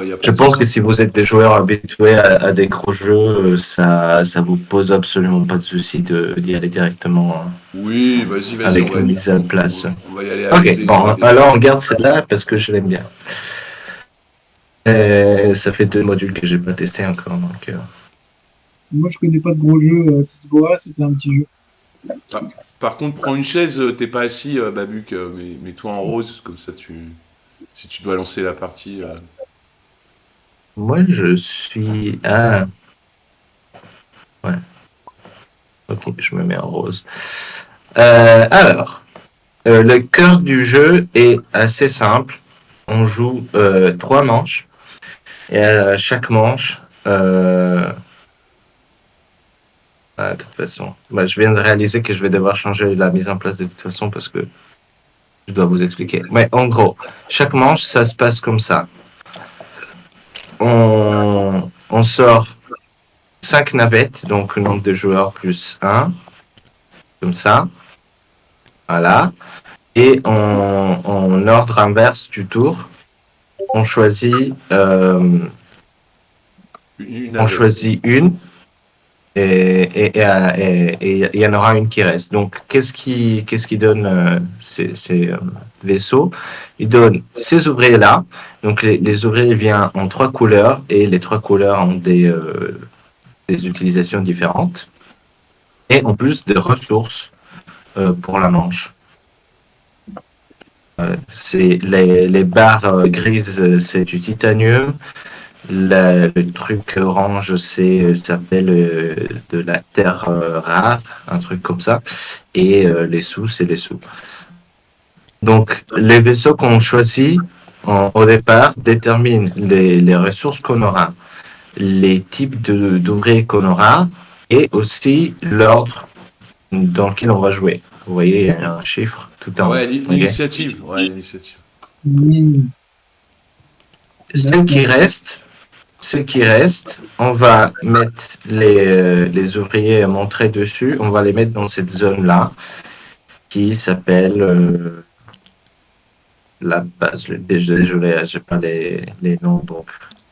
y a pas Je de pense que souci. si vous êtes des joueurs habitués à des gros jeux, ça vous pose absolument pas de souci d'y aller directement Oui, vas-y, avec une mise en place. on va y aller avec Ok, bon, alors on garde celle-là parce que je l'aime bien. Ça fait 2 modules que j'ai pas testé encore, donc. Moi, je connais pas de gros jeu qui se voit, c'était un petit jeu. Par contre, prends une chaise, t'es pas assis, Babuc, mets-toi en rose, comme ça si tu dois lancer la partie. Moi, je suis. Ah, ouais. Ok, je me mets en rose. Alors, le cœur du jeu est assez simple. On joue 3 manches. Et à chaque manche, de toute façon, je viens de réaliser que je vais devoir changer la mise en place de toute façon parce que je dois vous expliquer. Mais en gros, chaque manche, ça se passe comme ça. On sort 5 navettes, donc le nombre de joueurs plus 1, comme ça. Voilà. Et en ordre inverse du tour, on choisit, une et il y en aura une qui reste. Donc, qu'est-ce qui donne ces vaisseaux? Il donne ces ouvriers-là. Donc, les ouvriers viennent en 3 couleurs et les 3 couleurs ont des utilisations différentes. Et en plus des ressources pour la manche. C'est les barres grises, c'est du titanium. Le truc orange, s'appelle de la terre rare, un truc comme ça. Et les sous, c'est les sous. Donc, les vaisseaux qu'on choisit au départ déterminent les ressources qu'on aura, les types d'ouvriers qu'on aura et aussi l'ordre dans lequel on va jouer. Vous voyez, il y a un chiffre tout en haut. Ouais, l'initiative. Okay. Ouais, l'initiative. Ce qui reste, on va mettre les ouvriers montrés dessus, on va les mettre dans cette zone-là qui s'appelle la base. Désolé, j'ai pas les noms, donc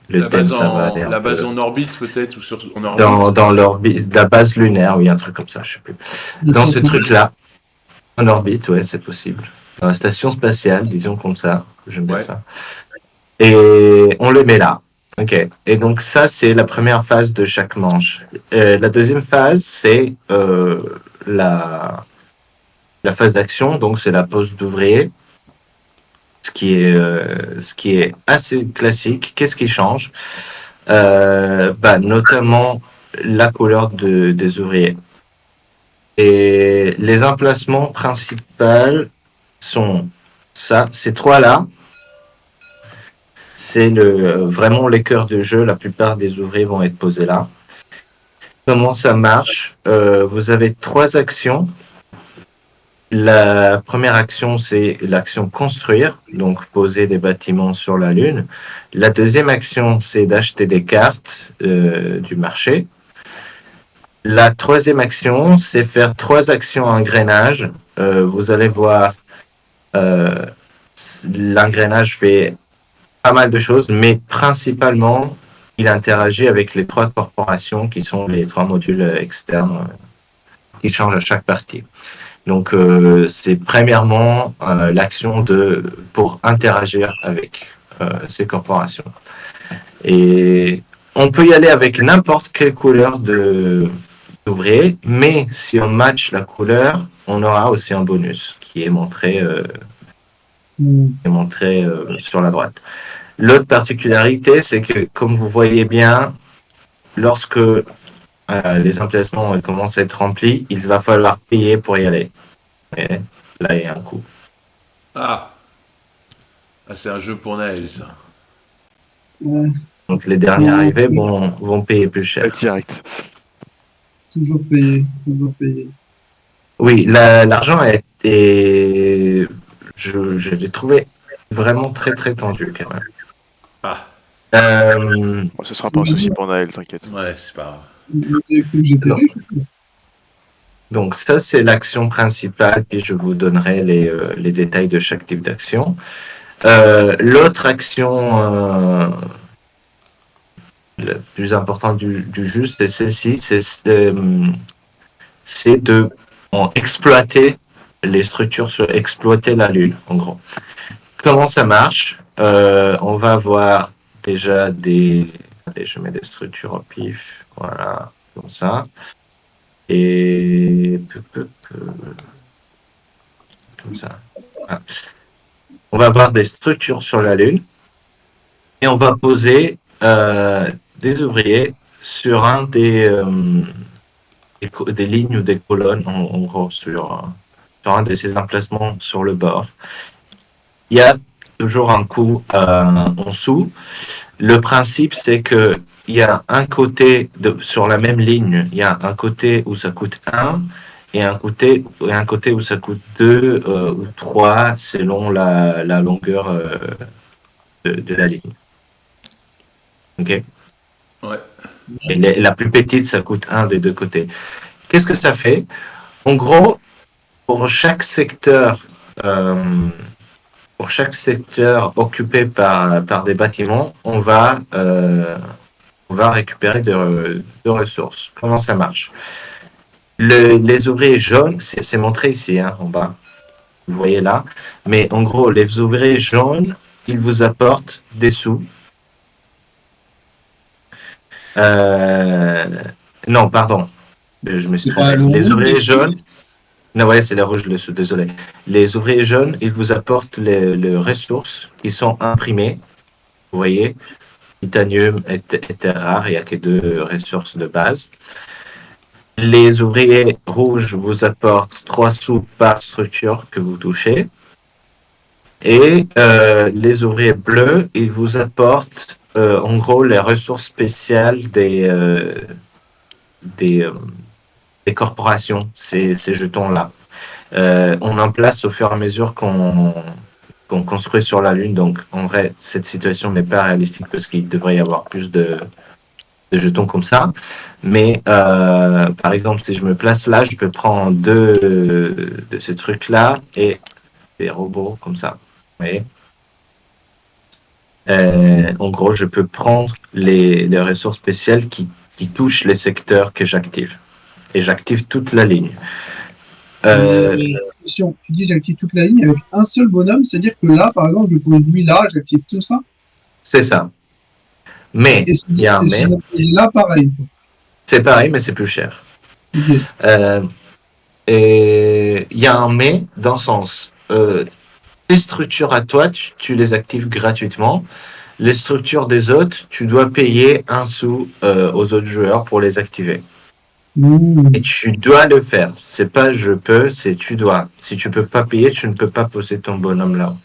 le thème, ça va aller un peu. La base en orbite, peut-être, ou en orbite. Dans l'orbite, la base lunaire, oui, un truc comme ça, je sais plus. Dans ce truc-là, en orbite, ouais, c'est possible. Dans la station spatiale, disons comme ça, j'aime bien ça. Et on le met là. Ok. Et donc ça, c'est la première phase de chaque manche. La deuxième phase, c'est la phase d'action. Donc c'est la pose d'ouvrier, ce qui est assez classique. Qu'est-ce qui change? Notamment la couleur des ouvriers. Et les emplacements principaux sont ça, ces 3-là. C'est vraiment les cœurs de jeu. La plupart des ouvriers vont être posés là. Comment ça marche? Vous avez 3 actions. La première action, c'est l'action construire, donc poser des bâtiments sur la Lune. La deuxième action, c'est d'acheter des cartes du marché. La troisième action, c'est faire 3 actions engrenage. Vous allez voir, l'engrenage fait pas mal de choses, mais principalement, il interagit avec les 3 corporations qui sont les 3 modules externes qui changent à chaque partie. Donc, c'est premièrement l'action pour interagir avec ces corporations. Et on peut y aller avec n'importe quelle couleur d'ouvrier, mais si on match la couleur, on aura aussi un bonus qui est montré, sur la droite. L'autre particularité, c'est que, comme vous voyez bien, lorsque les emplacements commencent à être remplis, il va falloir payer pour y aller. Et là, il y a un coût. Ah, c'est un jeu pour Naël, ça. Ouais. Donc, les derniers arrivés vont payer plus cher. Direct. Toujours payé, toujours payé. Oui, l'argent est... Je l'ai trouvé vraiment très, très tendu, quand même. Ah. Ce sera pas un souci pour Naël, t'inquiète. Ouais, c'est pas grave. Vous avez cru que j'étais riche? Donc ça, c'est l'action principale, puis je vous donnerai les détails de chaque type d'action. L'autre action le plus important du jeu, c'est celle-ci, c'est de exploiter les structures, exploiter la Lune, en gros. Comment ça marche? On va avoir déjà des... Allez, je mets des structures au pif, voilà, comme ça. Et... Comme ça. Voilà. On va avoir des structures sur la Lune et on va poser des ouvriers sur un des lignes ou des colonnes, en gros, sur un de ces emplacements sur le bord. Il y a toujours un coût en dessous. Le principe, c'est que il y a un côté sur la même ligne, il y a un côté où ça coûte 1 et un côté où ça coûte 2 ou 3 selon la longueur de la ligne. Ok. Ouais. Et la plus petite, ça coûte 1 des deux côtés. Qu'est-ce que ça fait? En gros, pour chaque secteur occupé par des bâtiments, on va récupérer de ressources. Comment ça marche? Les ouvriers jaunes, c'est montré ici, hein, en bas. Vous voyez là. Mais en gros, les ouvriers jaunes, ils vous apportent des sous. Non, pardon. Je me suis trompé. Les ouvriers jaunes... Non, ouais, c'est les rouges, désolé. Les ouvriers jaunes, ils vous apportent les ressources qui sont imprimées. Vous voyez, titanium et terre rare, il n'y a que 2 ressources de base. Les ouvriers rouges vous apportent 3 sous par structure que vous touchez. Et les ouvriers bleus, ils vous apportent en gros les ressources spéciales des corporations, ces jetons-là. On en place au fur et à mesure qu'on construit sur la Lune. Donc, en vrai, cette situation n'est pas réalistique parce qu'il devrait y avoir plus de jetons comme ça. Mais, par exemple, si je me place là, je peux prendre 2 de ces trucs-là et des robots comme ça. Vous voyez? En gros, je peux prendre les ressources spéciales qui touchent les secteurs que j'active. Et j'active toute la ligne. Si tu dis j'active toute la ligne avec un seul bonhomme, c'est-à-dire que là, par exemple, je pose lui là, j'active tout ça. C'est ça. Mais il y a un mais. Et là, pareil. C'est pareil, mais c'est plus cher. Okay. Et il y a un mais dans le sens. Les structures à toi, tu les actives gratuitement. Les structures des autres, tu dois payer 1 sou aux autres joueurs pour les activer. Et tu dois le faire. C'est pas je peux, c'est tu dois. Si tu peux pas payer, tu ne peux pas poser ton bonhomme là.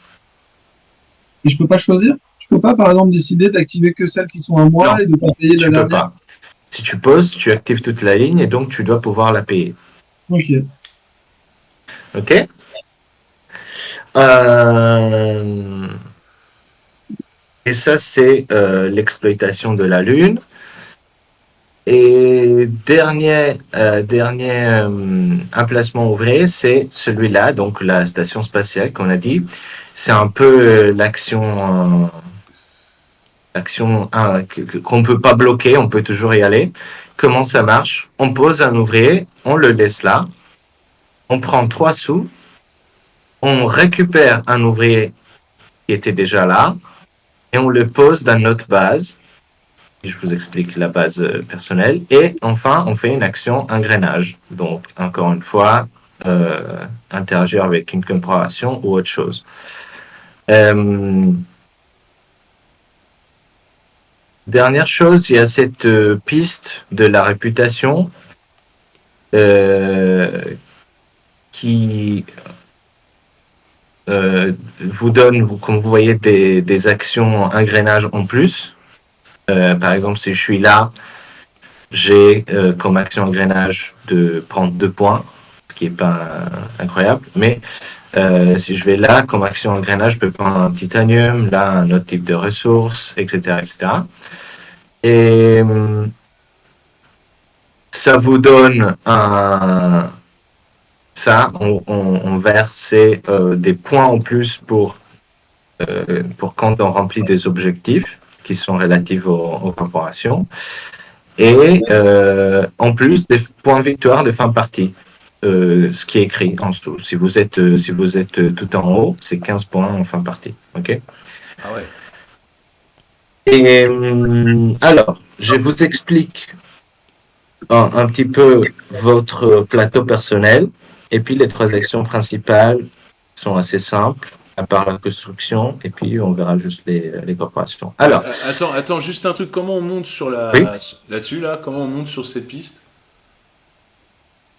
Et je peux pas choisir? Je peux pas, par exemple, décider d'activer que celles qui sont à moi et de pas payer la dernière? Tu peux pas. Si tu poses, tu actives toute la ligne et donc tu dois pouvoir la payer. Ok. Ok. Et ça, c'est l'exploitation de la Lune. Et dernier emplacement ouvrier, c'est celui-là, donc la station spatiale qu'on a dit. C'est un peu l'action qu'on ne peut pas bloquer, on peut toujours y aller. Comment ça marche? On pose un ouvrier, on le laisse là, on prend 3 sous, on récupère un ouvrier qui était déjà là, et on le pose dans notre base. Je vous explique la base personnelle. Et enfin, on fait une action engrenage. Donc, encore une fois, interagir avec une corporation ou autre chose. Dernière chose, il y a cette piste de la réputation qui vous donne, comme vous voyez, des actions engrenage en plus. Par exemple, si je suis là, j'ai comme action engrenage de prendre 2 points, ce qui n'est pas incroyable. Mais si je vais là, comme action engrenage, je peux prendre un titanium, là, un autre type de ressources, etc. etc. Et ça vous donne ça, on verse des points en plus pour quand on remplit des objectifs. qui sont relatives aux corporations. Et en plus, des points victoire de fin de partie. Ce qui est écrit en dessous. Si vous êtes tout en haut, c'est 15 points en fin de partie. OK? Ah ouais. Et alors, je vous explique un petit peu votre plateau personnel. Et puis, les 3 actions principales sont assez simples, à part la construction. Et puis, on verra juste les corporations. Alors, Attends, juste un truc. Comment on monte sur Oui. là-dessus, là? Comment on monte sur cette piste?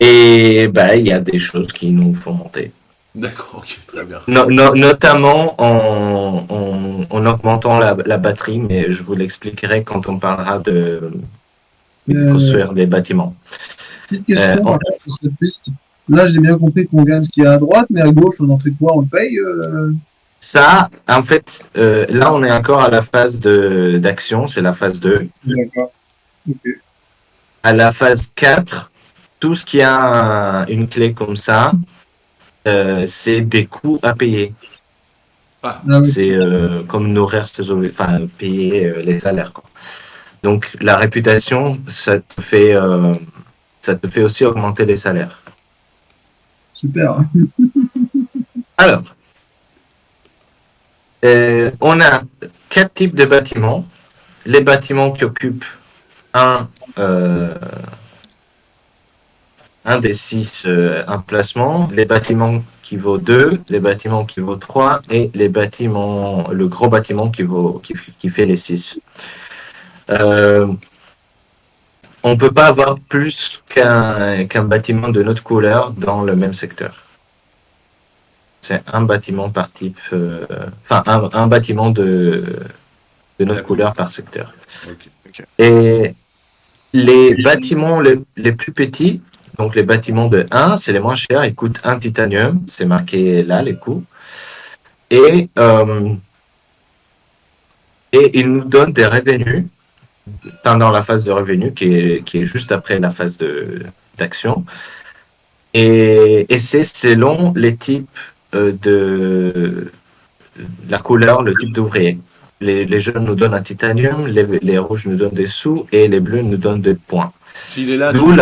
et ben, il y a des choses qui nous font monter. D'accord, ok, très bien. Notamment en augmentant la batterie, mais je vous l'expliquerai quand on parlera de construire des bâtiments. Petite question on- par contre, sur cette piste. Là, j'ai bien compris qu'on gagne ce qu'il y a à droite, mais à gauche, on en fait quoi? On le paye Ça, en fait, là, on est encore à la phase d'action, c'est la phase 2. D'accord. Ok. À la phase 4, tout ce qui a une clé comme ça, c'est des coûts à payer. Ah, Ah oui. C'est comme nourrir ses enfin, payer les salaires, quoi. Donc, la réputation, ça te fait aussi augmenter les salaires. Super. Alors, on a 4 types de bâtiments. Les bâtiments qui occupent un des 6 emplacements, les bâtiments qui vaut 2, les bâtiments qui vaut 3 et le gros bâtiment qui fait les 6. On ne peut pas avoir plus qu'un bâtiment de notre couleur dans le même secteur. C'est un bâtiment par type, un bâtiment de notre couleur par secteur. ok. Et les bâtiments les plus petits, donc les bâtiments de 1, c'est les moins chers, ils coûtent 1 titanium, c'est marqué là les coûts. Et ils nous donnent des revenus pendant la phase de revenus qui est juste après la phase d'action. Et c'est selon les types de la couleur, le type d'ouvrier. Les jaunes nous donnent un titanium, les rouges nous donnent des sous et les bleus nous donnent des points. S'il est là, D'où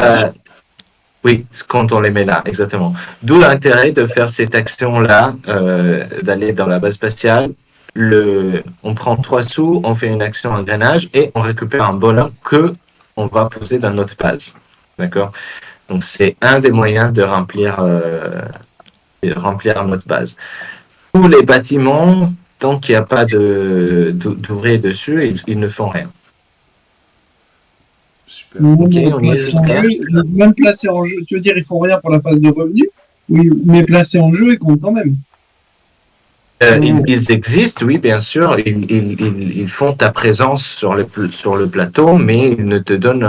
Oui, quand on les met là, exactement. D'où l'intérêt de faire cette action-là, d'aller dans la base spatiale. On prend 3 sous, on fait une action engrenage et on récupère un bonhomme que on va poser dans notre base. D'accord? Donc, c'est un des moyens de remplir notre base. Tous les bâtiments, tant qu'il n'y a pas d'ouvriers dessus, ils ne font rien. Super. Ok, on y est jusqu'à. Même placé en jeu, tu veux dire, ils font rien pour la phase de revenu? Oui, mais placé en jeu, ils comptent quand même. Ils existent, oui, bien sûr. Ils font ta présence sur le plateau, mais ils ne te donnent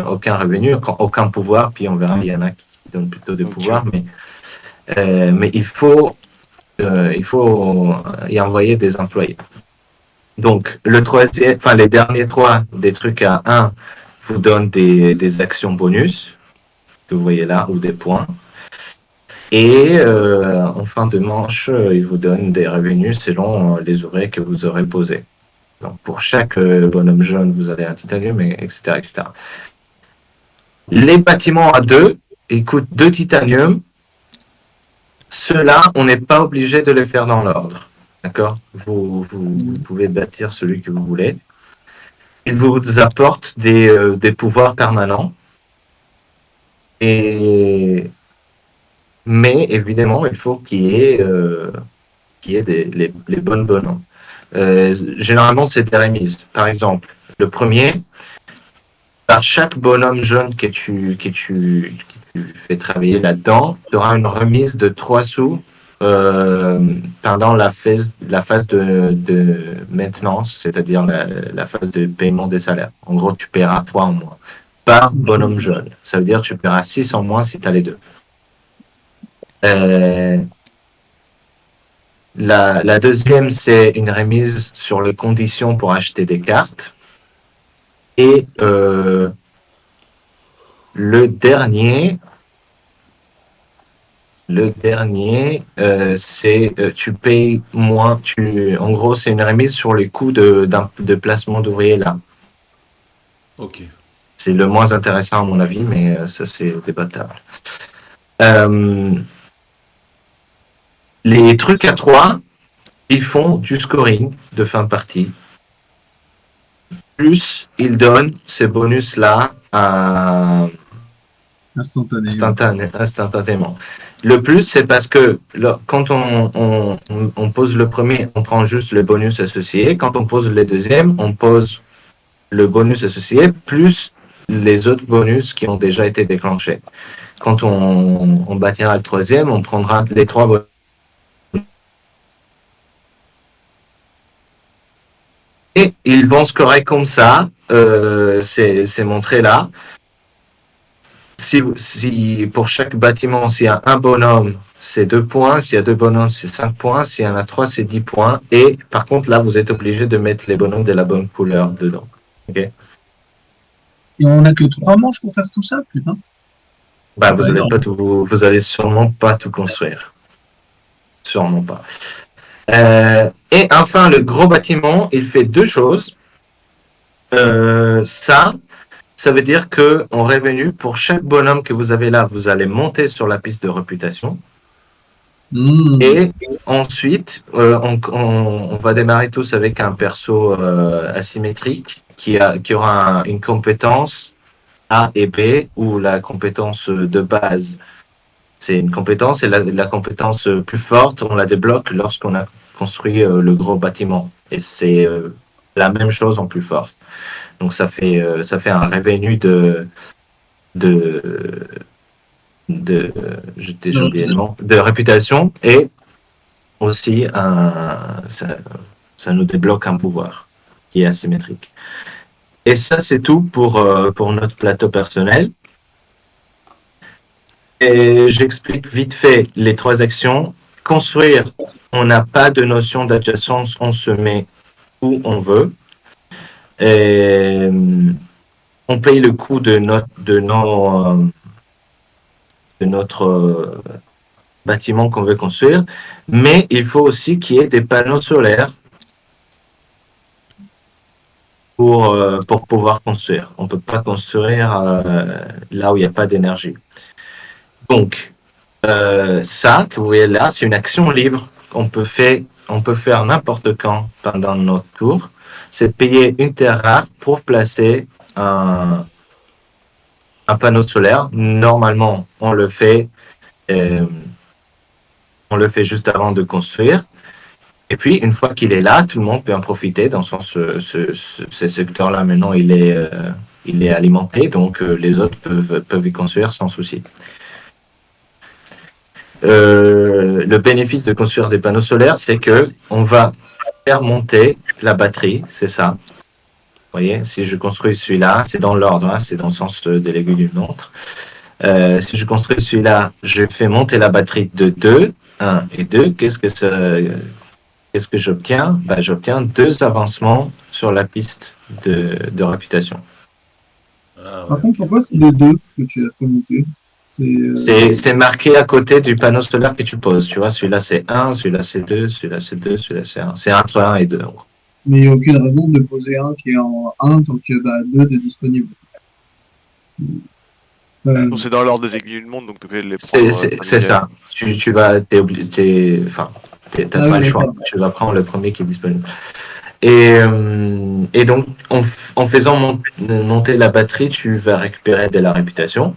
aucun revenu, aucun pouvoir. Puis on verra, il y en a qui donnent plutôt des pouvoirs, mais il faut y envoyer des employés. Donc, les derniers 3, des trucs à 1, vous donnent des actions bonus, que vous voyez là, ou des points. Et en fin de manche, il vous donne des revenus selon les ouvriers que vous aurez posés. Donc pour chaque bonhomme jaune, vous avez un titanium, etc., etc. Les bâtiments à 2, ils coûtent 2 titanium. Ceux-là, on n'est pas obligé de les faire dans l'ordre. D'accord? Vous pouvez bâtir celui que vous voulez. Ils vous apportent des pouvoirs permanents. Mais évidemment, il faut qu'il y ait les bonnes bonhommes. Généralement, c'est des remises. Par exemple, le premier, par chaque bonhomme jaune que tu fais travailler là-dedans, tu auras une remise de 3 sous pendant la phase de maintenance, c'est-à-dire la phase de paiement des salaires. En gros, tu paieras 3 en moins par bonhomme jaune. Ça veut dire que tu paieras 6 en moins si tu as les deux. La deuxième, c'est une remise sur les conditions pour acheter des cartes. Et le dernier, Le dernier, c'est tu payes moins. En gros, c'est une remise sur les coûts de placement d'ouvriers là. Ok. C'est le moins intéressant à mon avis, mais ça c'est débattable. Les trucs à 3, ils font du scoring de fin de partie. Plus ils donnent ces bonus-là instantanément. Le plus, c'est parce que quand on pose le premier, on prend juste le bonus associé. Quand on pose le deuxième, on pose le bonus associé plus les autres bonus qui ont déjà été déclenchés. Quand on bâtira le troisième, on prendra les 3 bonus. Et ils vont scorer comme ça, c'est montré là. Si pour chaque bâtiment, s'il y a un bonhomme, c'est 2 points. S'il y a 2 bonhommes, c'est 5 points. S'il y en a 3, c'est 10 points. Et par contre, là, vous êtes obligé de mettre les bonhommes de la bonne couleur dedans. Okay. Et on n'a que 3 manches pour faire tout ça, putain. Bah, vous allez sûrement pas tout construire. Sûrement pas. Et enfin, le gros bâtiment, il fait 2 choses. Ça veut dire que en revenu, pour chaque bonhomme que vous avez là, vous allez monter sur la piste de réputation. Et ensuite, on va démarrer tous avec un perso asymétrique qui aura une compétence A et B, où la compétence de base, c'est une compétence, et la compétence plus forte, on la débloque lorsqu'on a construit le gros bâtiment. Et c'est la même chose en plus forte. Donc ça fait un revenu j'ai oublié le nom, de réputation, et aussi ça nous débloque un pouvoir qui est asymétrique. Et ça, c'est tout pour notre plateau personnel. Et j'explique vite fait les 3 actions. Construire, on n'a pas de notion d'adjacence, on se met où on veut. Et on paye le coût de notre bâtiment qu'on veut construire, mais il faut aussi qu'il y ait des panneaux solaires pour pouvoir construire. On ne peut pas construire là où il n'y a pas d'énergie. Donc, ça que vous voyez là, c'est une action libre qu'on peut faire n'importe quand pendant notre tour. C'est de payer une terre rare pour placer un panneau solaire. Normalement, on le fait juste avant de construire. Et puis, une fois qu'il est là, tout le monde peut en profiter. Dans le sens, ce secteur-là, maintenant, il est alimenté. Donc, les autres peuvent y construire sans souci. Le bénéfice de construire des panneaux solaires, c'est que on va faire monter la batterie, c'est ça. Vous voyez, si je construis celui-là, c'est dans l'ordre, hein, c'est dans le sens de l'aiguille d'une montre. Si je construis celui-là, je fais monter la batterie de 2, 1 et 2. Qu'est-ce que j'obtiens? J'obtiens 2 avancements sur la piste de réputation. Ah, ouais. Par contre, pourquoi c'est le 2 que tu as fait monter? C'est marqué à côté du panneau solaire que tu poses. Tu vois, celui-là c'est 1, celui-là c'est 2, celui-là c'est 2, celui-là c'est 1. C'est entre 1 et 2. Mais il n'y a aucune raison de poser un qui est en 1 tant qu'il y a 2 de disponibles. C'est dans l'ordre des aiguilles du monde, donc tu peux les prendre. C'est ça. Tu vas, t'as pas le choix. Tu vas prendre le premier qui est disponible. Et donc, en faisant monter la batterie, tu vas récupérer de la réputation.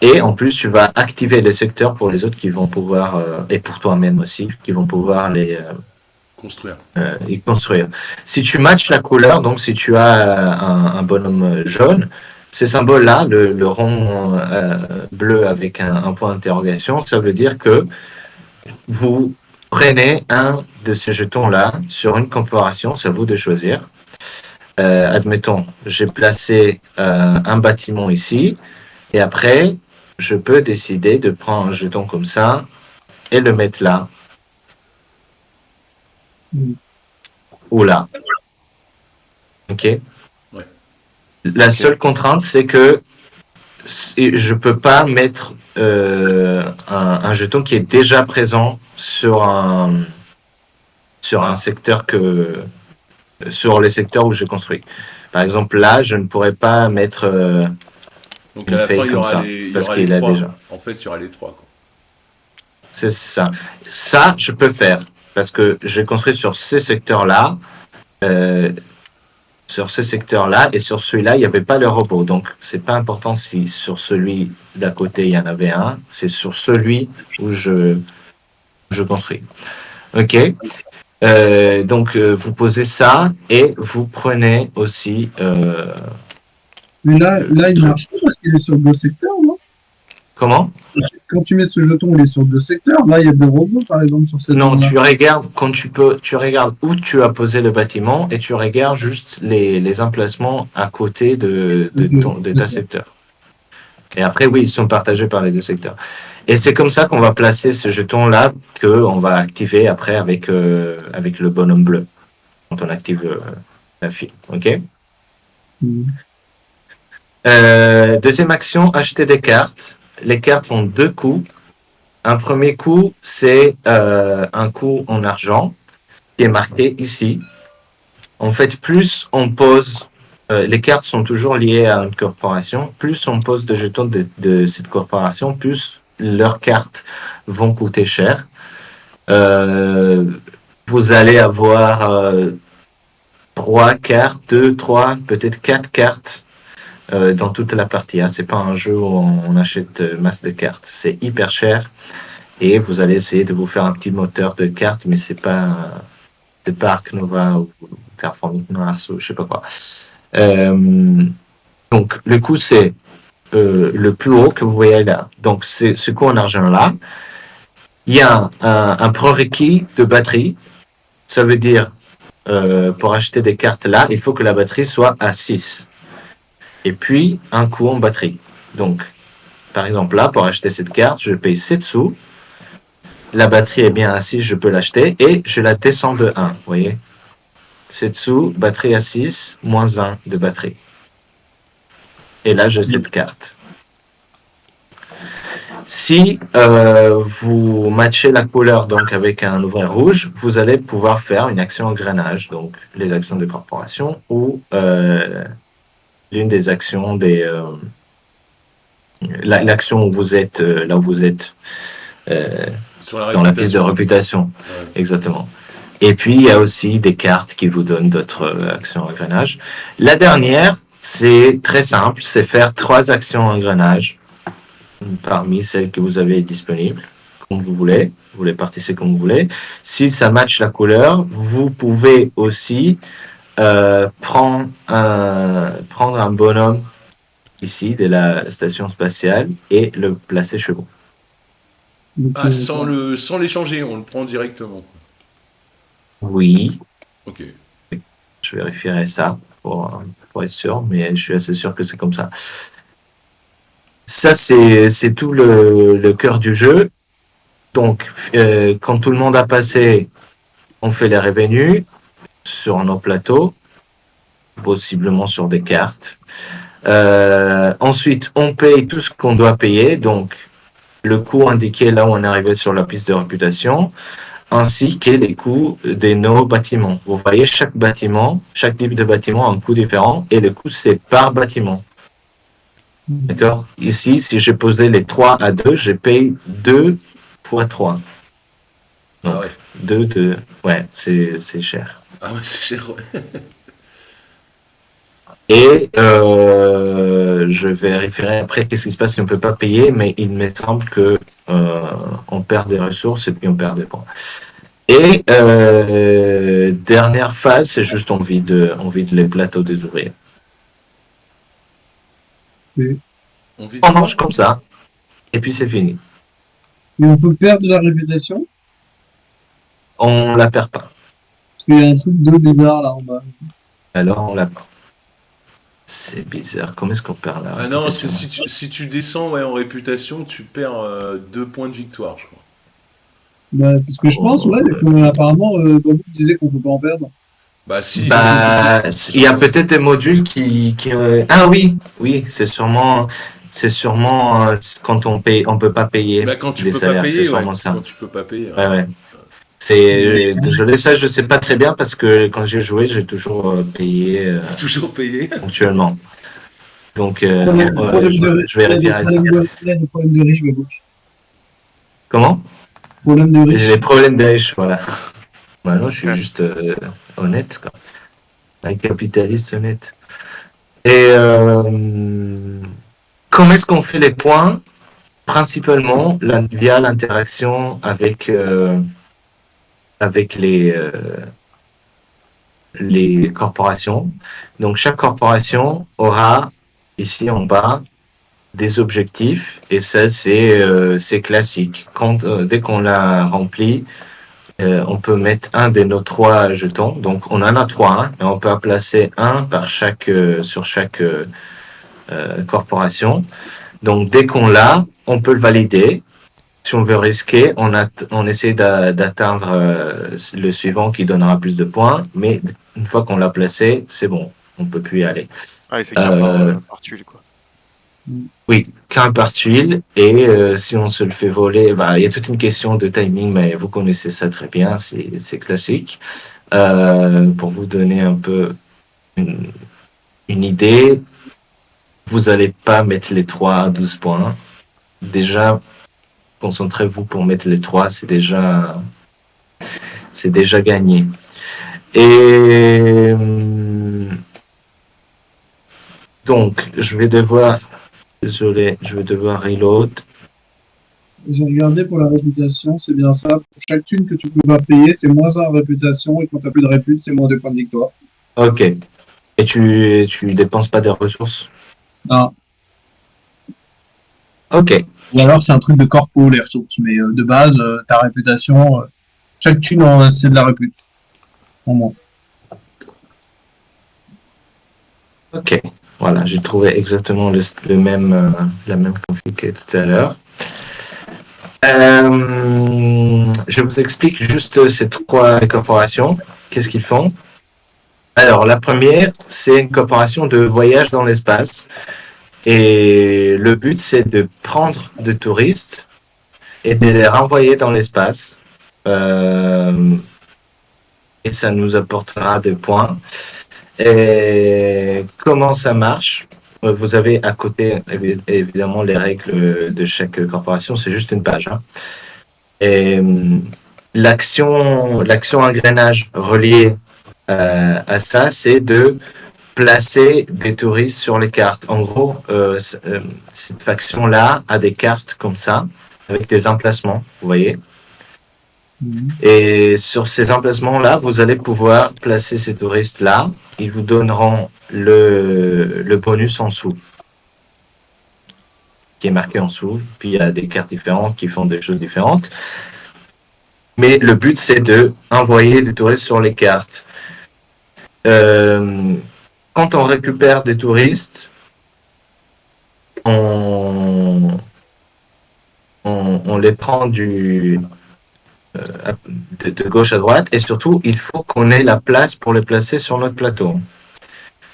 Et en plus, tu vas activer les secteurs pour les autres qui vont pouvoir, et pour toi-même aussi, qui vont pouvoir y construire. Si tu matches la couleur, donc si tu as un bonhomme jaune, ces symboles-là, le rond bleu avec un point d'interrogation, ça veut dire que vous prenez un de ces jetons-là sur une corporation, c'est à vous de choisir. Admettons, j'ai placé un bâtiment ici, et après, je peux décider de prendre un jeton comme ça et le mettre là. Ou là. Ok. Ouais. La seule contrainte, c'est que je peux pas mettre un jeton qui est déjà présent sur un secteur sur les secteurs où je construis. Par exemple, là, je ne pourrais pas mettre Donc une à la fin, feuille il y comme aura ça, les, il y parce aura les qu'il a trois. déjà. En fait, il y aura les trois, quoi. C'est ça. Ça, je peux faire, parce que j'ai construit sur ces secteurs-là, et sur celui-là, il n'y avait pas le robot. Donc, c'est pas important si sur celui d'à côté, il y en avait un. C'est sur celui où je construis. OK. Donc, vous posez ça et vous prenez aussi... Mais là, il truc. marche pas parce qu'il est sur 2 secteurs, non? Comment? Quand tu mets ce jeton, il est sur 2 secteurs. Là, il y a 2 robots, par exemple, sur cette Non, zone-là. tu regardes quand tu regardes où tu as posé le bâtiment et tu regardes juste les emplacements à côté de ta secteur. Et après, oui, ils sont partagés par les 2 secteurs. Et c'est comme ça qu'on va placer ce jeton-là qu'on va activer après avec le bonhomme bleu quand on active la file. OK? Deuxième action, acheter des cartes. Les cartes ont 2 coups. Un premier coup, c'est un coup en argent qui est marqué ici. En fait, plus on pose, les cartes sont toujours liées à une corporation, plus on pose de jetons de cette corporation, plus leurs cartes vont coûter cher. Vous allez avoir 3 cartes, 2, 3, peut-être 4 cartes dans toute la partie. Hein. C'est pas un jeu où on achète masse de cartes. C'est hyper cher. Et vous allez essayer de vous faire un petit moteur de cartes, mais c'est pas Ark Nova ou Terraforming Mars ou je sais pas quoi. Donc le coût c'est le plus haut que vous voyez là. Donc c'est ce coût en argent là. Il y a un prérequis de batterie. Ça veut dire pour acheter des cartes là, il faut que la batterie soit à 6. Et puis un coût en batterie. Donc par exemple là, pour acheter cette carte, je paye 7 sous. La batterie est bien à 6, je peux l'acheter et je la descends de 1, vous voyez. 7 sous, batterie à 6, moins 1 de batterie. Et là, j'ai cette carte. Si vous matchez la couleur donc avec un ouvrier rouge, vous allez pouvoir faire une action engrenage, donc les actions de corporation ou l'une des actions l'action où vous êtes, là où vous êtes. Dans la piste de réputation, ouais. Exactement. Et puis, il y a aussi des cartes qui vous donnent d'autres actions engrenage. La dernière, c'est très simple, c'est faire 3 actions engrenage parmi celles que vous avez disponibles, comme vous voulez. Vous les partissez comme vous voulez. Si ça matche la couleur, vous pouvez aussi prendre un bonhomme ici de la station spatiale et le placer chez vous. Ah, sans l'échanger, on le prend directement. Oui. Ok. Je vérifierai ça pour être sûr, mais je suis assez sûr que c'est comme ça. Ça, c'est tout le cœur du jeu. Donc, quand tout le monde a passé, on fait les revenus sur nos plateaux, possiblement sur des cartes. Ensuite, on paye tout ce qu'on doit payer, donc le coût indiqué là où on est arrivé sur la piste de réputation, ainsi que les coûts de nos bâtiments. Vous voyez, chaque type de bâtiment a un coût différent et le coût c'est par bâtiment. D'accord? Ici, si j'ai posé les 3 à 2, je paye 2 fois 3. Donc, 2, ouais, c'est cher. Ah ouais, c'est cher, ouais. Et je vérifierai après qu'est-ce qui se passe si on ne peut pas payer, mais il me semble que on perd des ressources et puis on perd des points. Et dernière phase, c'est juste on vide les plateaux des ouvriers. Oui. On mange comme ça, et puis c'est fini. Mais on peut perdre de la réputation? On la perd pas. Parce qu'il y a un truc de bizarre là en bas. Alors on la perd. C'est bizarre. Comment est-ce qu'on perd là? Ah non, si tu descends en réputation, tu perds 2 points de victoire, je crois. Bah, c'est ce que je pense, ouais, mais apparemment, Bobo disait qu'on peut pas en perdre. Bah si. Bah, il y a peut-être des modules qui ah oui, c'est sûrement c'est sûrement quand on paye, on peut pas payer Bah, quand tu des peux salaires, pas c'est payer, ouais. sûrement ça. Quand tu peux pas payer. Ouais, ouais. Désolé, ça je sais pas très bien parce que quand j'ai joué, j'ai toujours payé Toujours payé. ponctuellement. Donc, je Il y a des vérifierai ça. problèmes de riches, Babouk. Comment? Problème de J'ai les riches. problèmes des riches, voilà. Bah non, je suis juste honnête, quoi. Un capitaliste honnête. Et comment est-ce qu'on fait les points? Principalement via l'interaction avec les corporations. Donc, chaque corporation aura ici en bas des objectifs et ça, c'est classique. Dès qu'on l'a rempli, on peut mettre un de nos 3 jetons. Donc, on en a 3 hein, et on peut en placer un par sur chaque corporation. Donc, dès qu'on l'a, on peut le valider. Si on veut risquer, on essaie d'atteindre le suivant qui donnera plus de points. Mais une fois qu'on l'a placé, c'est bon, on peut plus y aller. Ah, et c'est qu'un par tuile, quoi. Oui, qu'un par tuile. Et si on se le fait voler, bah, il y a toute une question de timing, mais vous connaissez ça très bien, c'est classique. Pour vous donner un peu une idée, vous n'allez pas mettre les 3 à 12 points. Déjà, concentrez-vous pour mettre les 3, c'est déjà gagné. Et donc, désolé, je vais devoir reload. J'ai regardé pour la réputation, c'est bien ça. Pour chaque thune que tu peux pas payer, c'est moins 1 en réputation, et quand tu n'as plus de répute, c'est moins 2 points de victoire. Ok. Et tu dépenses pas des ressources? Non. Ok. Ou alors c'est un truc de corpo, les ressources. Mais de base, ta réputation, chaque thune, c'est de la répute. En moins. Ok. Voilà, j'ai trouvé exactement la même config que tout à l'heure. Je vous explique juste ces 3 corporations. Qu'est-ce qu'ils font? Alors, la première, c'est une corporation de voyage dans l'espace. Et le but, c'est de prendre des touristes et de les renvoyer dans l'espace. Et ça nous apportera des points. Et comment ça marche? Vous avez à côté, évidemment, les règles de chaque corporation. C'est juste une page. Hein. Et l'action engrenage reliée à ça, c'est de placer des touristes sur les cartes. En gros, cette faction-là a des cartes comme ça, avec des emplacements, vous voyez. Et sur ces emplacements-là, vous allez pouvoir placer ces touristes-là. Ils vous donneront le bonus en dessous, qui est marqué en dessous. Puis il y a des cartes différentes qui font des choses différentes. Mais le but, c'est de envoyer des touristes sur les cartes. Quand on récupère des touristes, on les prend de gauche à droite et surtout, il faut qu'on ait la place pour les placer sur notre plateau.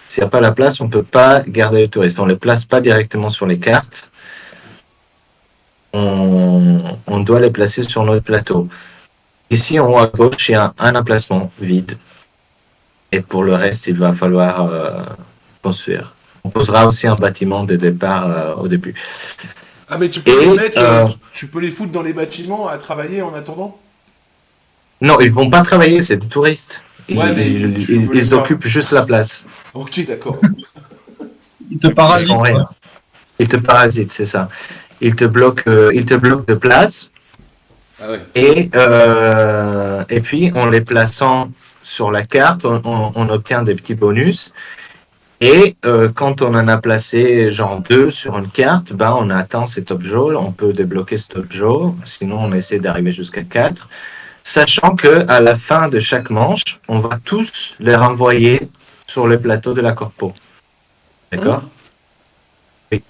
S'il n'y a pas la place, on ne peut pas garder les touristes. On ne les place pas directement sur les cartes. On doit les placer sur notre plateau. Ici, en haut à gauche, il y a un emplacement vide. Et pour le reste, il va falloir construire. On posera aussi un bâtiment de départ au début. Ah, mais tu peux les mettre, tu peux les foutre dans les bâtiments à travailler en attendant? Non, ils vont pas travailler, c'est des touristes. Ouais, ils occupent juste la place. Ok, d'accord. Ils te parasitent. Ils te parasitent, c'est ça. Ils te bloquent de place. Ah ouais. Et puis, en les plaçant sur la carte, on obtient des petits bonus. Et quand on en a placé genre 2 sur une carte, ben on attend cet objet, on peut débloquer cet objet, sinon on essaie d'arriver jusqu'à 4. Sachant qu'à la fin de chaque manche, on va tous les renvoyer sur le plateau de la corpo. D'accord? Oui.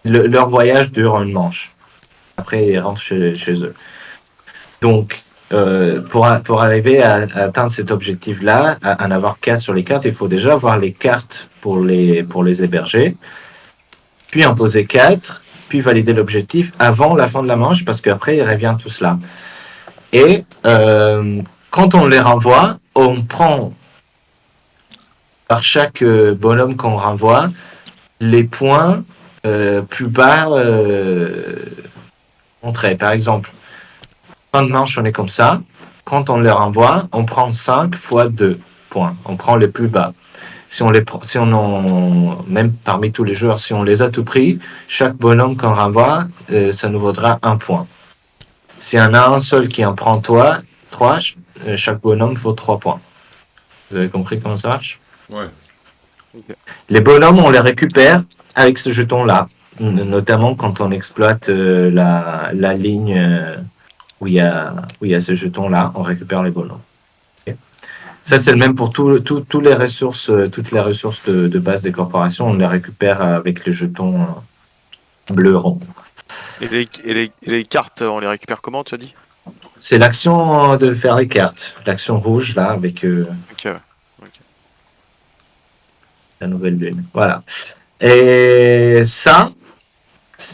Leur voyage dure une manche. Après, ils rentrent chez eux. Donc, pour arriver à atteindre cet objectif-là, à en avoir 4 sur les cartes, il faut déjà avoir les cartes pour les héberger. puis en poser 4, puis valider l'objectif avant la fin de la manche, parce qu'après, il revient tout cela. Et quand on les renvoie, on prend par chaque bonhomme qu'on renvoie les points plus bas montrés. Par exemple, fin de manche, on est comme ça. Quand on les renvoie, on prend 5 fois 2 points. On prend les plus bas. Si on en, même parmi tous les joueurs, si on les a tout pris, chaque bonhomme qu'on renvoie, ça nous vaudra 1 point. S'il y en a un seul qui en prend 3, chaque bonhomme vaut 3 points. Vous avez compris comment ça marche? Ouais. Ok. Les bonhommes, on les récupère avec ce jeton-là, notamment quand on exploite la ligne où il y a ce jeton-là, on récupère les bonhommes. Okay. Ça, c'est le même pour toutes les ressources de base des corporations, on les récupère avec les jetons bleu rond. Et les cartes, on les récupère comment, tu as dit? C'est l'action de faire les cartes, l'action rouge là avec Ok, ouais. la nouvelle lune. Voilà. Et ça,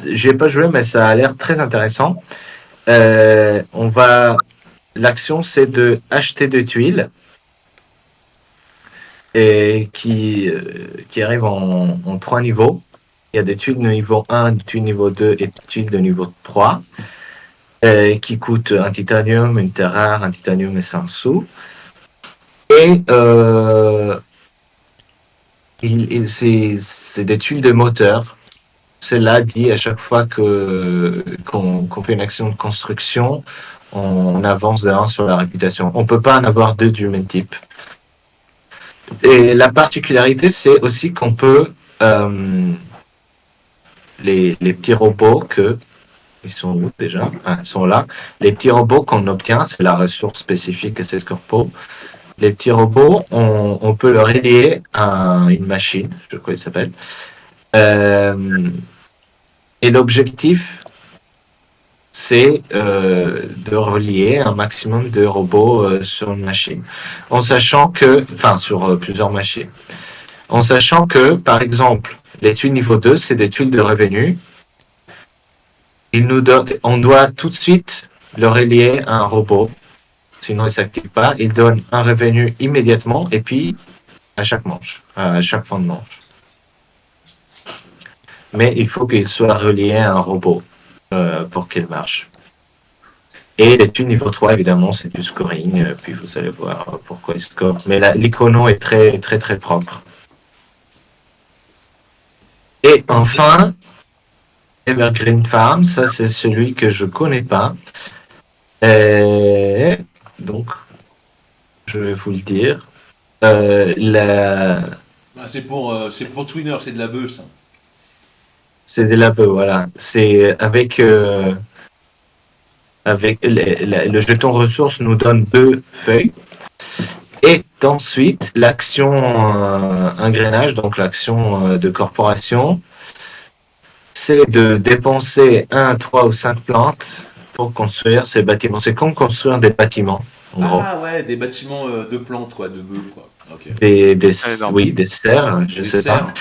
j'ai pas joué, mais ça a l'air très intéressant. L'action, c'est de acheter des tuiles et qui arrivent en 3 niveaux. Il y a des tuiles de niveau 1, des tuiles niveau 2 et des tuiles de niveau 3 qui coûtent un titanium, une terre rare, un titanium et 5 sous. Et c'est des tuiles de moteur. Celle-là dit à chaque fois qu'on fait une action de construction, on avance de 1 sur la réputation. On ne peut pas en avoir 2 du même type. Et la particularité, c'est aussi qu'on peut les petits robots ils sont où déjà? Ils sont là. Les petits robots qu'on obtient, c'est la ressource spécifique à cette corpo. Les petits robots, on peut leur relier à une machine, je crois qu'il s'appelle. Et l'objectif, c'est de relier un maximum de robots sur une machine. Sur plusieurs machines. En sachant que, par exemple, les tuiles niveau 2, c'est des tuiles de revenus. On doit tout de suite le relier à un robot. Sinon, il ne s'active pas. Il donne un revenu immédiatement et puis à chaque manche, à chaque fin de manche. Mais il faut qu'il soit relié à un robot pour qu'il marche. Et l'étude niveau 3, évidemment, c'est du scoring. Puis vous allez voir pourquoi il score. Mais l'icono est très, très, très propre. Et enfin, Evergreen Farm, ça c'est celui que je connais pas. Donc, je vais vous le dire. C'est pour Twinner, c'est de la bœuf, ça. C'est de la bœuf, voilà. C'est avec le jeton ressources nous donne 2 feuilles. Et ensuite, l'action engrenage, donc l'action de corporation, c'est de dépenser 1, 3 ou 5 plantes pour construire ces bâtiments. C'est comme construire des bâtiments, en gros. Ah ouais, des bâtiments de plantes, quoi, de bœufs, quoi. Okay. Des serres, je sais pas.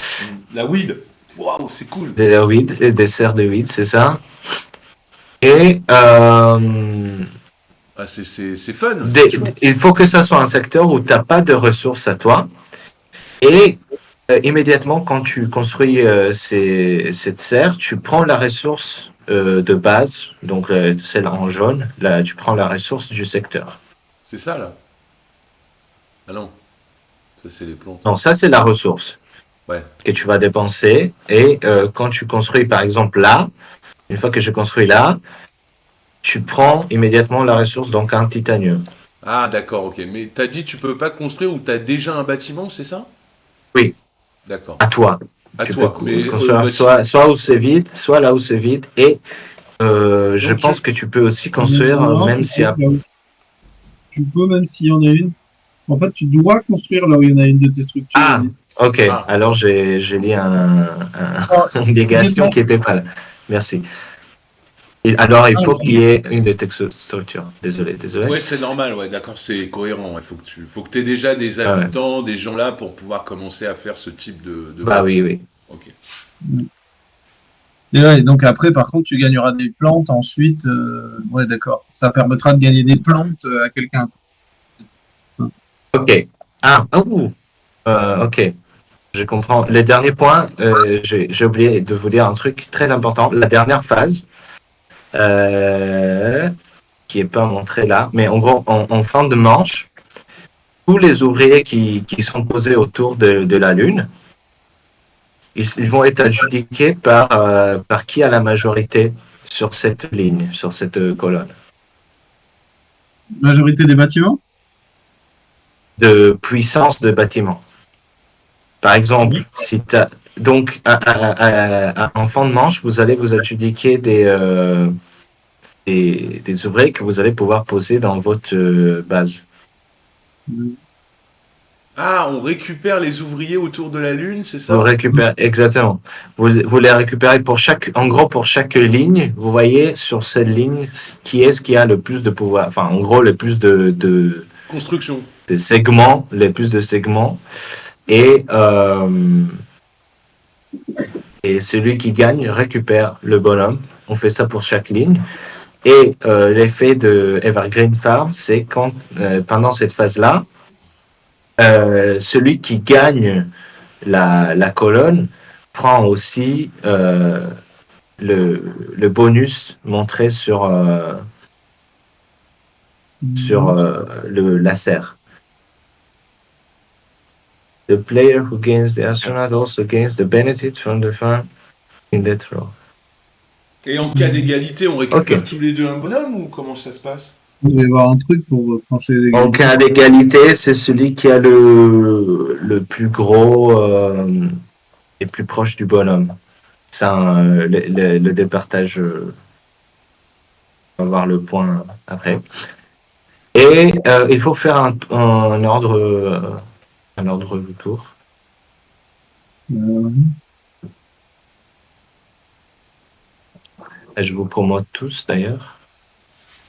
La weed, waouh, c'est cool. Des serres de weed, c'est ça. Et c'est fun. Il faut que ça soit un secteur où tu n'as pas de ressources à toi. Et immédiatement, quand tu construis cette serre, tu prends la ressource de base, donc celle en jaune, là, tu prends la ressource du secteur. C'est ça, là? Ah non, ça c'est les plantes. Non, ça c'est la ressource que tu vas dépenser. Et quand tu construis, par exemple, là, une fois que je construis là, tu prends immédiatement la ressource, donc un titanium. Ah d'accord, ok. Mais t'as dit tu peux pas construire où t'as déjà un bâtiment, c'est ça? Oui. D'accord. À toi. Tu peux construire soit où c'est vide, soit là où c'est vide. Et je pense que tu peux aussi construire même si... Tu peux même s'il y en a une. En fait, tu dois construire là où il y en a une de tes structures. Ah, ok. Alors j'ai lu une délégation qui n'était pas là. Merci. Alors, il faut qu'il y ait une de tes structures. Désolé. Oui, c'est normal, ouais, d'accord, c'est cohérent. Il faut que tu aies déjà des habitants, des gens là pour pouvoir commencer à faire ce type de bah oui. Ok. Et ouais, donc après, par contre, tu gagneras des plantes ensuite. Ouais, d'accord. Ça permettra de gagner des plantes à quelqu'un. Ok. Ok. Je comprends. Le dernier point, j'ai oublié de vous dire un truc très important. La dernière phase, euh, qui est pas montrée là, mais en gros, en fin de manche, tous les ouvriers qui sont posés autour de la Lune, ils vont être adjudiqués par qui a la majorité sur cette ligne, sur cette colonne Majorité des bâtiments? de puissance de bâtiment. Par exemple, si tu as donc en fin de manche, vous allez vous adjudiquer des ouvriers que vous allez pouvoir poser dans votre base. Ah, on récupère les ouvriers autour de la Lune, c'est Vous ça? récupérez exactement. Vous les récupérez pour en gros pour chaque ligne. Vous voyez sur cette ligne qui est-ce qui a le plus de pouvoir. Enfin, en gros, le plus Construction. de segments, les plus de segments. Et celui qui gagne récupère le bonhomme. On fait ça pour chaque ligne. Et l'effet de Evergreen Farm, c'est quand pendant cette phase-là, celui qui gagne la colonne prend aussi le bonus montré sur le laser. The player who gains the astronaut also gains the benefit from the farm in that row. Et en cas d'égalité, on récupère Ok. tous les deux un bonhomme ou comment ça se passe? Il doit y avoir un truc pour trancher les En cas d'égalité, c'est celui qui a le plus gros et plus proche du bonhomme. C'est le départage. On va voir le point après. Et il faut faire un ordre du tour. Je vous promote tous d'ailleurs.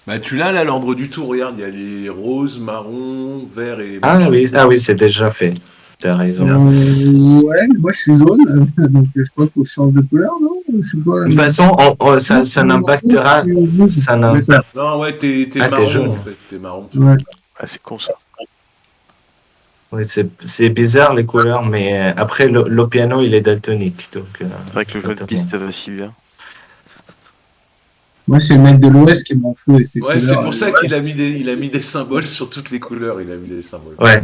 Bah tu l'as là, l'ordre du tour, regarde, il y a les roses, marron, vert et Ah machin. oui, c'est déjà fait. Tu as raison. Ouais, mais moi je suis jaune, donc je crois qu'il faut que je change de couleur, non? Je suis quoi là? De toute façon, ça n'impactera. Ça D'accord. Non, ouais, t'es Ah, t'es marron jaune. en fait, t'es marron. Ouais. Ah, c'est con ça. Oui, c'est bizarre les couleurs, mais après, le piano, il est daltonique. Donc, C'est vrai que le jaune piste va si bien. Moi, c'est le mec de l'Ouest qui m'en fout avec ses Ouais, c'est couleurs. pour ça qu'il a il a mis des symboles sur toutes les couleurs, il a mis des symboles. Ouais.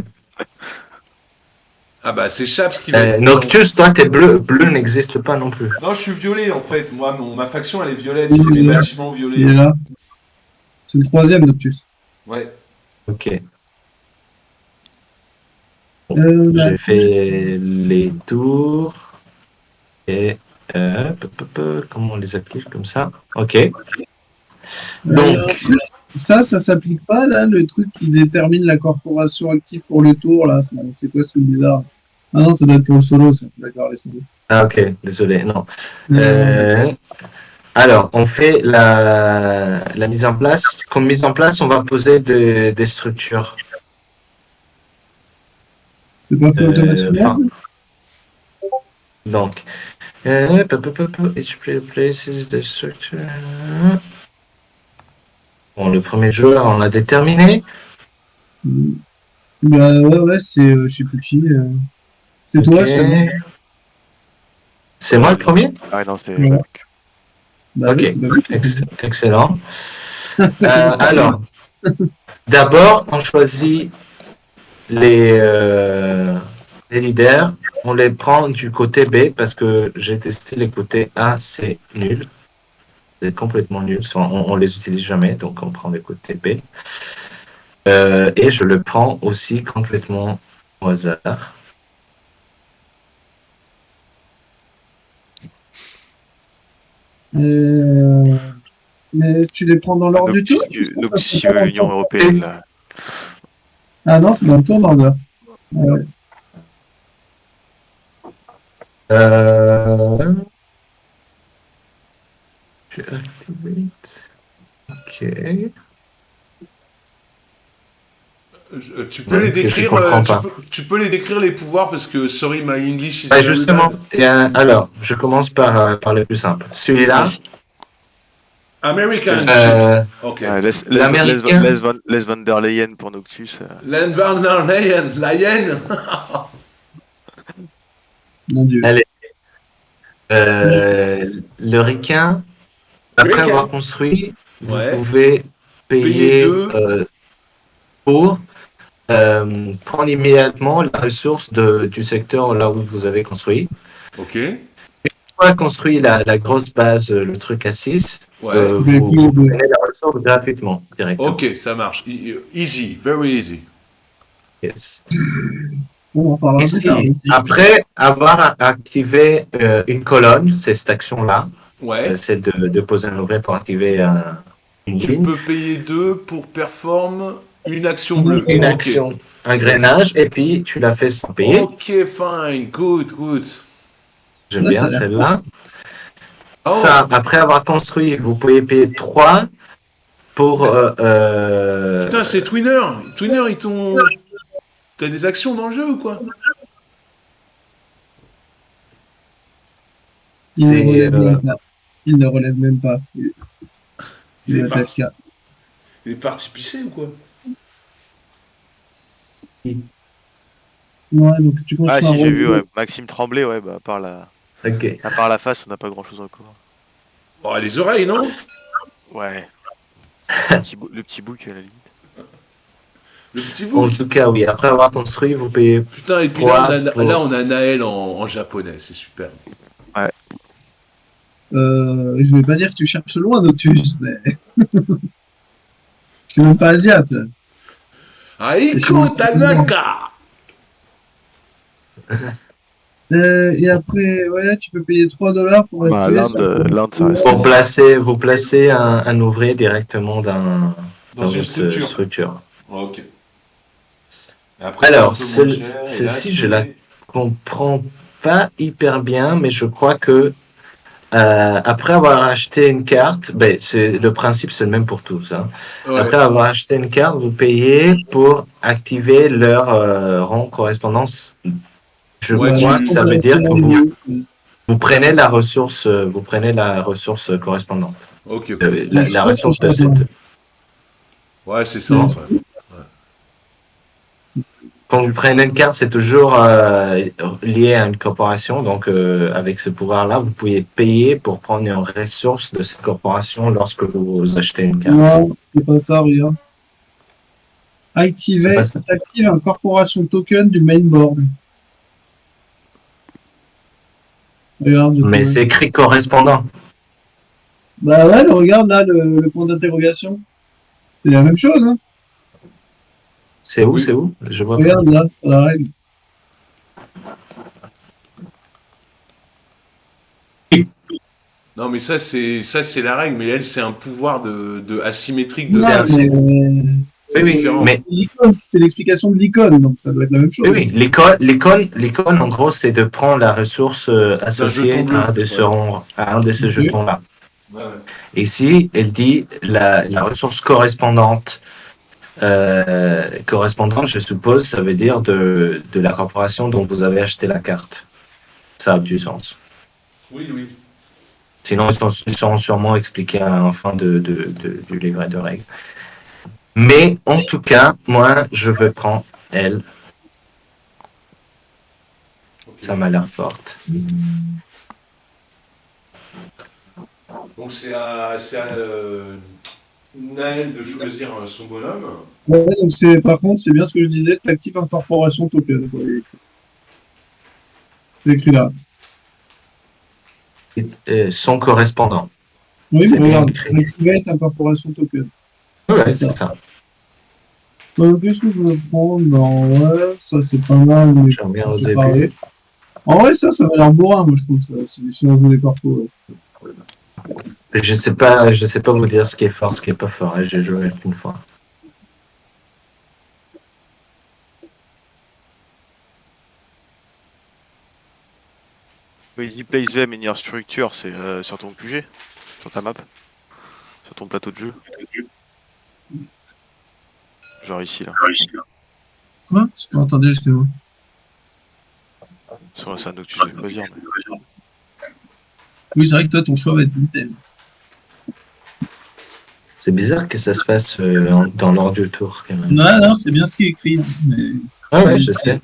Ah bah c'est Chaps qui va être content. Noctus, toi, t'es bleu. Bleu n'existe pas non plus. Non, je suis violet en fait, moi, ma faction elle est violette, c'est mes bâtiments Il est violets. là. C'est le troisième, Noctus. Ouais. Ok. Bah, J'ai fait les tours. Et comment on les active comme ça? Ok. Donc, ça s'applique pas, là, le truc qui détermine la corporation active pour le tour, là. C'est quoi ce truc bizarre? Ah non, ça doit être pour le solo, ça. D'accord, les solos. ah ok, désolé, non. Alors, on fait la mise en place. Comme mise en place, on va poser des structures. C'est pas fait automatiquement? Donc, each player places the structure. Bon, le premier joueur, on l'a déterminé. Bah ouais, c'est, je sais plus qui. C'est toi, Ok. je t'avoue. C'est moi le premier? Ah non, c'est. Ouais. Bah Ok, oui, c'est pas lui. excellent. Ça commence Alors, d'abord, on choisit les leaders. On les prend du côté B parce que j'ai testé les côtés A, c'est nul. C'est complètement nul. On les utilise jamais, donc on prend les côtés B. Et je le prends aussi complètement au hasard. Mais tu les prends dans l'ordre du tour? Noctis, il veut l'Union Européenne là. Ah non, c'est dans le tour d'ordre. Ouais. Tu activate. Ok. Tu peux les que je décrire, comprends pas. tu peux les décrire les pouvoirs parce que sorry my English is Bah, very justement, bad. alors, je commence par le plus simple. Celui-là, American Laisse- chips. euh, Ok. l'américain, Les Van der Leyen pour Noctus. Land Van der Leyen, la hyène. Mon Dieu. allez, le requin, après Rick. avoir construit, vous Ouais. pouvez Payer payer 2. pour prendre immédiatement la ressource du secteur là où vous avez construit. Ok. On a construit la grosse base, le truc à 6, Ouais. vous prenez la ressource gratuitement, directement. Ok, ça marche. Easy, very easy. Yes. On en parlera plus Ici, tard aussi. après avoir activé une colonne, c'est cette action-là, Ouais. c'est de poser un ouvrier pour activer une Tu ligne, peux payer 2 pour performe une action bleue. une Ok. action, un grainage, et puis tu l'as fait sans payer. Ok, fine, good, good. J'aime Là, ça bien a l'air celle-là. Oh, Ça, après avoir construit, vous pouvez payer 3 pour... putain, c'est Twinner. Twinner, ils t'ont. T'as des actions dans le jeu ou quoi? Il ne c'est, relève même pas. Il ne relève même pas. Il est Le parti. TFK. Il est parti pisser ou quoi? Ouais, donc tu Ah construis un si, j'ai vu, robot. ouais. Maxime Tremblay, ouais, bah, ok. à part la face, on n'a pas grand chose encore. Oh, les oreilles, non? Ouais. Le petit bouc, à la limite. Le petit En bout. tout cas, oui, après avoir construit, vous payez Putain, et puis Trois là, pour- là, on a Naël en japonais, c'est super. Je vais pas dire que tu cherches loin, Noctus, mais. Je suis même pas asiate. Aiko Tanaka! Et après, voilà, tu peux payer 3 $ pour Bah, activer. l'Inde, ça reste. vous placez un ouvrier directement dans Dans une votre structure. structure. Ok. Et après, Alors, c'est un peu moins cher, et là, celle-ci, je c'est- la comprends pas hyper bien, mais je crois que après avoir acheté une carte, ben, le principe c'est le même pour tous. Hein. Ouais. Après avoir acheté une carte, vous payez pour activer leur rang correspondance. Je Ouais, crois que ça veut dire que vous prenez la ressource correspondante. Ok, ok. La ressource de cette. Ouais, c'est ça. Non. Ouais. Quand vous prenez une carte, c'est toujours lié à une corporation. Donc, avec ce pouvoir-là, vous pouvez payer pour prendre une ressource de cette corporation lorsque vous achetez une carte. Non, c'est pas ça, regarde. C'est pas ça. Active un corporation token du mainboard. Regarde. Mais c'est écrit correspondant. Bah ouais, mais regarde là le point d'interrogation. C'est la même chose, hein. C'est où, Oui. c'est où? Je vois pas. Regarde là, sur la règle. Non, mais ça, c'est la règle, mais elle, c'est un pouvoir de asymétrique de Non, un- mais Oui, oui, différent. mais l'icône, c'est l'explication de l'icône, donc ça doit être la même chose. oui, oui. L'icône, en gros, c'est de prendre la ressource associée jeton bleu, à un de ces Ok. jetons-là. Ouais, ouais. Ici, elle dit la ressource correspondante. Correspondante, je suppose, ça veut dire de la corporation dont vous avez acheté la carte. Ça a du sens. Oui, oui. Sinon, ils seront sûrement expliqués à la fin du livret de règles. Mais en tout cas, moi, je vais prendre elle. Ok. Ça m'a l'air forte. Donc, c'est à Naël de choisir son bonhomme. Ouais, donc par contre, c'est bien ce que je disais, t'actives un corporation token. Quoi. C'est écrit là. Son correspondant. Oui, C'est mais regarde, bien écrit. activate un corporation token. Ouais, c'est ça. Qu'est-ce que je veux prendre? Non, ouais, ça c'est pas mal. Mais J'aime bien ça au fait début. parler. En vrai, ça m'a l'air bourrin, moi je trouve ça, si on joue des corpos. Ouais. Je sais pas vous dire ce qui est fort, ce qui est pas fort. J'ai joué qu'une fois. Oui, il place them in your structure, c'est sur ton QG, sur ta map, sur ton plateau de jeu. Genre ici, là. Quoi? Je t'ai entendu, excuse-moi. C'est un que tu dois choisir. Mais... Oui, c'est vrai que toi, ton choix va être limité. C'est bizarre que ça se fasse dans l'ordre du tour, quand même. Non, non, c'est bien ce qui est écrit. Hein, mais... Ah ouais, je sais.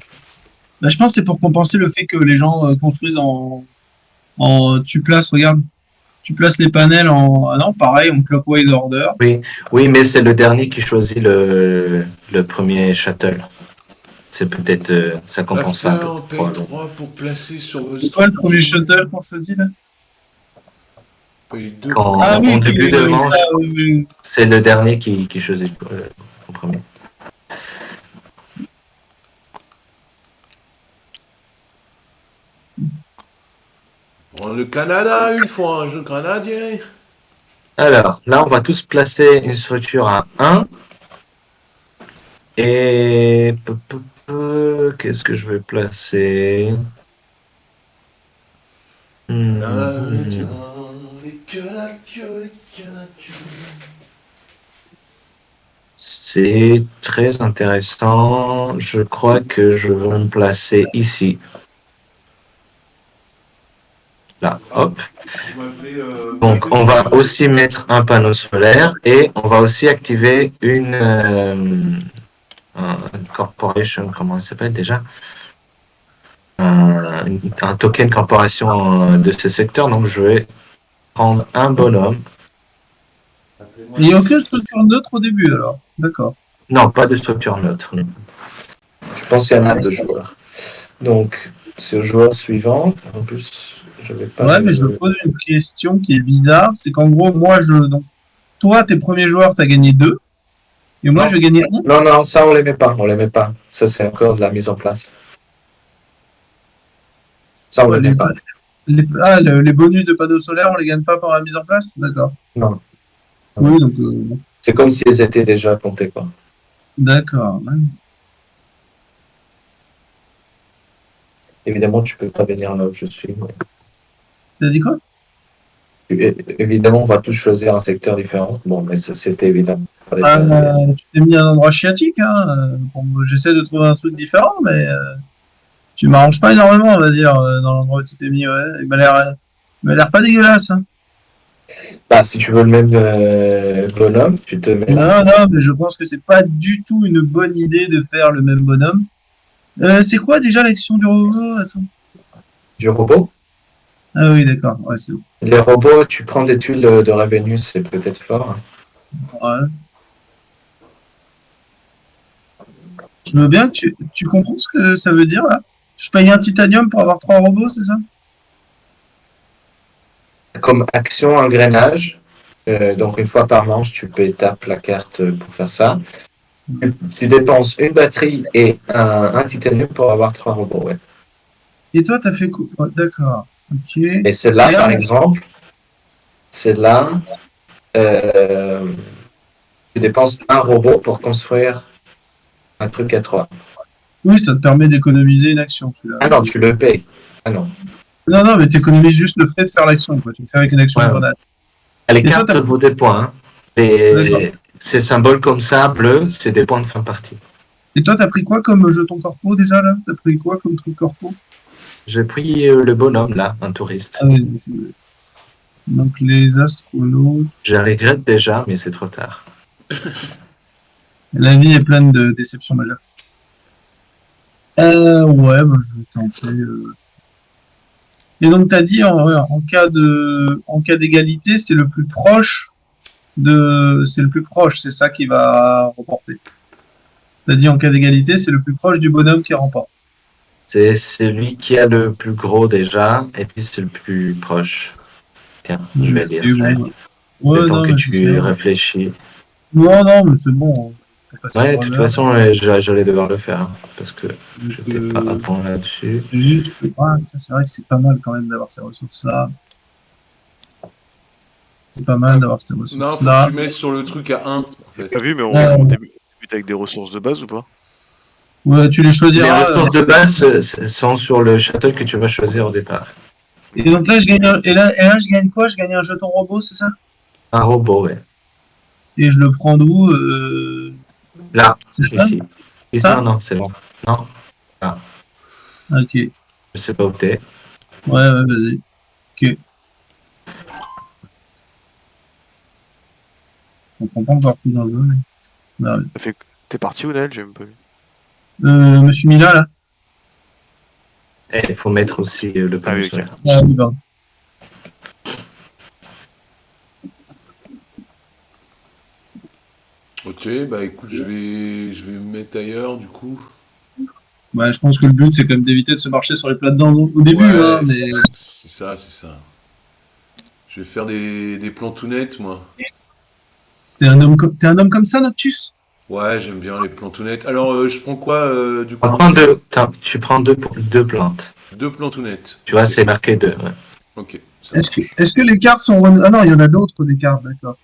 Bah, je pense que c'est pour compenser le fait que les gens construisent tu places, regarde, tu places les panels en. Ah non, pareil, en clockwise order. Oui, mais c'est le dernier qui choisit le premier shuttle. C'est peut-être ça compense ça un peu. on paye 3 pour placer sur vos C'est quoi le premier shuttle qu'on choisit là? Paye 2 Quand, Ah oui, en début de manche, ça, oui. c'est le dernier qui choisit le premier. Le Canada, une fois, un jeu canadien. Alors, là, on va tous placer une structure à 1. Et qu'est-ce que je vais placer? C'est très intéressant. Je crois que je vais me placer ici. Là, hop. Donc, on va aussi mettre un panneau solaire et on va aussi activer une corporation, comment elle s'appelle déjà? Un token corporation de ce secteur. Donc, je vais prendre un bonhomme. Il n'y a aucune structure neutre au début alors. D'accord. Non, pas de structure neutre. Je pense qu'il y en a 2 joueurs. Donc, c'est au joueur suivant. En plus, je vais pas. Ouais, mais je me pose une question qui est bizarre. C'est qu'en gros, donc, toi, tes premiers joueurs, tu as gagné 2. Et moi, Non. je vais gagner 1. Non, ça, on les met pas. On les met pas. Ça, c'est encore de la mise en place. Ça, on les met pas. Les bonus de panneaux solaires, on les gagne pas par la mise en place? D'accord. Non. Oui, donc. C'est comme si elles étaient déjà comptées, quoi. D'accord. Ouais. Évidemment, tu peux pas venir là où je suis. Mais... T'as dit quoi? Évidemment, on va tous choisir un secteur différent. Bon, mais c'était évident. Tu t'es mis à un endroit chiatique, hein. J'essaie de trouver un truc différent, mais tu m'arranges pas énormément, on va dire, dans l'endroit où tu t'es mis. Ouais. Il m'a l'air pas dégueulasse. Hein. Bah, si tu veux le même bonhomme, tu te mets là. Non, mais je pense que c'est pas du tout une bonne idée de faire le même bonhomme. C'est quoi déjà l'action du robot? Attends. Du robot? Ah oui, d'accord. Ouais, c'est bon. Les robots, tu prends des tuiles de revenus, c'est peut-être fort. Ouais. Je veux bien que tu comprends ce que ça veut dire là? Je paye un titanium pour avoir 3 robots, c'est ça? Comme action engrenage, donc une fois par manche, tu peux étaper la carte pour faire ça. Tu dépenses une batterie et un titanium pour avoir 3 robots. Ouais. Et toi, t'as fait quoi? Ouais, d'accord. Ok. Et celle-là, par exemple, celle-là, tu dépenses un robot pour construire un truc à 3. Oui, ça te permet d'économiser une action, celui-là. Ah non, tu le payes. Ah non. Non, mais tu économises juste le fait de faire l'action, quoi. Tu le fais avec une action de grenade. Les cartes vaut des points. Hein. Et ces symboles comme ça, bleu, c'est des points de fin de partie. Et toi, t'as pris quoi comme jeton corpo déjà, là? T'as pris quoi comme truc corpo? J'ai pris le bonhomme, là, un touriste. Ah oui. Donc, les astronautes... Je regrette déjà, mais c'est trop tard. La vie est pleine de déceptions majeures. Ouais, bah, je vais tenter... Et donc, t'as dit, en cas d'égalité, c'est le plus proche c'est ça qui va remporter. T'as dit, en cas d'égalité, c'est le plus proche du bonhomme qui remporte. C'est celui qui a le plus gros déjà, et puis c'est le plus proche. Tiens, je vais lire ça. Ouais, le temps que tu réfléchis. Non, mais c'est bon. Ouais, de toute façon, j'allais devoir le faire, hein, parce que je n'étais pas à point là-dessus. Juste que, c'est vrai que c'est pas mal quand même d'avoir ces ressources-là. C'est pas mal d'avoir ces ressources-là. Non, faut que tu mettes sur le truc à 1, en fait. T'as vu, mais on débute avec des ressources de base ou pas? Ouais, tu les choisiras. Les ressources de base sont sur le shuttle que tu vas choisir au départ. Et donc là, je gagne quoi? Je gagne un jeton robot, c'est ça? Un robot, ouais. Et je le prends d'où? Là, ici. Ça Non, c'est bon. Non, Ok. je sais pas où t'es. Ouais, vas-y. Ok. On comprend pas encore tout dans le jeu, mais... Bah, ouais. Ça fait... T'es parti où, Nel? J'ai même pas vu. Me suis mis là. Et il faut mettre aussi le Ah panneau oui, ok. solaire. Ah, oui, pardon. Ok, bah écoute, je vais me mettre ailleurs du coup. Bah, je pense que le but, c'est quand même d'éviter de se marcher sur les plates-dents au début, hein, Ouais, mais c'est ça, c'est ça. Je vais faire des plans tout nets, moi. t'es un homme comme ça, Noctus? Ouais, j'aime bien les plans tout nets. Alors, je prends quoi du On coup? prend tu prends deux plantes. Deux plans tout nets. Tu vois, Ok, c'est marqué deux. Ouais. ok, ça marche. Est-ce que les cartes sont... Ah non, il y en a d'autres, des cartes, d'accord.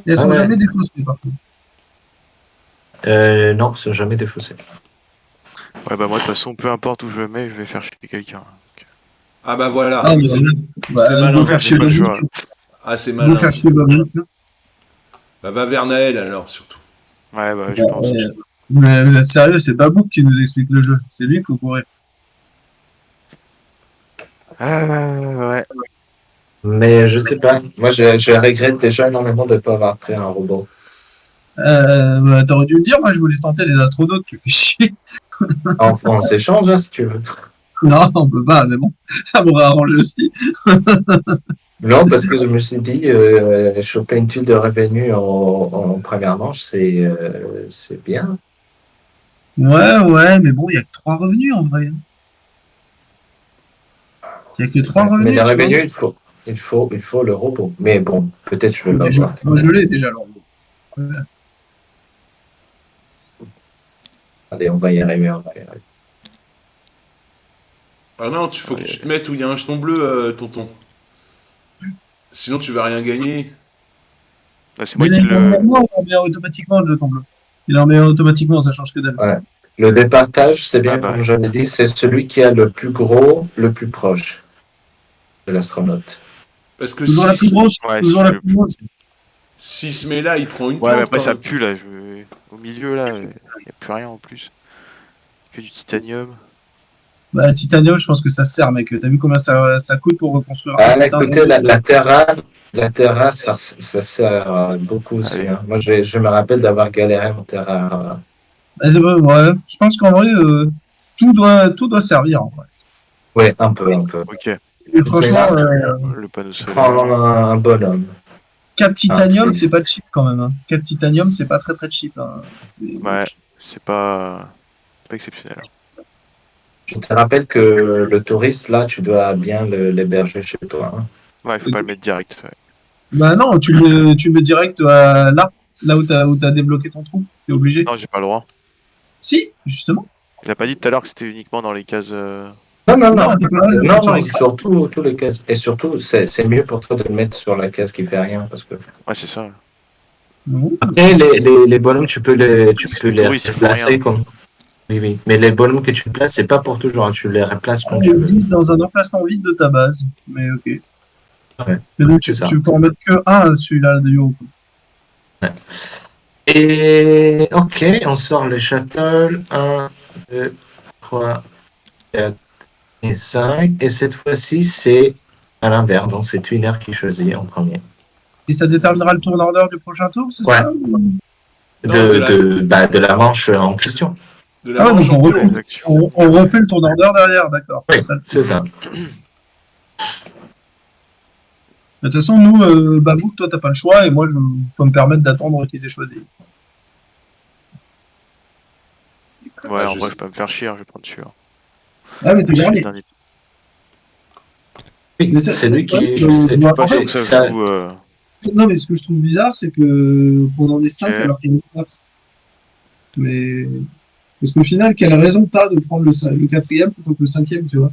Et elles Ah sont ouais. jamais défaussées, par contre. Non, c'est jamais défaussé. Ouais, bah moi, de toute façon, peu importe où je le mets, je vais faire chier quelqu'un. Ah bah voilà, Ah, mais c'est bah, go malin. faire J'ai chier pas le Babouk. choix. Ah, c'est Go malin faire ça. chier Babouk. Bah va vers Naël alors, surtout. Ouais, bah, je Bah, pense. mais vous êtes sérieux, c'est Babouk qui nous explique le jeu. C'est lui qu'il faut courir. Ouais. Mais je sais pas. Moi, je regrette déjà énormément de ne pas avoir pris un robot. Bah, t'aurais dû me dire, moi je voulais tenter les astronautes, tu fais chier. Enfin, on s'échange, hein, si tu veux. Non, on peut pas, mais bon, ça m'aurait arrangé aussi. Non, parce que je me suis dit, choper une tuile de revenu en première manche, c'est bien. Ouais, mais bon, il y a que 3 revenus en vrai. Il y a que 3 Mais le revenus, tu vois. revenu, il faut le robot. Mais bon, peut-être je vais Mais l'avoir. moi je l'ai déjà, alors. Ouais. Allez, on va y arriver, on va y arriver. Ah non, faut que tu te mettes où il y a un jeton bleu, tonton. Sinon tu vas rien gagner. Là, c'est Mais moi qui le. non, on met automatiquement le jeton bleu. Il en met automatiquement, ça change que dalle. Ouais. Le départage, c'est Ah bien, bah, comme j'avais dit, c'est celui qui a le plus gros, le plus proche de l'astronaute. Parce que Toujours la plus grosse, ouais, toujours celui la le plus plus. grosse. s'il se met là, il prend une Ouais, mais plante après, quand ça même. pue, là. Au milieu, là, y a plus rien en plus. Que du titanium. Bah, Titanium, je pense que ça sert, mec. T'as vu combien ça coûte pour reconstruire un Ah, putain de écoutez, robot? la terre rare, ça sert beaucoup aussi. Allez. Hein. Moi, je me rappelle d'avoir galéré en terre rare. Ah, ouais, je pense qu'en vrai, tout doit servir, en vrai. Oui, un peu, un peu. Ok. Et Tu te mets franchement, là, Le panneau tu prends solaire. un bonhomme. 4 Un titanium, c'est touriste. pas cheap quand même. Hein. 4 titanium, c'est pas très très cheap. Hein. Ouais, c'est pas exceptionnel. Je te rappelle que le touriste, là, tu dois bien l'héberger chez toi. Hein. Ouais, faut pas le mettre direct. Ouais. Bah non, tu le mets direct là où t'as débloqué ton trou. T'es obligé. Non, j'ai pas le droit. Si, justement. Il a pas dit tout à l'heure que c'était uniquement dans les cases. Non, non, Non, non. t'es pas là, le Non, foutre sur non, l'écran. surtout tous les cases. Et surtout, c'est mieux pour toi de le mettre sur la case qui fait rien. Parce que... Ouais, c'est ça. Non. Après, les bonhommes, tu peux Parce que les les touristes, ils font replacer rien. comme. Oui, oui. Mais les bonhommes que tu places, c'est pas pour toujours. Hein. Tu les replaces Ah, quand tu ils veux. disent dans un emplacement vide de ta base. Mais ok. Ouais, Mais donc, c'est ça. tu peux en mettre que un, celui-là de haut. Et ok, on sort les shuttles. 1, 2, 3, 4 et 5. Et cette fois-ci, c'est à l'inverse. Donc, c'est Twinner qui choisit en premier. Et ça déterminera le tour d'ordre du prochain tour, c'est Ouais. ça? Non, De la manche en question. de la Ah ouais, manche donc en Ouais, cours. exact. on refait le tour d'ordre derrière, d'accord. Oui, Ça, c'est ça. de toute façon, nous, Babouk, toi, t'as pas le choix, et moi, je peux me permettre d'attendre qu'il t'ait choisi. Ouais, Ah, en je vrai, je sais. vais pas me faire chier, hein, je vais prendre celui-là. Ah, mais t'es Je suis le dernier. dernier. Oui, Mais ça, c'est lui qui. je vois Pas en sûr fait, que ça Ça, joue. non, mais ce que je trouve bizarre, c'est que qu'on en est 5 Ok. alors qu'il y en a 4. Mais parce qu'au final, quelle raison t'as de prendre le quatrième plutôt que le cinquième, tu vois?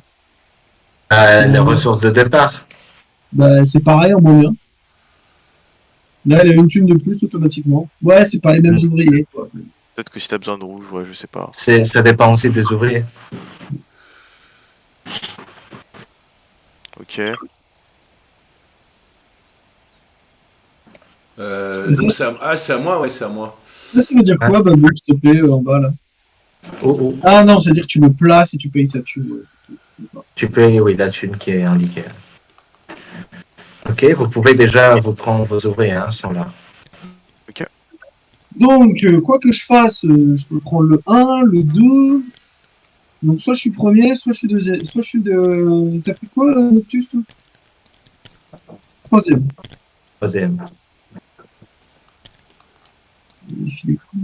les ressources de départ. Bah, c'est pareil en moins bien. Là, elle a une thune de plus automatiquement. Ouais, c'est pas les mêmes Mm. ouvriers, quoi. Peut-être que si t'as besoin de rouge, ouais, je sais pas. Ça dépend aussi des ouvriers. Ok. Mais Donc c'est à moi, ouais, c'est à moi. ça veut dire Hein. quoi, Babouk, s'il te plaît, en bas, là? Oh, oh. Ah non, c'est-à-dire que tu le places et tu payes ça dessus. Ouais. Tu payes, oui, la thune qui est indiquée. Ok, vous pouvez déjà vous prendre vos ouvriers, hein, sont là. Donc, quoi que je fasse, je peux prendre le 1, le 2. Donc, soit je suis premier, soit je suis deuxième. Soit je suis de. T'as pris quoi, Noctus, toi? Troisième. Troisième. Il est fou.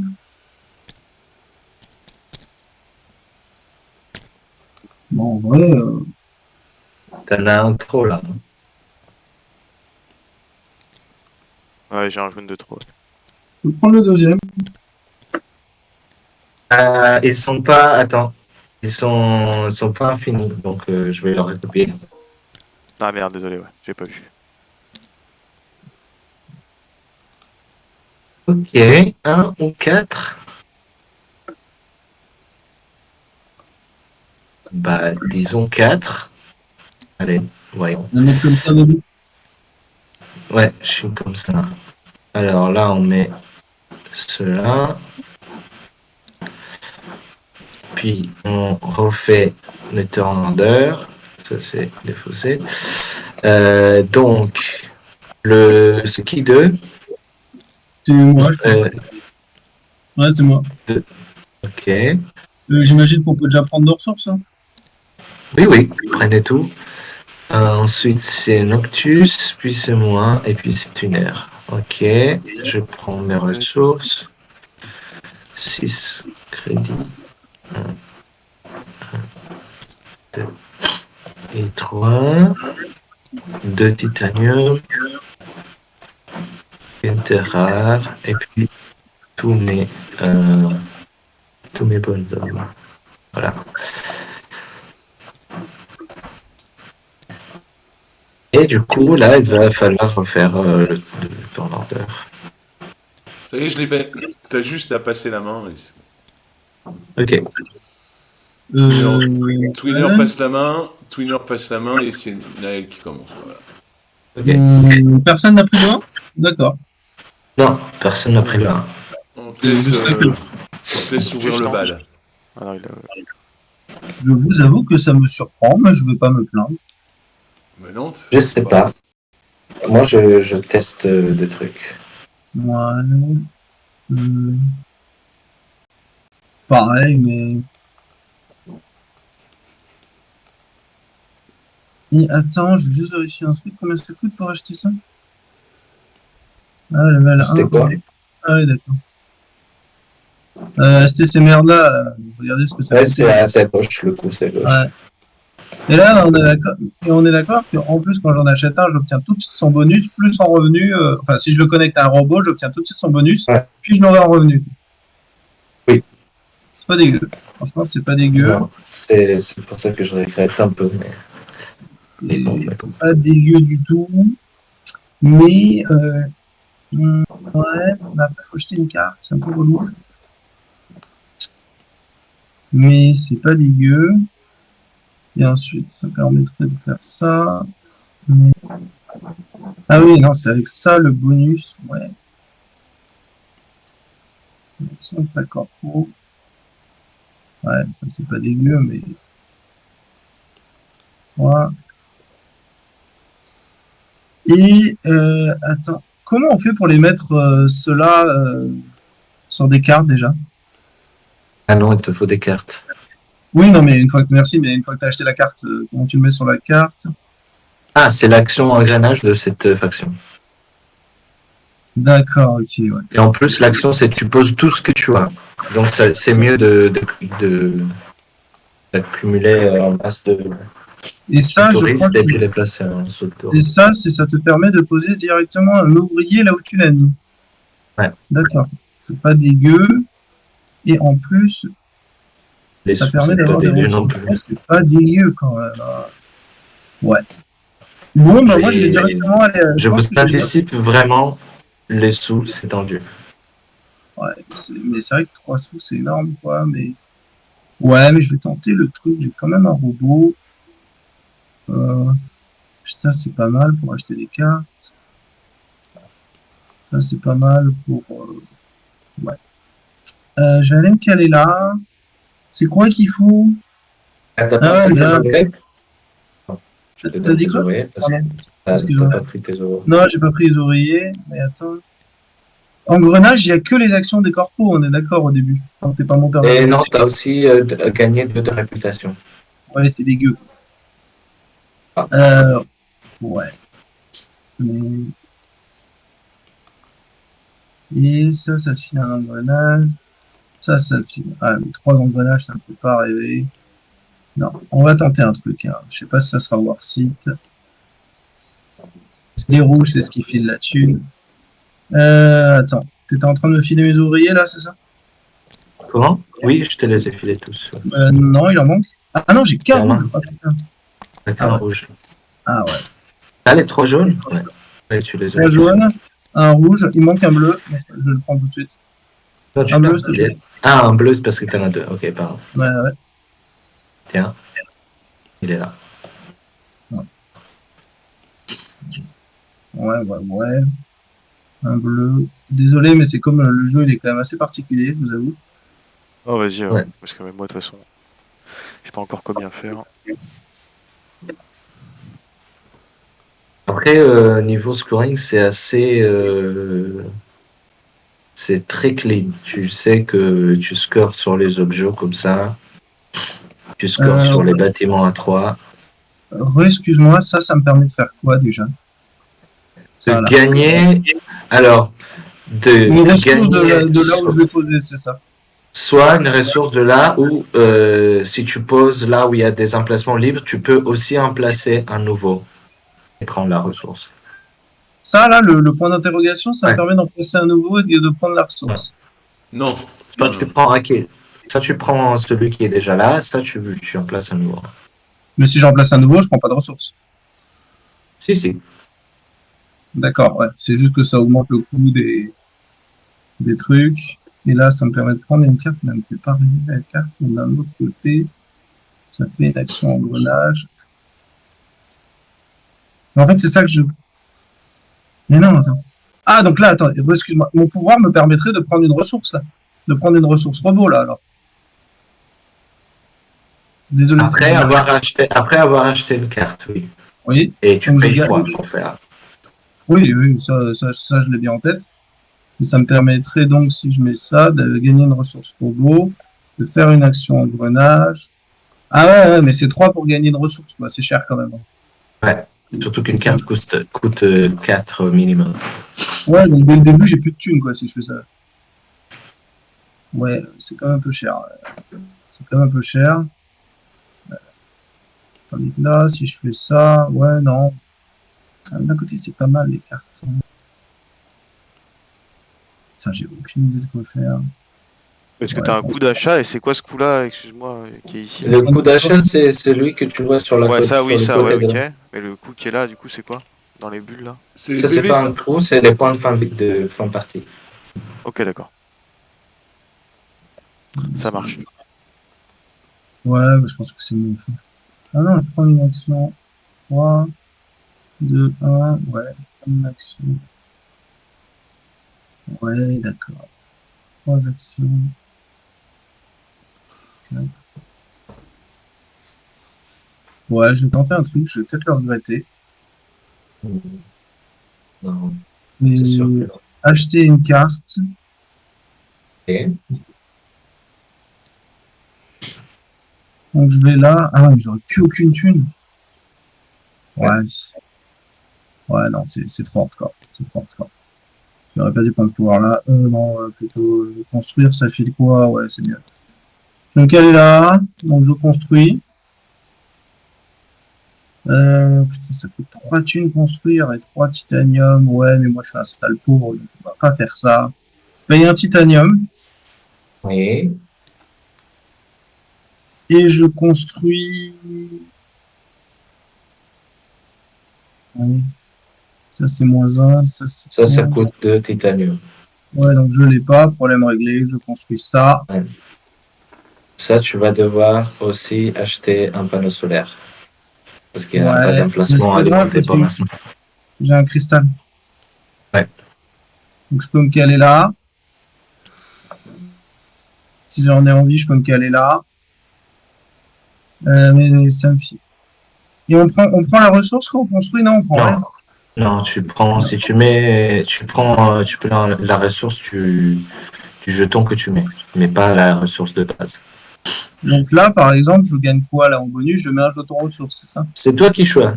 Bon, en vrai, T'en as un trop là. Ouais, j'ai un jaune de trop. je peux prendre le deuxième. Ils sont pas. Attends. Ils sont pas infinis, donc je vais leur recopier. Ah merde, désolé, ouais, j'ai pas vu. Ok, 1 ou 4. Bah, disons 4. Allez, voyons. Un mec comme ça, Nobby. Ouais, je suis comme ça. Alors là, on met cela. Puis on refait le tourneur. Ça, c'est défaussé. Donc, c'est qui 2? C'est moi, je crois. Ouais, c'est moi. Ok. J'imagine qu'on peut déjà prendre nos ressources. Hein. Oui, oui, prenez tout. Ensuite, c'est Noctus, puis c'est moi, et puis c'est une heure. Ok, je prends mes ressources. 6 crédits. 1, 2 et 3. 2 titanium. Une terre rare. Et puis tous mes bonnes hommes. Voilà. Et du coup, là, il va falloir refaire le turn order. Ça y est, je l'ai fait. T'as juste à passer la main. Et c'est bon. Ok. Twinner Ouais. passe la main et c'est Naël qui commence. Voilà. Ok. Personne n'a pris le 1? D'accord. Non, personne n'a pris le 1. On te C'est laisse, juste ça que- on te laisse ouvrir Juste le non. bal. Ah non, il a... Je vous avoue que ça me surprend, mais je ne vais pas me plaindre. Mais non, Je sais pas. Moi, je teste des trucs. Ouais. Pareil, mais. Et attends, je vais juste vérifier un truc. Combien ça coûte pour acheter ça? Ah, level C'était 1. quoi? Ah oui, d'accord. Acheter ces merdes-là, regardez ce que ça Ouais, coûte. c'est à gauche, le coup, c'est à gauche. Ouais. Et là, on est d'accord qu'en plus, quand j'en achète un, j'obtiens tout de suite son bonus, plus en revenu. Enfin, si je le connecte à un robot, j'obtiens tout de suite son bonus, Ouais. puis je l'aurai en revenu. Oui. C'est pas dégueu. Franchement, c'est pas dégueu. Non, c'est pour ça que je regrette un peu. Mais... C'est pas dégueu du tout. Mais, ouais, mais après, faut jeter une carte, c'est un peu relou. Mais c'est pas dégueu. Et ensuite, ça permettrait de faire ça. Mais... Ah oui, non, c'est avec ça le bonus, ouais. 65 corpos. Ouais, ça c'est pas dégueu, mais. Voilà. Et attends, comment on fait pour les mettre ceux-là sur des cartes déjà? Ah non, il te faut des cartes. Oui, non, mais merci, mais une fois que tu as acheté la carte, comment tu le mets sur la carte? Ah, c'est l'action engrenage de cette faction. D'accord, ok, ouais. Et en plus, l'action, c'est tu poses tout ce que tu as. Donc, c'est mieux d'accumuler en masse de Et ça, je crois touristes et que puis les placer en sous et ça, ça te permet de poser directement un ouvrier là où tu l'as mis. Ouais. D'accord. C'est pas dégueu. Et en plus, Les ça sous, permet c'est pas d'avoir des dégueu non ressources. plus. C'est pas dégueu quand même. Ouais. Bon, bah moi je vais directement aller. Je pense vous que je vais- anticipe vraiment, les sous, c'est tendu. Ouais, mais c'est vrai que 3 sous c'est énorme quoi. Mais ouais, mais je vais tenter le truc. J'ai quand même un robot. Ça c'est pas mal pour acheter des cartes. Ça c'est pas mal pour. Ouais. J'allais me caler là. C'est quoi qu'il faut? Ah, t'as Ah pas ouais, pris tes là. oreillers? Non, je te T'as donne dit tes quoi? oreillers parce que Pardon. t'as Excuse-moi. pas pris tes oreillers. Non, j'ai pas pris les oreillers, mais attends. Engrenage, il y a que les actions des corpos, on est d'accord au début. Tant que t'es pas monté en Et non, réputation. t'as aussi gagné 2 de réputation. Ouais, c'est dégueu. Ah. Ouais. Mais... Et ça te file un engrenage. Ça te file... Ah, mais 3 engrenages, ça me fait pas rêver. Non, on va tenter un truc. Hein. Je sais pas si ça sera worth it. Les rouges, c'est ce qui file la thune. Attends. T'étais en train de me filer mes ouvriers, là, c'est ça? Comment? Oui, je te les ai filés tous. Non, il en manque. Ah non, j'ai qu'un Il y en a rouge. Ah putain. Avec Ah un ouais. rouge. Ah ouais. Ah, les 3 jaunes? Ouais. Ouais, tu les as. 3 jaunes, un rouge, il manque un bleu. Mais je vais le prendre tout de suite. Non, tu Un l'as. bleu, s'il te plaît. Ah, un bleu, c'est parce que t'en as 2. Ok, pardon. Ouais, ouais. Tiens. Il est là. Ouais. Un bleu. Désolé, mais c'est comme le jeu, il est quand même assez particulier, je vous avoue. Oh, vas-y, Ouais. parce que même moi, de toute façon, je sais pas encore combien faire. Après, niveau scoring, c'est assez. C'est très clean. Tu sais que tu scores sur les objets comme ça. Tu scores sur les bâtiments à 3. Excuse-moi, ça me permet de faire quoi déjà? Ça, là. Gagner. Alors, de Une ressource gagner de là où je vais poser, c'est ça. soit une ressource de là où, si tu poses là où il y a des emplacements libres, tu peux aussi en placer un nouveau et prendre la ressource. Ça, là, le point d'interrogation, ça me Ouais. permet d'en placer un nouveau et de prendre la ressource. Non. Soit tu prends soit tu prends celui qui est déjà là, soit tu en places un nouveau. Mais si j'en place un nouveau, je prends pas de ressources. Si. D'accord, ouais. C'est juste que ça augmente le coût des trucs. Et là, ça me permet de prendre une carte, mais elle me fait pas arriver la carte. Et d'un autre côté, ça fait une action engrenage. Mais en fait, c'est ça que je... Mais non, attends. Ah, donc là, attends, excuse-moi. Mon pouvoir me permettrait de prendre une ressource, là. De prendre une ressource robot, là, alors. Désolé. Après avoir acheté une carte, oui. Oui. Et tu Donc, je payes gagne. 3 pour faire. Oui, ça, je l'ai bien en tête. Mais ça me permettrait donc, si je mets ça, de gagner une ressource robot, de faire une action engrenage. Ah ouais, mais c'est 3 pour gagner une ressource, quoi. C'est cher quand même. Ouais. Surtout qu'une carte coûte 4 minimum. Ouais, donc dès le début, j'ai plus de thunes, quoi, si je fais ça. Ouais, c'est quand même un peu cher. C'est quand même un peu cher. Tandis que là, si je fais ça, ouais, non. D'un côté, c'est pas mal, les cartes. Ça, j'ai aucune idée de quoi faire. Est-ce que t'as un coup d'achat et c'est quoi ce coup-là, excuse-moi, qui est ici? Le coût d'achat, c'est celui que tu vois sur la Ouais, côte. ça, oui, sur le ça, ouais, côté ok. de- Mais le coup qui est là, du coup, c'est quoi? Dans les bulles, là? C'est Ça, c'est PV, pas ça. un coup, c'est les points de fin de partie. Ok, d'accord. Ça marche. Ouais, mais je pense que c'est mieux. Ah non, prendre une action. 3, 2, 1, ouais, prendre une action. Ouais, d'accord. 3 actions. 4. Ouais, je vais tenter un truc, je vais peut-être le regretter. Non, Mais c'est sûr que non. acheter une carte. Et Donc je vais là. Ah ouais, mais j'aurais plus aucune thune. Ouais. Ouais, non, c'est trop hardcore. C'est trop hardcore. J'aurais pas dû prendre ce pouvoir-là. Non, plutôt construire, ça file quoi? Ouais, c'est mieux. Je vais me caler là. Donc je construis. Putain, ça coûte 3 thunes construire et 3 titanium. Ouais, mais moi je suis un sale pauvre, donc on va pas faire ça. Payer un titanium. oui. Et je construis. Ouais. Ça c'est -1, ça c'est. Ça coûte 2 titanium. Ouais, donc je l'ai pas, problème réglé, je construis ça. Ça, tu vas devoir aussi acheter un panneau solaire. Parce qu'il n'y a pas Ouais, mais d'emplacement c'est pas grave alimenté parce pour que l'instant. j'ai un cristal. Ouais. Donc je peux me caler là. Si j'en ai envie, je peux me caler là. Mais ça me fait... Et on prend la ressource quand on construit? Non, on prend rien. Non, tu prends, si tu mets, tu peux la ressource du jeton que tu mets, mais pas la ressource de base. Donc là, par exemple, je gagne quoi là en bonus? Je mets un jeton ressource, c'est ça? C'est toi qui choisis.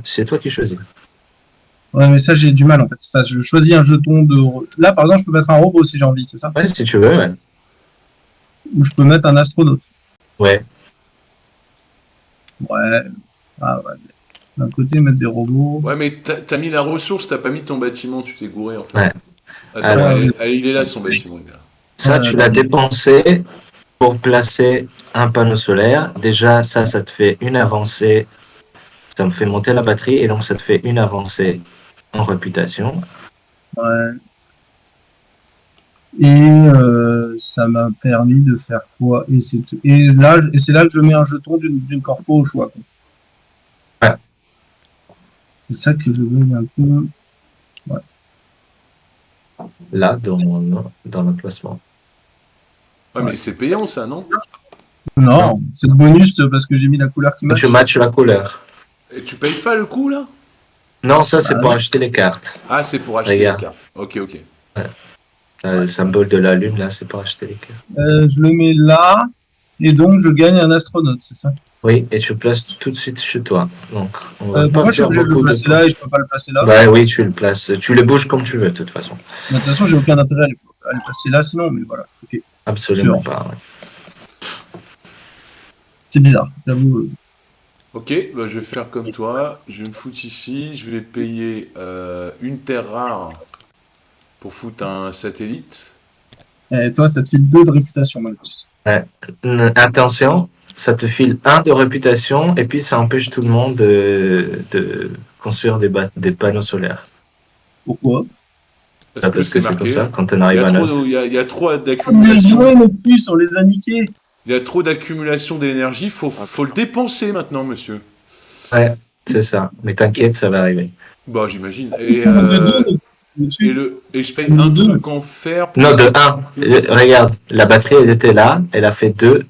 Ouais, mais ça, j'ai du mal en fait. Ça, je choisis un jeton de. Là, par exemple, je peux mettre un robot si j'ai envie, c'est ça? Ouais, si tu veux, ouais. Ou je peux mettre un astronaute. Ouais. Ouais. Ah ouais. D'un côté, mettre des robots. Ouais, mais t'as mis la ressource, t'as pas mis ton bâtiment, tu t'es gouré en fait. Ouais. Attends, Alors, il est là son bâtiment, il est là. ça, tu l'as dépensé pour placer un panneau solaire. Déjà, ça te fait une avancée. Ça me fait monter la batterie et donc ça te fait une avancée en réputation. Ouais. Et ça m'a permis de faire quoi? Et c'est là que je mets un jeton d'une corpo au choix, quoi. Ouais. C'est ça que je veux un peu. Là, dans l'emplacement. Ouais, mais c'est payant ça, non? Non, c'est le bonus parce que j'ai mis la couleur qui Et match. tu matches la couleur. Et tu payes pas le coup là? Non, ça, c'est Ah, pour oui. acheter les cartes. Ah, c'est pour acheter Regarde. les cartes. Ok. Le symbole de la lune, là, c'est pour acheter les cartes. Je le mets là, et donc je gagne un astronaute, c'est ça? Oui, et tu le places tout de suite chez toi. Donc, on va pas Pourquoi je suis faire obligé de le beaucoup placer là et je peux pas le placer là? Bah oui, tu le places. Tu les bouges comme tu veux, de toute façon. Mais de toute façon, j'ai aucun intérêt à le placer là, sinon, mais voilà. Ok. Absolument Sûr. pas. Ouais. C'est bizarre, j'avoue. Ok, bah, je vais faire comme toi. Je vais me foutre ici. Je vais payer une terre rare pour foutre un satellite. Et toi, ça te file 2 de réputation, Malthus. Attention, ça te file 1 de réputation et puis ça empêche tout le monde de construire des panneaux solaires. Pourquoi? Parce que Parce c'est que c'est comme marqué. ça, quand on Il y arrive a à trop, 9. il y a trop Bien d'accumulation. joué, nos puces, on les a niqués. Il y a trop d'accumulation d'énergie. Faut le putain. dépenser maintenant, monsieur. Ouais, c'est ça. Mais t'inquiète, ça va arriver. Bah, j'imagine. On de 2 dessus. Et je paye On un est 2. truc en fer pour. Non, de 1. Regarde, la batterie, elle était là. Elle a fait 2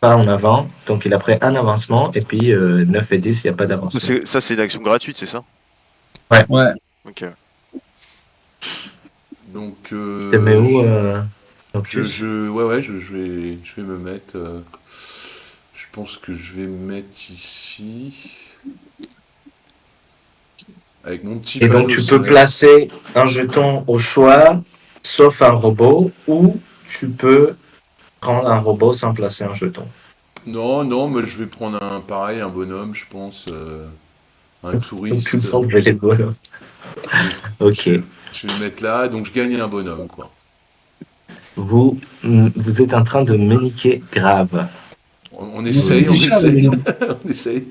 pas en avant. Donc, il a pris un avancement. Et puis, 9 et 10, il n'y a pas d'avancement. Ça, c'est une action gratuite, c'est ça? Ouais. Ok. Donc. T'es mets où Noctis je vais me mettre. Je pense que je vais me mettre ici. Avec mon petit Et donc, panneau tu peux solaire. placer un jeton au choix, sauf un robot, ou tu peux prendre un robot sans placer un jeton. Non, mais je vais prendre un bonhomme, je pense. Un Donc, tout touriste. le monde veut les bonhommes. Ok. Je vais le mettre là, donc je gagne un bonhomme, quoi. Vous êtes en train de m'éniquer grave. On essaye, on essaye. On essaye.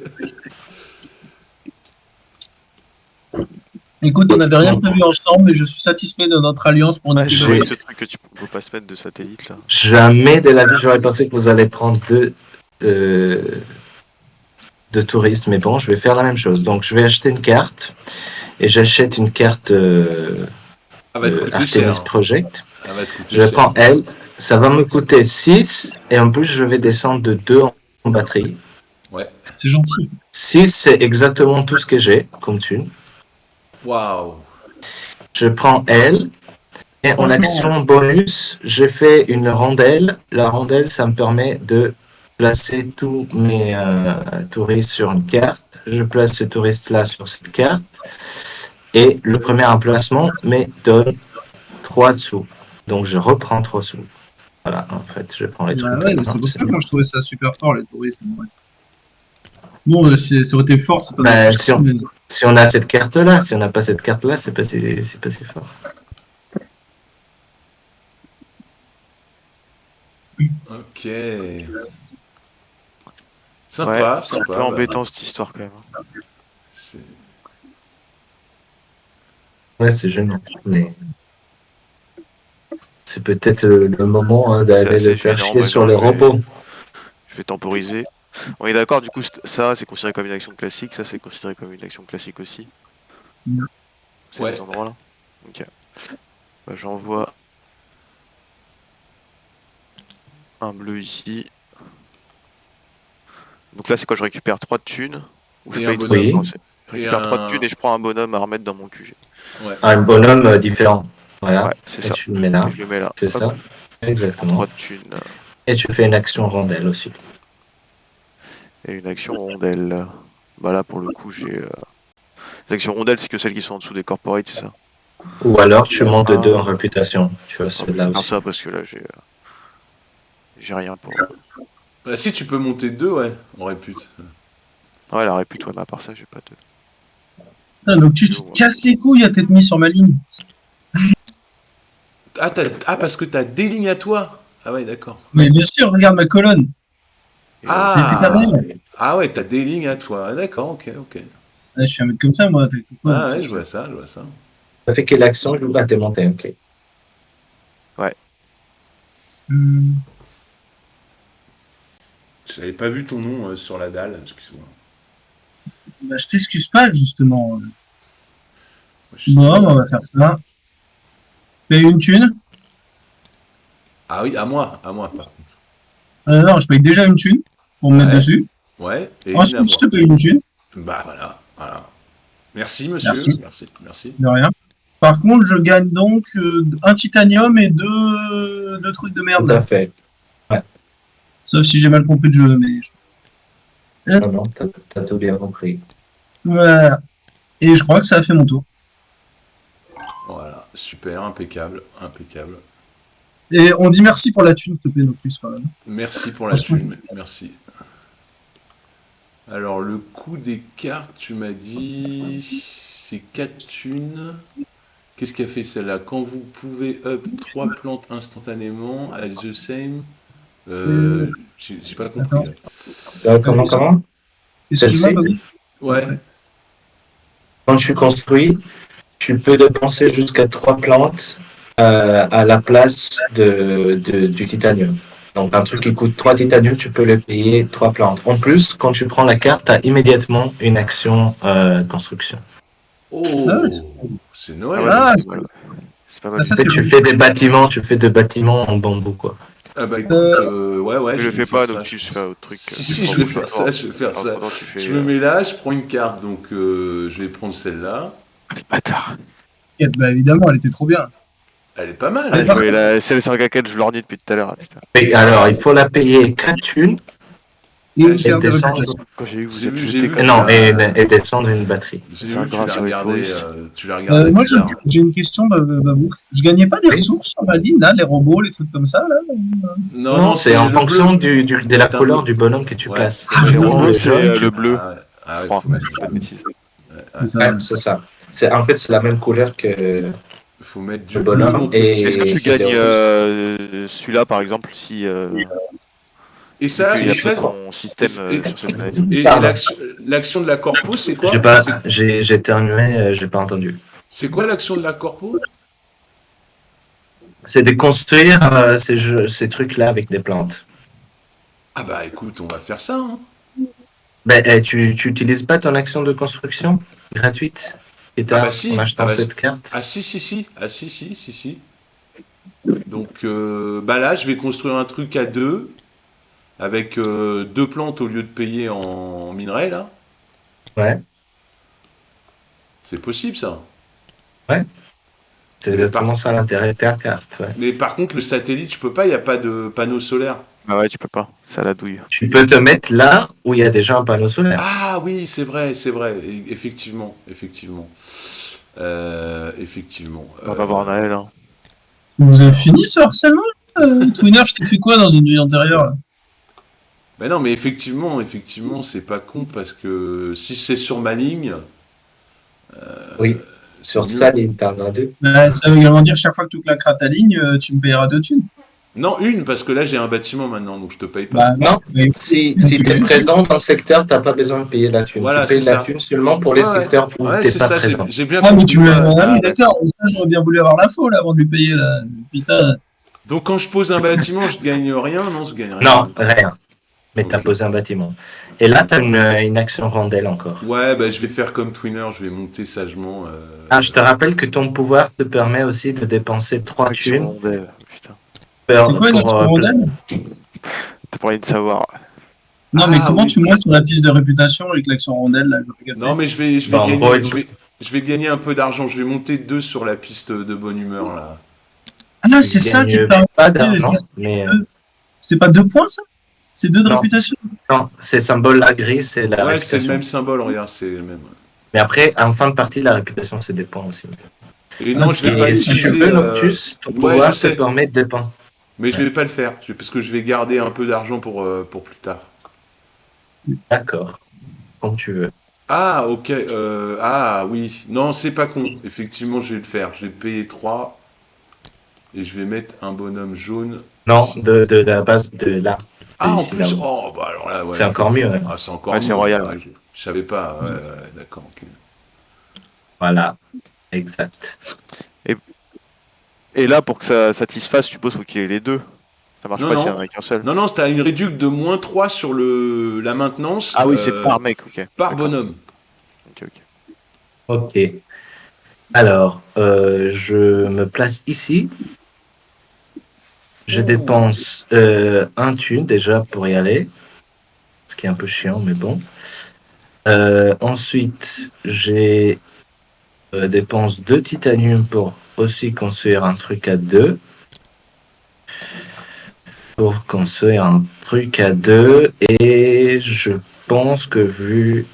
Écoute, on n'avait rien prévu ensemble, mais je suis satisfait de notre alliance pour Ouais, niquer c'est le vrai truc. que ce truc que tu peux pas se mettre de satellite là. Jamais de la vie, j'aurais pensé que vous allez prendre deux touristes, mais bon, je vais faire la même chose. Donc, je vais acheter une carte, et j'achète une carte Elle va te coûter Artemis cher. Project. Elle va te coûter Je cher. prends elle, ça va me coûter 6, et en plus, je vais descendre de 2 en batterie. Ouais. C'est gentil. 6, c'est exactement tout ce que j'ai comme thune. Waouh. Je prends elle, et en Franchement, action bonus, j'ai fait une rondelle. La rondelle, ça me permet de placer tous mes touristes sur une carte. Je place ce touriste-là sur cette carte. Et le premier emplacement me donne 3 sous. Donc je reprends 3 sous. Voilà, en fait, je prends les trucs. bah ouais, c'est pour ça que moi je trouvais ça super fort, les touristes. Ouais. Bon, ça aurait été fort, c'est Bah, si on a cette carte-là, si on n'a pas cette carte-là, c'est pas si fort. Ok. Ouais, Sympa, c'est un peu sympa. embêtant cette histoire quand même. C'est- Ouais, c'est gênant. Mais c'est peut-être le moment C'est d'aller assez le faire gênant. chier Bah, sur attends, les robots. je vais temporiser. On est d'accord, du coup, ça c'est considéré comme une action classique, ça c'est considéré comme une action classique aussi. Ces Ouais. deux endroits-là. Ok. Bah, j'envoie un bleu ici. Donc là, c'est quand je récupère 3 de thunes. Ou je Et un paye bonhomme. tout. Oui. Non, je récupère Et 3 de un- thunes et je prends un bonhomme à remettre dans mon QG. Ouais. Un bonhomme différent. Voilà. Ouais, c'est Et ça. tu le mets là. Et je le mets là. C'est Hop, ça. je prends Exactement. 3 de thunes. Et tu fais une action rondelle aussi. Et une action rondelle. Bah là, pour le coup, j'ai... Les actions rondelles, c'est que celles qui sont en dessous des corporates, c'est ça. Ou alors tu montes de Ah. 2 en réputation. Tu vois, Je c'est vais là faire aussi. ça parce que là, j'ai rien pour... Bah, si tu peux monter 2, ouais, on répute. Ouais, la répute, ouais, mais à part ça, j'ai pas de... Ah, donc tu te casses les couilles à t'être mis sur ma ligne. Parce que t'as des lignes à toi. Ah ouais, d'accord. Mais bien sûr, regarde ma colonne. Et, J'étais pas Ah, belle. ah ouais, t'as des lignes à toi. Ah, d'accord, ok. Ah, je suis un mec comme ça, moi. T'as compris, Ah ouais, c'est je sûr. vois ça, je vois ça. Ça fait quelle action? Je t'es monté, ok. Hmm. J'avais pas vu ton nom sur la dalle, excuse-moi. Bah, je t'excuse pas, justement. Moi, je- Bon, on va faire ça. Paye une thune. Ah oui, à moi, par contre. Non, je paye déjà une thune pour me mettre Ouais. dessus. Ouais, et une à Ensuite, je te moi. paye une thune. Bah voilà. Merci, monsieur. Merci. Merci. De rien. Par contre, je gagne donc un titanium et deux trucs de merde. Tout à Là. fait. Sauf si j'ai mal compris le jeu. Mais... Non, non, t'as tout bien compris. Voilà. Et je crois que ça a fait mon tour. Voilà, super, impeccable. Et on dit merci pour la thune, s'il te plaît, Noctus, quand même. Merci pour la thune, merci. Alors, le coût des cartes, tu m'as dit, c'est 4 thunes. Qu'est-ce qui a fait celle-là? Quand vous pouvez up 3 plantes instantanément, at the same. J'ai pas compris Attends. là. Comment? Excuse-moi, Celle-ci Bobby. Ouais. Quand tu construis, tu peux dépenser jusqu'à 3 plantes à la place du titanium. Donc un truc qui coûte 3 titanium, tu peux le payer 3 plantes. En plus, quand tu prends la carte, tu as immédiatement une action construction. Oh, Ah, c'est Ah Noël. ouais, Ah, c'est pas mal. C'est pas mal. Ah, ça, En fait, c'est tu cool. fais des bâtiments en bambou, quoi. Ah bah écoute, ouais, Je je le vais fais faire pas, ça. donc tu fais autre truc. Si, je vais faire ça, je vais faire ça. Tu fais... Je me mets là, je prends une carte, donc je vais prendre celle-là. Ah, le bâtard. Bah, évidemment, elle était trop bien. Elle est pas mal. Ah, hein. je voyais celle sur laquelle je lorgnais depuis tout à l'heure. Ah, putain. Et alors, il faut la payer 4 thunes Et une Et carte de descendre. réputation. Quand j'ai vu que vous J'ai êtes vu, jeté j'ai vu. comme Non, ça. et descendre une batterie. J'ai C'est vu un que tu gras l'as sur les regardé, touristes. Moi, bizarre. j'ai une question, Babouk. Je gagnais pas des ressources sur ma ligne, là, les robots, les trucs comme ça, là. Non, c'est en le fonction bleu. de la C'est un couleur bleu. du bonhomme que tu Ouais. places. Ah, Si tu le prends bleu, le c'est jaune, le bleu. Ah ouais, Je ouais, crois. faut mettre, Pas de bêtises. C'est ça. Ouais, c'est ça. En fait, c'est la même couleur que faut mettre du le bleu, bonhomme. mon petit. Est-ce que tu Et gagnes des celui-là, par exemple, si... Et ça, il y a ça, pas ton système et- sur cette planète. et Pardon. l'action de la corpo, c'est quoi? J'ai éternué, j'ai pas entendu. C'est quoi l'action de la corpo? C'est de construire ces trucs-là avec des plantes. Ah bah écoute, on va faire ça. Hein. Ben, tu utilises pas ton action de construction gratuite et Ah bah si. en achetant Ah bah cette carte. Ah si. Ah si. Donc bah là, je vais construire un truc à 2 avec 2 plantes au lieu de payer en minerai là. Ouais. C'est possible ça. C'est Mais exactement ça l'intérêt de ta carte. Ouais. Mais par contre, le satellite, je peux pas, il n'y a pas de panneau solaire. Ah ouais, tu peux pas. Ça la douille. Tu peux te mettre là où il y a déjà un panneau solaire. Ah oui, c'est vrai. Effectivement. On va voir Naël. Hein. Vous avez fini ce harcèlement Twinner, je t'ai fait quoi dans une vie antérieure là? Mais non, mais effectivement, c'est pas con parce que si c'est sur ma ligne. Oui. c'est Sur mieux. sa ligne, t'en as deux. Bah, ça veut également dire chaque fois que tu claqueras ta ligne, tu me payeras 2 thunes. Non, une, parce que là j'ai un bâtiment maintenant, donc je te paye pas. Bah, Non, mais- si tu tu es payes une présent dans le secteur, tu n'as pas besoin de payer la thune. Voilà, tu payes c'est la ça. thune seulement pour les Ouais, secteurs où ouais, tu n'es c'est pas ça, présent. j'ai bien Ah, mais compris. tu me l'as. Ouais. Ah oui, d'accord. Ça, j'aurais bien voulu avoir l'info là avant de lui payer là. Putain. Donc quand je pose un bâtiment, je gagne rien? Non, je gagne rien. Non, rien. Mais tu as Ok. posé un bâtiment. Et là, tu as une action rondelle encore. Ouais, bah je vais faire comme Twinner, je vais monter sagement. Ah, je te rappelle que ton pouvoir te permet aussi de dépenser 3 Action thunes. rondelle. Putain. C'est quoi une action rondelle? T'as pas envie de savoir. Non, mais Ah, comment oui. tu montes sur la piste de réputation avec l'accent rondelle là, j'ai pas capté. Non, mais je vais Bah, en gagner, gros, je vais gagner un peu d'argent. Je vais monter 2 sur la piste de bonne humeur, là. Ah là, tu c'est ça qui gagnes te permet pas de monter, d'argent, mais c'est pas 2 points, ça? C'est 2 de non, réputation? non, ces symboles-là gris, c'est la Ouais, c'est le réputation. même symbole, regarde, c'est le même. Mais après, en fin de partie, la réputation, c'est des points aussi. Et Ah, non, je vais pas Et si tu utiliser. veux, Noctus, ton Ouais, je pouvoir te sais, permet de points. mais je Ouais. vais pas le faire parce que je vais garder un peu d'argent pour plus tard. D'accord, comme tu veux. Ah, ok. Ah, oui. Non, c'est pas con. Effectivement, je vais le faire. Je vais payer 3 et je vais mettre un bonhomme jaune Non, ici. de la base de là, Ah, en d'ici plus. là-haut. Oh, bah alors là, C'est ouais. encore mieux. Hein. Ah, c'est encore Ouais, c'est mieux. royal, Ouais, ouais. je savais pas. Ouais, ouais, d'accord. Ok. Voilà, exact. Et là, pour que ça satisfasse, je suppose, faut qu'il ait les deux. Ça marche Non, pas s'il y en non. a qu'un seul. Non, non, t'as une réduc de -3 sur la maintenance Ah oui, c'est par mec, ok. par D'accord. bonhomme. Ok, ok. Ok. Alors, je me place ici. Je dépense un thune déjà pour y aller. Ce qui est un peu chiant, mais bon. Ensuite, j'ai dépense 2 titanium pour aussi construire un truc à 2. Pour construire un truc à 2. Et je pense que vu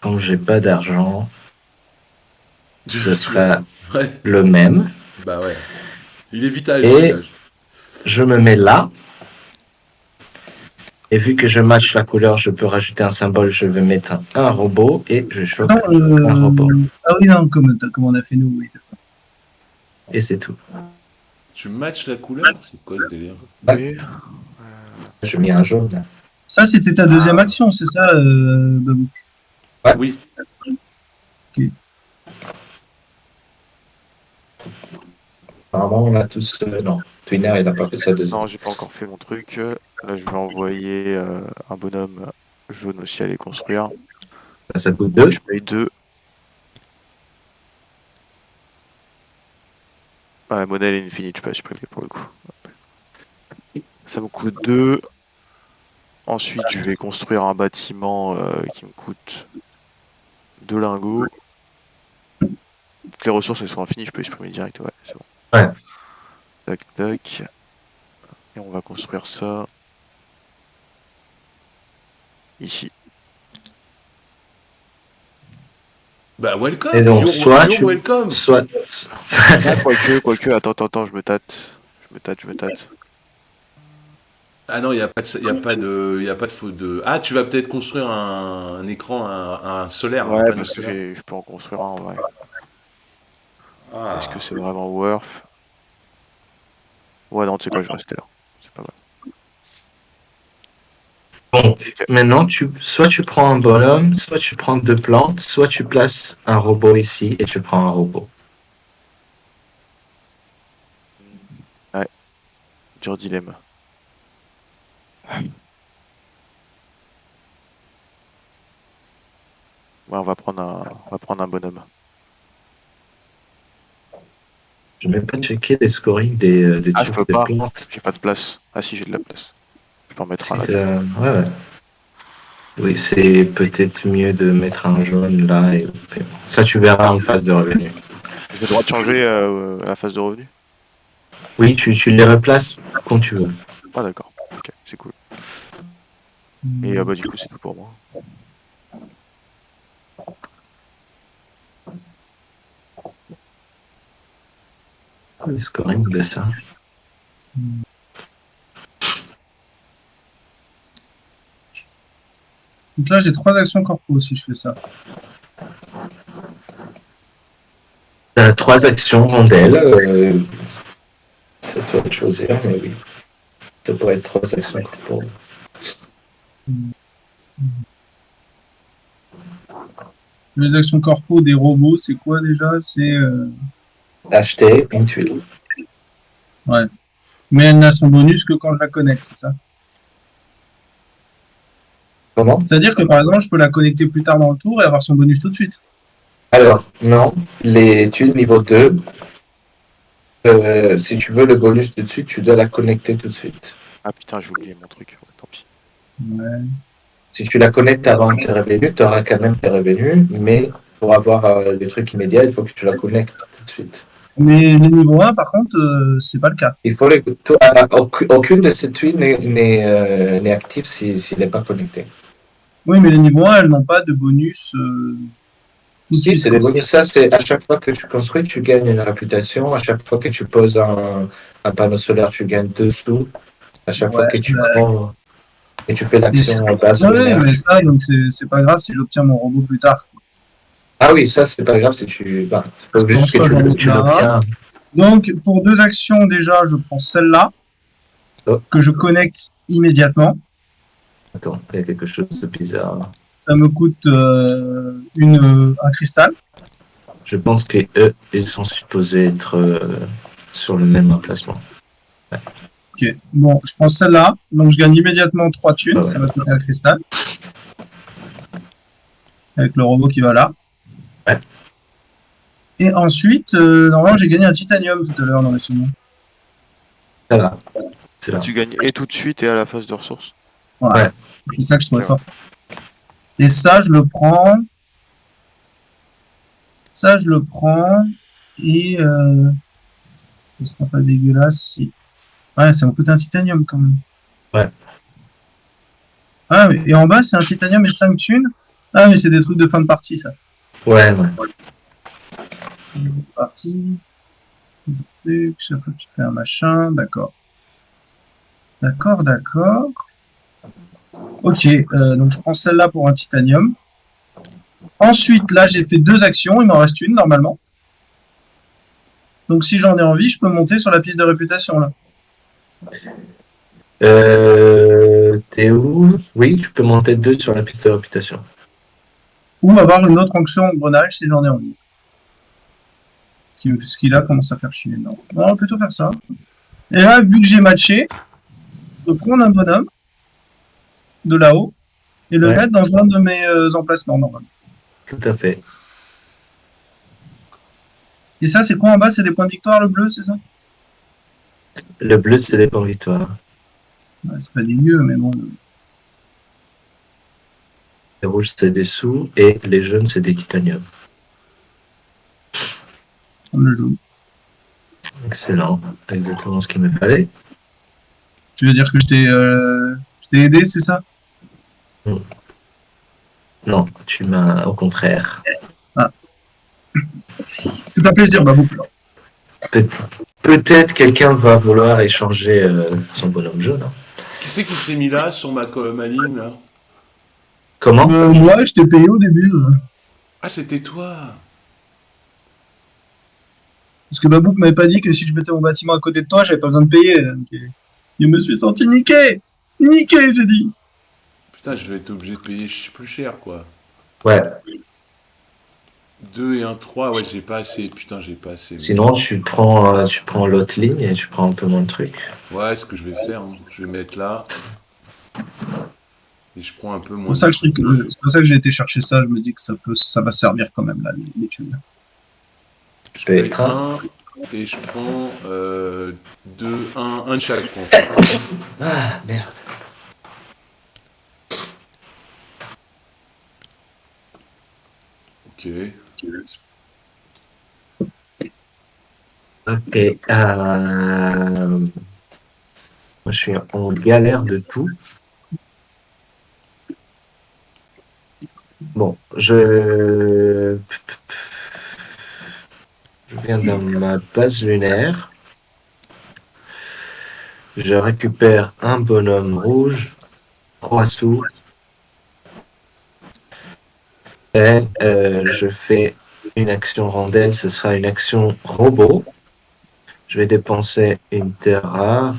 comme j'ai pas d'argent, ce sera Ouais, le même. bah ouais. Il est vital Et celui-là. je me mets là. Et vu que je match la couleur, je peux rajouter un symbole. Je vais mettre un robot et je chope Non, un robot. ah oui, non, comme on a fait nous, oui. Et c'est tout. Tu matches la couleur? C'est quoi ce délire? Ouais. Je mets un jaune là. Ça, c'était ta deuxième action, c'est ça, Babou? Ouais. Oui. Apparemment, on a tous. Non, Twinner, il n'a pas fait ça deuxième. Non, j'ai pas encore fait mon truc. Là, je vais envoyer un bonhomme jaune aussi à les construire. Ça coûte 2. Je paye 2. Ah, la monnaie elle est infinie, je sais pas, je préfère pour le coup. Ça me coûte 2. Ensuite, je vais construire un bâtiment qui me coûte 2 lingots. Toutes les ressources elles sont infinies, je peux exprimer direct, ouais, c'est bon. Ouais. Tac, tac. Et on va construire ça ici. Bah welcome. Et donc, You're welcome. soit. Ah, quoique, attends, je me tâte. Je me tâte. Ah non, il y a pas de, y a pas de faute de. Ah, tu vas peut-être construire un écran, un solaire, un Ouais, panneau parce que solaire. je peux en construire un en vrai. Ah. Est-ce que c'est vraiment worth? Ouais, non, tu sais quoi, je vais rester là. C'est pas mal. Donc, maintenant, soit tu prends un bonhomme, soit tu prends 2 plantes, soit tu places un robot ici et tu prends un robot. Ouais, dur dilemme. Ouais, on va prendre un bonhomme. Je n'ai même pas checké les scoring des Ah, je trucs peux de pas. plantes. J'ai pas de place. Ah si, j'ai de la place. Je peux en mettre Si, un là. ouais, ouais. Oui, c'est peut-être mieux de mettre un jaune là. Et ça, tu verras en phase de revenu. J'ai le droit de changer à la phase de revenu? Oui, tu les replaces quand tu veux. Ah d'accord, ok, c'est cool. Et bah du coup c'est tout pour moi. Les scoring de ça. Donc là, j'ai 3 actions corpo si je fais ça. 3 actions rondelles. C'est toi de choisir, mais oui. Ça pourrait être 3 actions pour. Les actions corpo des robots, c'est quoi déjà? C'est. Acheter une tuile. Ouais. Mais elle n'a son bonus que quand je la connecte, c'est ça? Comment? C'est-à-dire que par exemple, je peux la connecter plus tard dans le tour et avoir son bonus tout de suite. Alors, non, les tuiles niveau 2, si tu veux le bonus tout de suite, tu dois la connecter tout de suite. Ah putain, j'ai oublié mon truc, ouais, tant pis. Ouais. Si tu la connectes avant tes revenus, tu auras quand même tes revenus, mais pour avoir les trucs immédiats, il faut que tu la connectes tout de suite. Mais les niveaux 1, par contre, c'est pas le cas. Il faut aucune de ces tuiles n'est active s'il n'est pas connecté. Oui, mais les niveaux 1, elles n'ont pas de bonus. Tout de Si, suite, c'est des quoi. bonus. Ça, c'est à chaque fois que tu construis, tu gagnes une réputation. À chaque fois que tu poses un panneau solaire, tu gagnes 2 sous. À chaque fois Ouais, que tu bah, prends et tu fais mais l'action en base ouais, lunaire. mais ça, donc c'est pas grave si j'obtiens mon robot plus tard. Ah oui, ça, c'est pas grave si tu. Bah, il Parce faut qu'en juste que soi, j'en ai tu déjà un. l'obtiens. Donc, pour 2 actions, déjà, je prends celle-là, Oh. que je connecte immédiatement. Attends, il y a quelque chose de bizarre. Ça me coûte un cristal. Je pense qu'eux, ils sont supposés être sur le même emplacement. Ok, bon, je prends celle-là, donc je gagne immédiatement 3 thunes, Ah ouais. ça va coûter un cristal. Avec le robot qui va là. Ouais. Et ensuite, normalement, j'ai gagné un titanium tout à l'heure dans les souvenirs. Ça va. C'est là. Tu gagnes et tout de suite et à la phase de ressources. Ouais. C'est ça que je trouvais Ok. fort. Et ça, je le prends. Ça, je le prends. Et ce sera pas dégueulasse si. Ouais, ça me coûte un titanium quand même. Ouais. Ah, et en bas, c'est un titanium et 5 thunes. Ah, mais c'est des trucs de fin de partie, ça. Ouais. Partie. Truc, chaque fois que tu fais un machin, d'accord. D'accord. Ok, donc je prends celle-là pour un titanium. Ensuite, là, j'ai fait 2 actions, il m'en reste une normalement. Donc si j'en ai envie, je peux monter sur la piste de réputation là. T'es où? Oui, tu peux monter 2 sur la piste de réputation. Ou avoir une autre action engrenage si j'en ai envie. Ce qui là commence à faire chier. Non, on va plutôt faire ça. Et là, vu que j'ai matché, je peux prendre un bonhomme de là-haut et le Ouais. mettre dans un de mes emplacements normalement. Tout à fait. Et ça, c'est quoi en bas? C'est des points de victoire, le bleu, c'est ça? Le bleu, c'est les points victoire. Ouais, c'est pas dégueu, mais bon. Les rouges, c'est des sous. Et les jaunes, c'est des titaniums. On le joue. Excellent. Exactement ce qu'il me fallait. Tu veux dire que je t'ai aidé, c'est ça? Non, tu m'as au contraire. C'est un plaisir, Babou. Peut-être quelqu'un va vouloir échanger son bonhomme jaune. Hein. Qui c'est qui s'est mis là sur ma ligne là? Comment? Moi, je t'ai payé au début. Ah, c'était toi. Parce que Babouk m'avait pas dit que si je mettais mon bâtiment à côté de toi, j'avais pas besoin de payer. Donc, je me suis senti niqué. Niqué, j'ai dit. Putain, je vais être obligé de payer plus cher quoi. Ouais. 2 et un 3, ouais, j'ai pas assez. Putain, j'ai pas assez. Sinon, tu prends l'autre ligne et tu prends un peu moins de trucs. Ouais, ce que je vais faire, hein. Je vais mettre là. Et je prends un peu C'est moins. pour ça que c'est pour ça que j'ai été chercher ça. Je me dis que ça va servir quand même là, les thunes. Je paye un. 1 et je prends 2, 1 de chaque. Quoi. Ah, merde. Ok. Ok. Moi, je suis en galère de tout. Bon, je viens dans ma base lunaire. Je récupère un bonhomme rouge, 3 sous. Et je fais une action rondelle, ce sera une action robot. Je vais dépenser une terre rare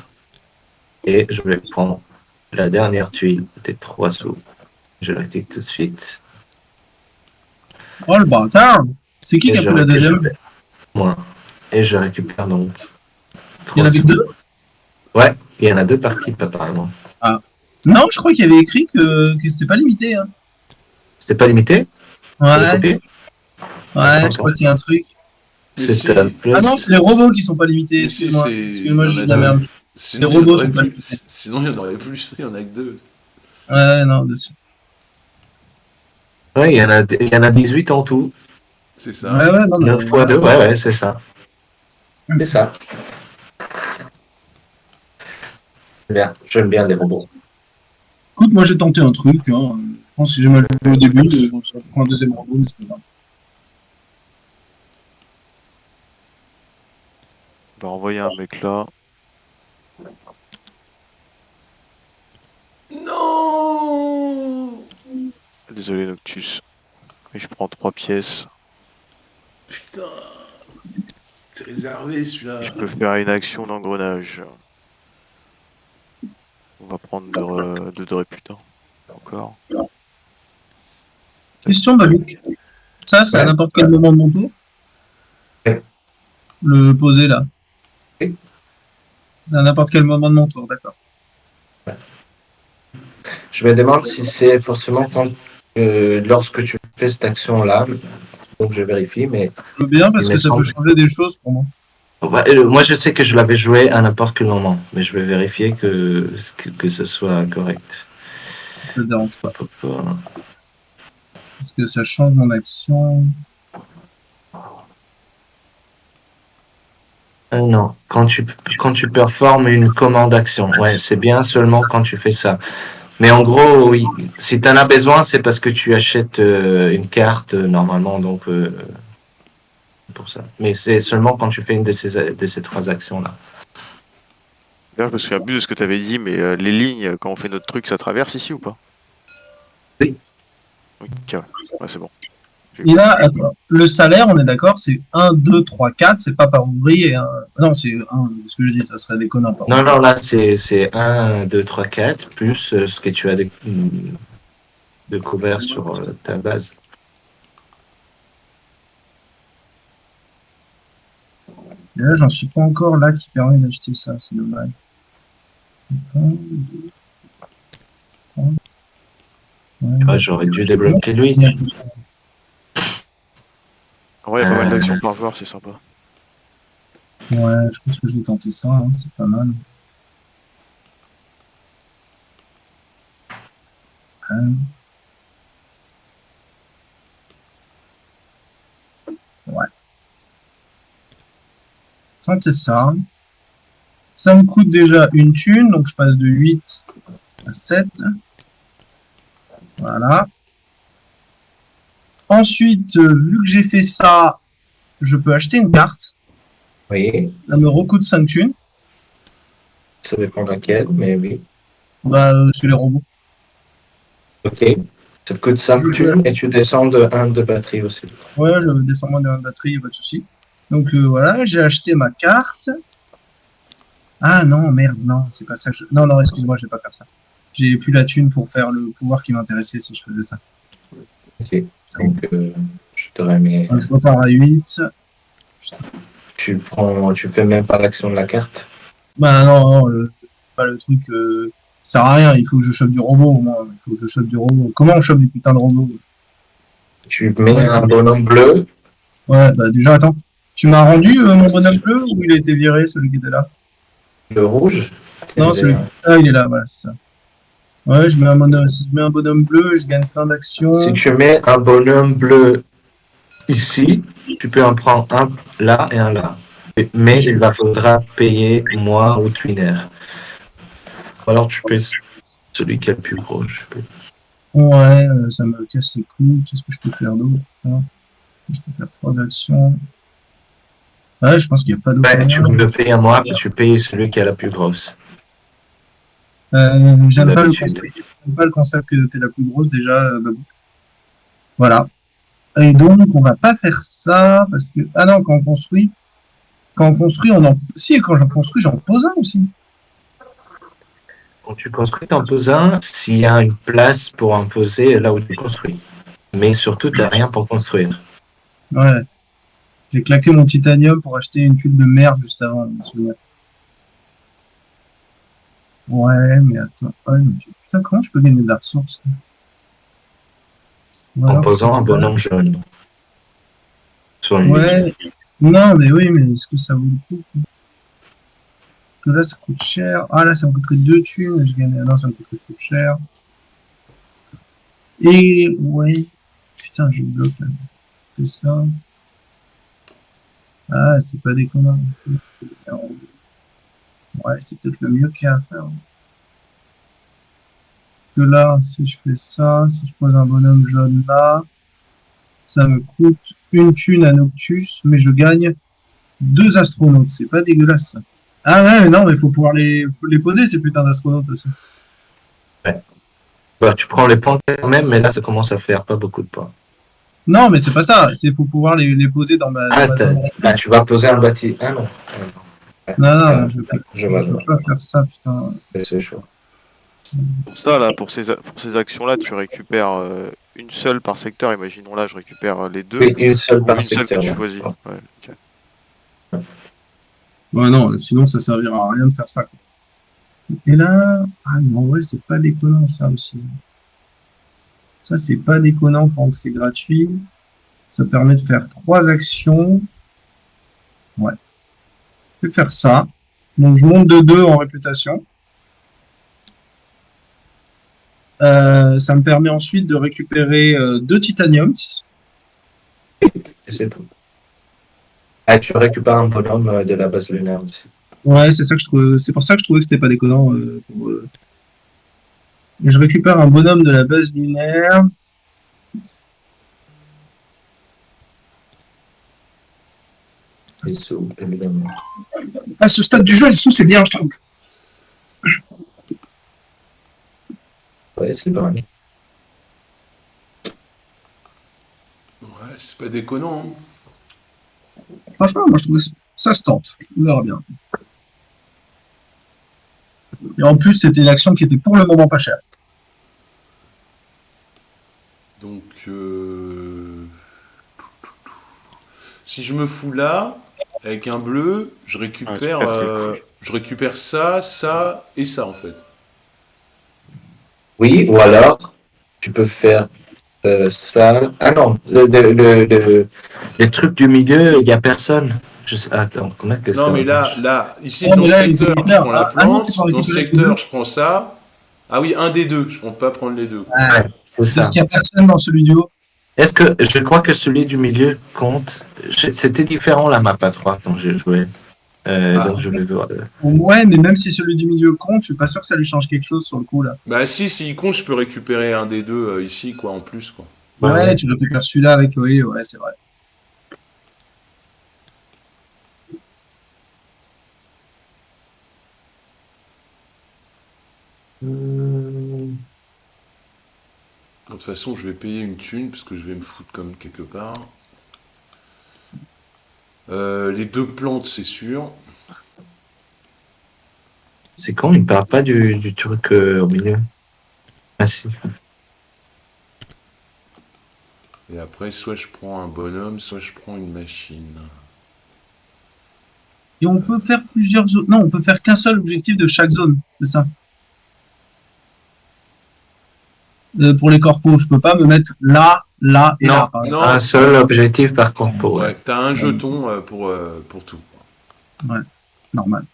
et je vais prendre la dernière tuile des 3 sous. Je l'active tout de suite. Oh le bâtard! C'est qui Et a je pris la deuxième? récupère- Moi. Et je récupère donc. Il y en 3 avait sous. 2? Ouais, il y en a 2 par type apparemment. Non, je crois qu'il y avait écrit que c'était pas limité. Hein. C'est pas limité? Tu veux Ouais, copier? je crois qu'il y a un truc. Mais C'est si. à la place. Ah non, c'est les robots qui sont pas limités. Mais si, Excuse-moi. c'est- Excuse-moi, il y je en dis a de la deux. merde. Sinon, Les il y en robots aurait sont pas plus. limités. Sinon, il y en aurait plus. Il y en a que 2. Ouais, non, dessus. Ouais, il y en a 18 en tout. C'est ça. Ouais, non, mais 9 fois 2, ouais, c'est ça. C'est ça. Bien, j'aime bien les robots. Écoute, moi j'ai tenté un truc. Hein. Je pense que j'ai mal joué au début. Bon, je prends un deuxième robot, mais c'est pas grave. On va envoyer un mec là. Non! Désolé Noctus. Mais je prends 3 pièces. Putain! C'est réservé celui-là. Je peux faire une action d'engrenage. On va prendre de réputant. Encore. Question, Babouk. Ça, c'est à Ouais. n'importe quel moment de mon tour. Ouais. Le poser là. Oui. C'est à n'importe quel moment de mon tour, d'accord. Je me demande si c'est forcément lorsque tu fais cette action-là. Donc je vérifie, mais Je veux bien parce Il me que ça peut semble. changer des choses pour moi. Ouais, moi je sais que je l'avais joué à n'importe quel moment, mais je vais vérifier que ce soit correct. Ça ne dérange pas. Hop, hop. Parce que ça change mon action. Non, quand tu performes une commande action, ouais, c'est bien seulement quand tu fais ça. Mais en gros, oui, si tu en as besoin, c'est parce que tu achètes une carte normalement, donc pour ça. Mais c'est seulement quand tu fais une de ces 3 actions-là. D'ailleurs, je me souviens plus de ce que tu avais dit, mais les lignes, quand on fait notre truc, ça traverse ici ou pas? Oui. Ok, ouais, c'est bon. Et là, attends, le salaire, on est d'accord, c'est 1, 2, 3, 4, c'est pas par ouvrier. Hein. Non, c'est 1, ce que je dis, ça serait déconnant. Non, là, c'est 1, 2, 3, 4, plus ce que tu as de couvert sur ta base. Et là, j'en suis pas encore là qui permet d'acheter ça, c'est dommage. 1, 2, 3. Ouais, j'aurais dû débloquer lui. Ouais, il y a pas mal d'actions par joueur, c'est sympa. Ouais, je pense que je vais tenter ça, hein, c'est pas mal. Ouais. Tenter ça. Ça me coûte déjà une thune, donc je passe de 8 à 7. Voilà. Ensuite, vu que j'ai fait ça, je peux acheter une carte. Oui, Ça me recoûte 5 thunes. ça dépend de laquelle, mais oui. Bah, c'est les robots. Ok. Ça te coûte 5 thunes et tu descends de 1 de batterie aussi. Ouais, je descends moins de la batterie, y a pas de souci. Donc voilà, j'ai acheté ma carte. Ah non, merde, non, c'est pas ça que je... Non, non, excuse-moi, je vais pas faire ça. J'ai plus la thune pour faire le pouvoir qui m'intéressait si je faisais ça. Ok. Donc, je t'aurais mis. Je repars à 8. Putain. Tu fais même pas l'action de la carte. Bah non, pas le truc... ça sert à rien, il faut que je chope du robot, au moins. Il faut que je chope du robot. Comment on chope du putain de robot? Tu mets un bonhomme bleu. Ouais, bah déjà, attends. Tu m'as rendu mon bonhomme bleu ou il a été viré, celui qui était là? Le rouge. Non, celui... Ah, il est là, voilà, c'est ça. Ouais, je mets un bonhomme bleu, je gagne plein d'actions. Si tu mets un bonhomme bleu ici, tu peux en prendre un là et un là. Mais il faudra payer moi ou Twinner. Alors tu payes celui qui est le plus gros. Je sais pas. Ouais, ça me casse les couilles. Qu'est-ce que je peux faire d'autre? Je peux faire 3 actions. Ouais, je pense qu'il n'y a pas d'autre. Ben, tu me le payes à moi, puis tu payes celui qui est la plus grosse. J'aime pas le concept que t'es la plus grosse déjà, Babou. Voilà. Et donc, on va pas faire ça, parce que... Ah non, quand on construit, on en... Si, quand j'en construis, j'en pose un aussi. Quand tu construis, t'en poses un s'il y a une place pour en poser là où tu construis. Mais surtout, tu n'as rien pour construire. Ouais. J'ai claqué mon titanium pour acheter une tuile de merde juste avant, je me souviens. Ouais, mais attends. Ouais, donc, putain, comment je peux gagner de la ressource? En posant un bonhomme jaune. Sur une ouais. Non, mais oui, mais est-ce que ça vaut le coup? Parce que là, ça coûte cher. Ah, là, ça me coûterait 2 thunes. Je gagne... Non, ça me coûterait trop cher. Et, ouais. putain, je bloque là. C'est ça. Ah, c'est pas déconnant. Ouais, c'est peut-être le mieux qu'il y a à faire. Que là, si je fais ça, si je pose un bonhomme jaune là, ça me coûte une thune à Noctus, mais je gagne 2 astronautes. C'est pas dégueulasse. Ça. Ah ouais, non, mais il faut pouvoir les poser, ces putains d'astronautes aussi. Bah, tu prends les points quand même, mais là, ça commence à faire pas beaucoup de points. Non, mais c'est pas ça. Il faut pouvoir les poser dans ma zone. Tu vas poser un bâtiment. Ah non. Non, je vois. peux pas faire ça, putain. C'est chaud. Pour ça, là, pour ces actions-là, tu récupères une seule par secteur. Imaginons là, je récupère les deux. Oui, une seule Ou par une seule secteur. que tu choisis. Ouais, ok. Ouais, non, sinon ça servira à rien de faire ça. Quoi. Et là, ah non, ouais, c'est pas déconnant ça aussi. Ça, c'est pas déconnant quand c'est gratuit. Ça permet de faire 3 actions. Ouais. Je vais faire ça. Donc, je monte de 2 en réputation. Ça me permet ensuite de récupérer 2 titanium. Et c'est tout. Ah, tu récupères un bonhomme de la base lunaire aussi. Ouais, c'est ça que je trouve. C'est pour ça que je trouvais que c'était pas déconnant. Et je récupère un bonhomme de la base lunaire. Les sous, évidemment. À ce stade du jeu, les sous, c'est bien, je trouve. Ouais, c'est pas mal. Ouais, c'est pas déconnant. Hein. Franchement, moi, je trouve que ça se tente. On verra bien. Et en plus, c'était une action qui était pour le moment pas chère. Donc, si je me fous là, avec un bleu, je récupère, je récupère ça, ça et ça en fait. Oui, ou alors, tu peux faire ça. Ah non, les trucs du milieu, il n'y a personne. Attends, comment est-ce que ça Non, mais là, marche ici, Ah, dans mais ce là, secteur, il je est prends la clair. Ah non, plante. tu peux Dans ce récupérer les secteur, deux. je prends ça. Ah oui, un des deux. Je ne peux pas prendre les deux. Ah, C'est ça. parce qu'il n'y a personne dans celui du haut. Est-ce que je crois que celui du milieu compte? C'était différent la map à 3 quand j'ai joué. Donc je vais voir. Ouais, mais même si celui du milieu compte, je suis pas sûr que ça lui change quelque chose sur le coup là. Bah si, s'il compte, je peux récupérer un des deux ici, quoi, en plus, quoi. Ouais, tu récupères celui-là avec Loé, ouais, c'est vrai. De toute façon, je vais payer une thune, parce que je vais me foutre comme quelque part. Les 2 plantes, c'est sûr. C'est con, il ne parle pas du truc au milieu. Ah si. Et après, soit je prends un bonhomme, soit je prends une machine. Et on peut faire plusieurs zones. Non, on peut faire qu'un seul objectif de chaque zone, c'est ça. Pour les corpos, je peux pas me mettre là, là et Non, là. Par exemple. Non, un seul objectif par corpo. ouais, t'as un jeton pour tout. Ouais, normal.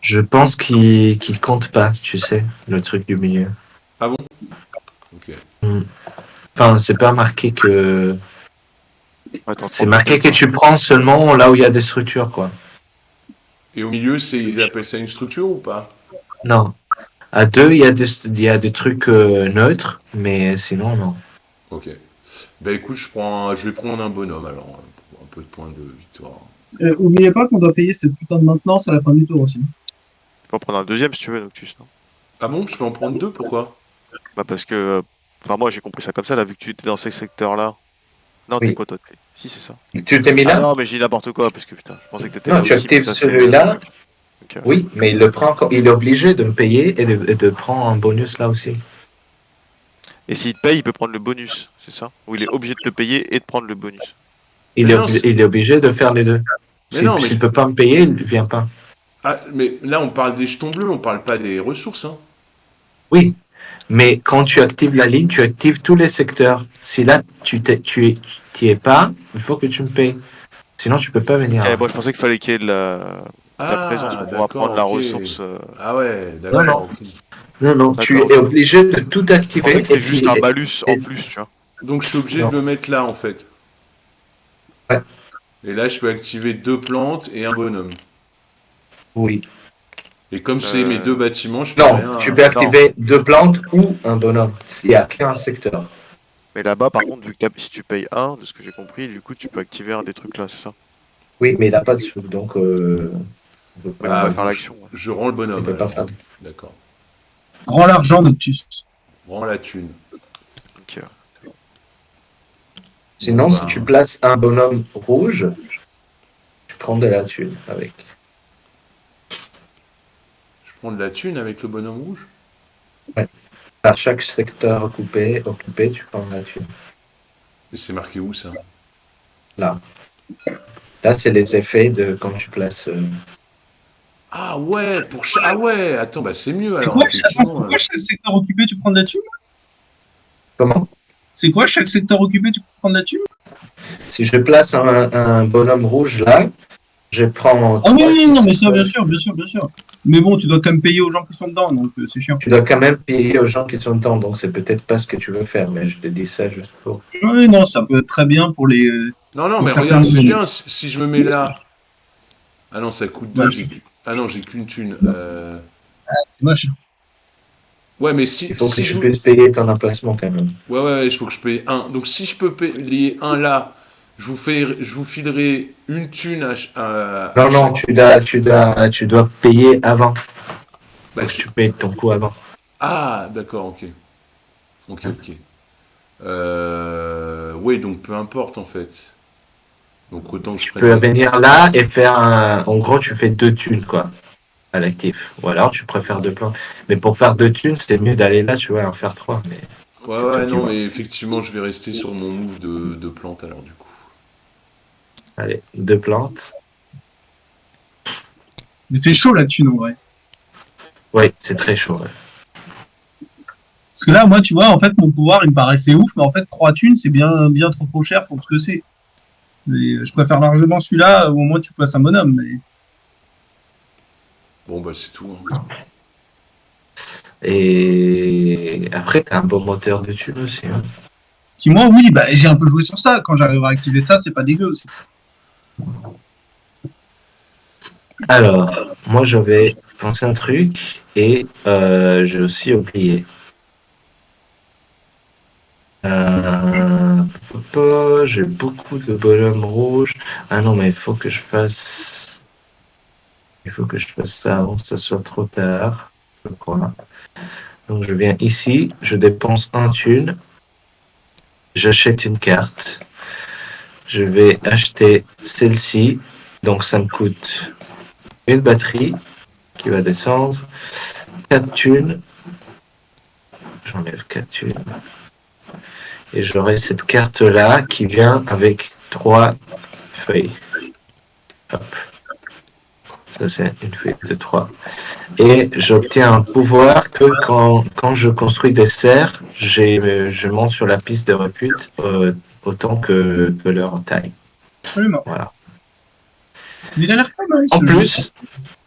Je pense qu'il compte pas, tu sais, le truc du milieu. Ah bon? Ok. Enfin, c'est pas marqué que. Attends, C'est marqué que tu prends seulement là où il y a des structures, quoi. Et au milieu, ils appellent ça une structure ou pas? Non. À 2, il y a des trucs neutres, mais sinon, non. Ok. Bah écoute, je vais prendre un bonhomme alors, pour un peu de points de victoire. Oubliez pas qu'on doit payer cette putain de maintenance à la fin du tour aussi. Tu peux en prendre un deuxième si tu veux, Noctus, non? Ah bon, je peux en prendre 2, pourquoi? Bah parce que, enfin moi j'ai compris ça comme ça, là, vu que tu étais dans ces secteurs-là. Non, Oui. t'es quoi toi? Si, c'est ça. Tu t'es mis Ah là? non, mais j'ai dit n'importe quoi, parce que putain, je pensais que t'étais Non, là tu aussi, actives mais ça, celui-là. Ok. Oui, mais il le prend. Il est obligé de me payer et de prendre un bonus là aussi. Et s'il te paye, il peut prendre le bonus, c'est ça? Ou il est obligé de te payer et de prendre le bonus? Il est obligé de faire les deux. Mais non, mais S'il peut pas me payer, il vient pas. Ah, mais là, on parle des jetons bleus, on parle pas des ressources, hein. Oui, mais quand tu actives la ligne, tu actives tous les secteurs. Si là, tu y es pas, il faut que tu me payes. Sinon, tu peux pas venir. Moi je pensais qu'il fallait qu'il y ait de la présence pour pouvoir prendre la ok. ressource. Ah ouais, d'accord. Non. Ok. Non, tu D'accord. es obligé de tout Je activer. pensais que c'était et juste un malus en plus, tu vois. Donc je suis obligé Non. de le mettre là en fait. Ouais. Et là, je peux activer 2 plantes et un bonhomme. Oui. Et comme c'est mes 2 bâtiments, je peux Non, rien. tu peux activer 2 plantes ou un bonhomme. S'il n'y a qu'un secteur. Mais là-bas, par contre, vu que si tu payes un, de ce que j'ai compris, du coup, tu peux activer un des trucs là, c'est ça? Oui, mais il n'a pas de sous, donc on peut Oui, mais on Ah, va faire donc l'action. Ouais. je rends le il bonhomme peut pas alors. faire. D'accord. Rends l'argent, Noctus. Rends la thune. Ok. Bon, Sinon, si tu ben, places un bonhomme rouge, tu prends de la thune avec. je prends de la thune avec le bonhomme rouge. Par chaque secteur occupé, tu prends de la thune. Et c'est marqué où ça? Là. Là, c'est les effets de quand tu places. Ah ouais, ah ouais, attends, bah c'est mieux C'est alors, quoi, attends, c'est effectivement. quoi chaque secteur occupé, tu prends de la thune? Comment? C'est quoi chaque secteur occupé, tu prends de la thune? Si je place un bonhomme rouge là, je prends Ah oui, 3, oui, 6 non, mais ça, bien secteurs. sûr, bien sûr, bien sûr. Mais bon, tu dois quand même payer aux gens qui sont dedans, donc c'est chiant. Tu dois quand même payer aux gens qui sont dedans, donc c'est peut-être pas ce que tu veux faire, mais je te dis ça juste pour. Oui, non, ça peut être très bien pour les Non, non, pour mais certains regarde, c'est domaines. bien si je me mets là. Ah non, ça coûte Bah, 2. c'est Ah non, j'ai qu'une thune. moche. Ouais, mais Il faut que si je tu me. puisses payer ton emplacement quand même. Ouais, ouais, ouais, il faut que je paye un. Donc si je peux payer un là, je vous filerai une thune à Non, non, chaque. tu dois payer avant. Bah, Faut que tu payes ton coût avant. Ah, d'accord, ok. Ok, Hein. ok. Oui, donc peu importe en fait. Donc autant que je Tu prenne peux les. venir là et faire un. En gros, tu fais 2 thunes, quoi, à l'actif. Ou alors, tu préfères 2 plans. Mais pour faire 2 thunes, c'est mieux d'aller là, tu vois, en faire 3. Mais Ouais, c'est toi ouais, qui non, vois. mais effectivement, je vais rester sur mon move de plante alors du coup. Allez, 2 plantes. Mais c'est chaud la thune en vrai. Oui, c'est très chaud. Ouais. Parce que là, moi, tu vois, en fait, mon pouvoir, il me paraissait ouf, mais en fait, 3 thunes, c'est bien, bien trop cher pour ce que c'est. Je préfère largement celui-là, où au moins tu places un bonhomme. Mais... Bon, bah c'est tout, hein. Et après, tu as un bon moteur de thunes aussi. Hein. Puis moi, oui, bah, j'ai un peu joué sur ça. Quand j'arrive à activer ça, c'est pas dégueu aussi. Alors, moi, je vais penser un truc et j'ai aussi oublié. J'ai beaucoup de bonhommes rouges. Ah non, mais il faut que je fasse. Il faut que je fasse ça avant que ça soit trop tard. Je crois. Donc je viens ici, je dépense un thune, j'achète une carte. Je vais acheter celle-ci. Donc ça me coûte une batterie qui va descendre. 4 thunes. J'enlève 4 thunes. Et j'aurai cette carte-là qui vient avec 3 feuilles. Hop. Ça, c'est une feuille de 3. Et j'obtiens un pouvoir que quand je construis des serres, je monte sur la piste de repute autant que leur taille. Absolument. Voilà. Mais il a l'air pas mal, En ce jeu. plus,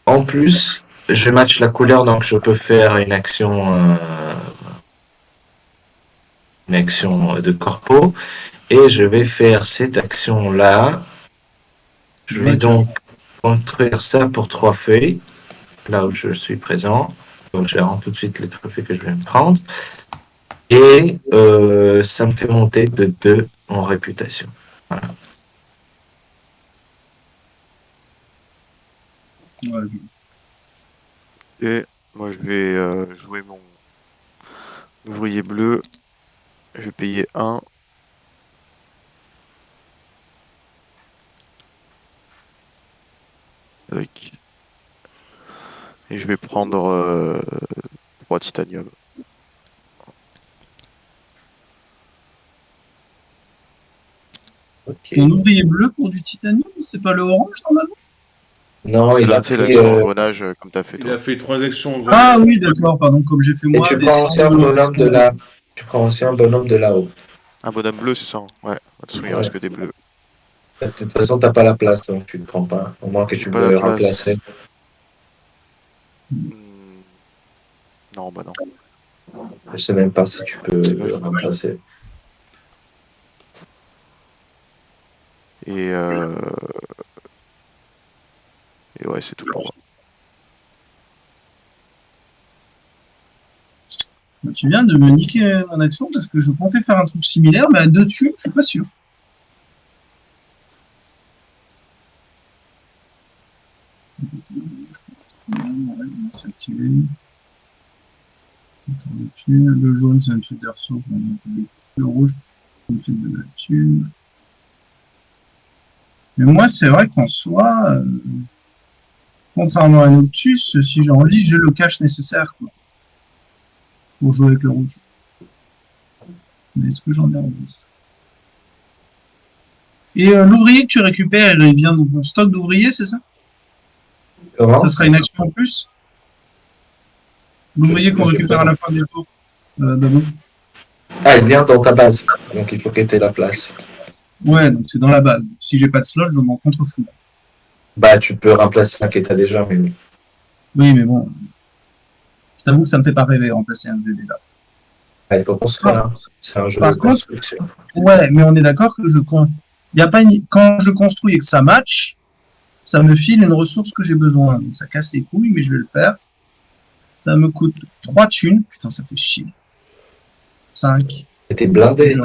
en plus, je match la couleur, donc je peux faire une action de corpo. Et je vais faire cette action-là. Je vais donc construire ça pour 3 feuilles, là où je suis présent. Donc je rends tout de suite les trophées que je vais me prendre. Et ça me fait monter de 2 en réputation. Voilà. Ouais, Et moi, je vais jouer mon ouvrier bleu. Je vais payer un. Avec... Et je vais prendre 3 titanium. Ok. Ton ouvrier bleu pour du titanium, c'est pas le orange normalement? Non, C'est il là, a tu sais, pris. l'action engrenage comme t'as fait Il a toi. fait 3 actions en grenade. Ah oui, d'accord, pardon, comme j'ai fait Et moi, tu des prends aussi un bonhomme de 100. là. Tu prends aussi un bonhomme de là-haut. Un bonhomme bleu, c'est ça, hein? Ouais. Attention, il Ouais. reste que des bleus. De toute façon, t'as pas la place, donc tu ne prends pas. Au moins que J'ai tu pas la veux remplacer. place. Hmm, non, bah non. Je sais même pas si tu peux C'est pas le jouable. remplacer. Et, et ouais, c'est tout pour moi. Bah, tu viens de me niquer mon action parce que je comptais faire un truc similaire, mais à 2 dessus, je suis pas sûr. C'est activé. Le jaune, ça me fait des ressources. Le rouge, ça me fait de la thune. Mais moi, c'est vrai qu'en soi, contrairement à Noctus, si j'ai envie, j'ai le cash nécessaire quoi, pour jouer avec le rouge. Mais est-ce que j'en ai envie? Et l'ouvrier que tu récupères, il vient de ton stock d'ouvriers, c'est ça? Comment? Ça sera une action en plus? L'ouvrier qu'on récupère à la fin du tour. D'abord. Ah, il vient dans ta base, donc il faut que tu aies la place. Ouais, donc c'est dans la base. Si j'ai pas de slot, je m'en contrefous. Bah, tu peux remplacer un que tu as déjà, mais oui. Oui, mais bon. Je t'avoue que ça me fait pas rêver remplacer un GD là. Ah, il faut construire. C'est un jeu Par de contre, construction. ouais, mais on est d'accord que y a pas quand je construis et que ça match, ça me file une ressource que j'ai besoin. Donc ça casse les couilles, mais je vais le faire. Ça me coûte 3 thunes. Putain, ça fait chier. 5. Et t'es blindé.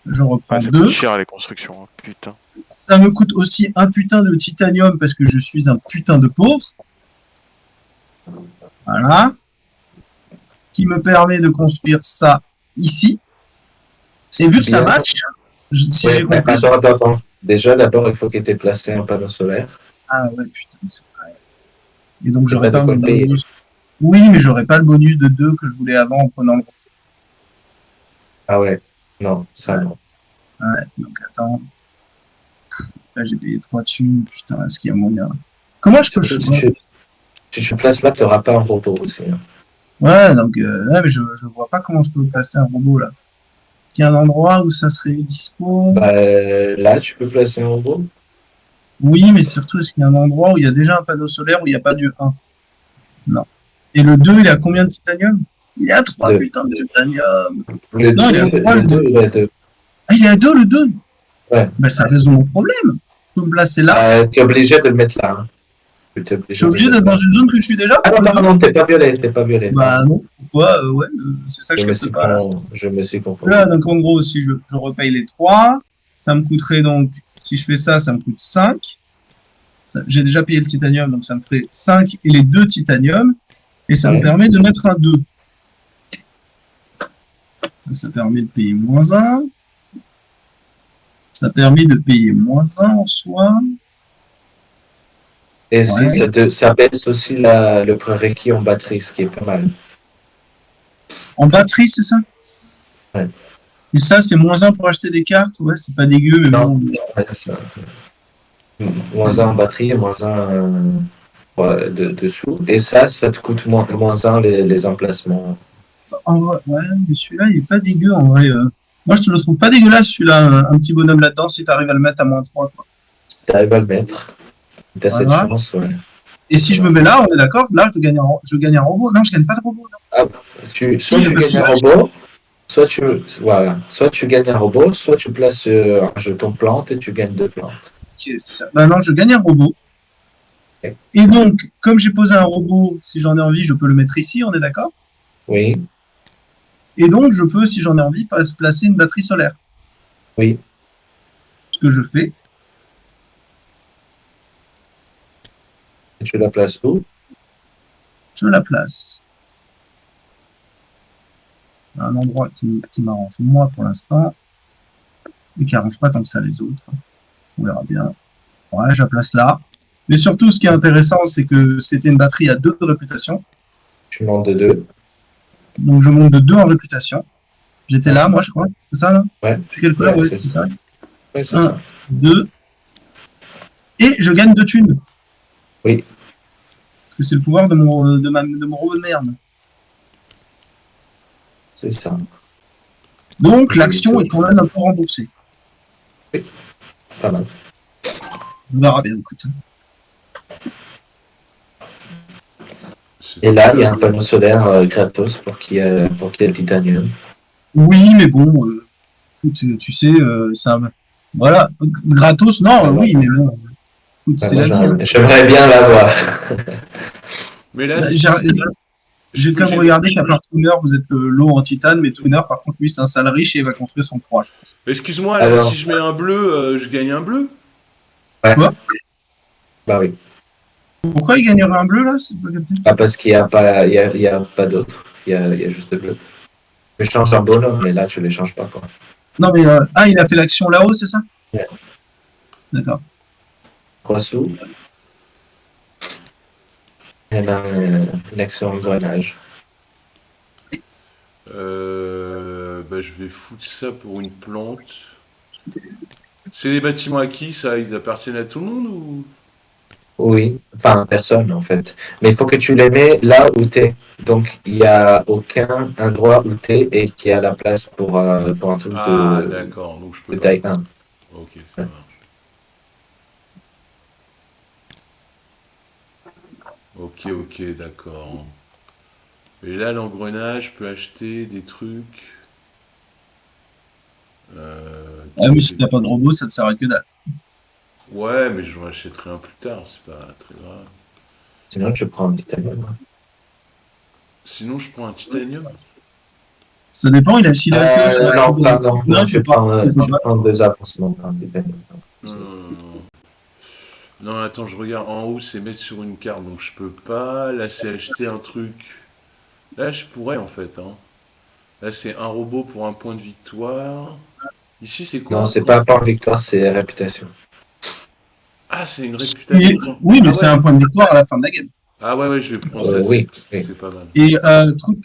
Je reprends Ah, ça 2. coûte cher les constructions, hein, putain. Ça me coûte aussi un putain de titanium parce que je suis un putain de pauvre. Voilà. Qui me permet de construire ça ici. Et vu que ça match, si Ouais, j'ai compris. attends. Déjà, d'abord, il faut que tu aies placé un panneau solaire. Ah ouais, putain, c'est vrai. Et donc, C'est j'aurais pas pas de quoi le le payer. bonus. Oui, mais j'aurais pas le bonus de 2 que je voulais avant en prenant le. Ah ouais, non, ça non. Ouais, donc attends. Là, j'ai payé 3 thunes. Putain, est-ce qu'il y a moyen? Comment je peux Si tu places là, tu n'auras pas un robot aussi. Hein. Ouais, donc, ouais, mais je vois pas comment je peux placer un robot là. Est-ce qu'il y a un endroit où ça serait dispo? Bah, là, tu peux placer un robot. Oui, mais surtout, est-ce qu'il y a un endroit où il y a déjà un panneau solaire où il n'y a pas du 1? Non. Et le 2, il est à combien de titanium? Il est à 3 Deux. putains de titanium. Le Non, 2, il est à 3, le 2, il est à 2. Ah, il est à 2, le 2? Ouais. Ben, ça résout mon problème. Je peux me placer là. Tu es obligé de le mettre là. Hein. Je suis obligé d'être dans une zone que je suis déjà. Ah non, t'es pas violet. Bah non, pourquoi? Ouais, c'est ça que je capte pas là. Je me suis confondu. Là, donc en gros, si je repaye les 3, ça me coûterait donc, si je fais ça, ça me coûte 5. J'ai déjà payé le titanium, donc ça me ferait 5 et les 2 titanium. Et ça me permet de mettre un 2. Ça permet de payer moins 1. Ça permet de payer moins 1 en soi. Et si ça baisse aussi le prérequis en batterie, ce qui est pas mal. En batterie, c'est ça? Ouais. Et ça, c'est moins 1 pour acheter des cartes? Ouais, c'est pas dégueu, mais non. bon. Ouais, moins 1 en batterie et moins 1 dessous. Et ça te coûte moins 1 les emplacements. En vrai, ouais, mais celui-là, il est pas dégueu en vrai. Moi, je te le trouve pas dégueulasse, celui-là, un petit bonhomme là-dedans, si tu arrives à le mettre à moins 3. Quoi. Si tu arrives à le mettre, tu as cette chance, ouais. Et si je me mets là, on est d'accord, là, je gagne un robot. Non, je gagne pas de robot. Non. Ah, soit tu gagnes un robot, soit tu gagnes un robot, soit tu places un jeton plante et tu gagnes 2 plantes. Ok, c'est ça. Ben non, je gagne un robot. Okay. Et donc, comme j'ai posé un robot, si j'en ai envie, je peux le mettre ici, on est d'accord? Oui. Et donc, je peux, si j'en ai envie, placer une batterie solaire. Oui. Ce que je fais. Et tu la places où? Je la place à un endroit qui m'arrange moi pour l'instant et qui n'arrange pas tant que ça les autres. On verra bien. Ouais, je la place là. Mais surtout, ce qui est intéressant, c'est que c'était une batterie à 2 de réputation. Tu montes de 2. Donc, je monte de 2 en réputation. J'étais là, moi, je crois. C'est ça, là? Ouais. Je suis quelle couleur? Ouais, c'est ça. Ouais, c'est 1, ça. 2. Et je gagne 2 thunes. Oui. Parce que c'est le pouvoir de mon robot de merde. C'est ça. Donc, l'action est quand même un peu remboursée. Oui. Pas mal. On verra bien, écoute. Et là, il y a un panneau solaire gratos pour qu'il y ait le titanium. Oui, mais bon, écoute, tu sais, Voilà. Gratos, non, Ah, oui, mais bon. Écoute, bah, c'est moi, la vie. Hein. j'aimerais bien l'avoir. Mais là, Bah, je j'ai peux- quand même j'ai- regardé qu'à part Tuner, vous êtes le lot en titane, mais Tuner, par contre, lui, c'est un sale riche et il va construire son 3, je pense. Excuse-moi, là, Alors, si je mets un bleu, je gagne un bleu? ouais, Quoi? bah oui. Pourquoi il gagnerait un bleu, là? C'est pas capté. Pas parce qu'il n'y a pas, il y a pas d'autres. Il y a juste le bleu. Tu changes un bonhomme, mais là, tu les changes pas, quoi. Non, mais il a fait l'action là-haut, c'est ça? Ouais. D'accord. 3 sous. Et là, une action engrenage. Bah, je vais foutre ça pour une plante. C'est les bâtiments à qui, ça? Ils appartiennent à tout le monde ou? Oui, enfin, personne, en fait. Mais il faut que tu les mets là où tu es. Donc, il n'y a aucun endroit où tu es et qui a la place pour un truc Ah, d'accord, donc je peux de pas. taille 1. Ok, ça Ouais. marche. Ok, ok, d'accord. Et là, l'engrenage, je peux acheter des trucs. Ah, mais si t'as pas de robot, ça te sert à que dalle. Ouais, mais j'en achèterai un plus tard, c'est pas très grave. Sinon, tu prends un titanium. Sinon, je prends un titanium. Ça dépend, s'il a assez haut sur la Non, table. pardon. Non, Non, il peut pas. Il peut tu pas. prends 2 avancements par un titanium. Non, non, non, non. Non, attends, je regarde en haut, c'est mettre sur une carte, donc je peux pas. Là, c'est acheter un truc. Là, je pourrais en fait, hein. Là, c'est un robot pour un point de victoire. Ici, c'est Non, quoi? c'est pas un point de victoire, c'est réputation. Ah, c'est une réputation. Oui, mais Ah c'est ouais. un point de victoire à la fin de la game. Ah ouais, ouais, je vais prendre ça, Oui, oui. c'est pas mal. Et truc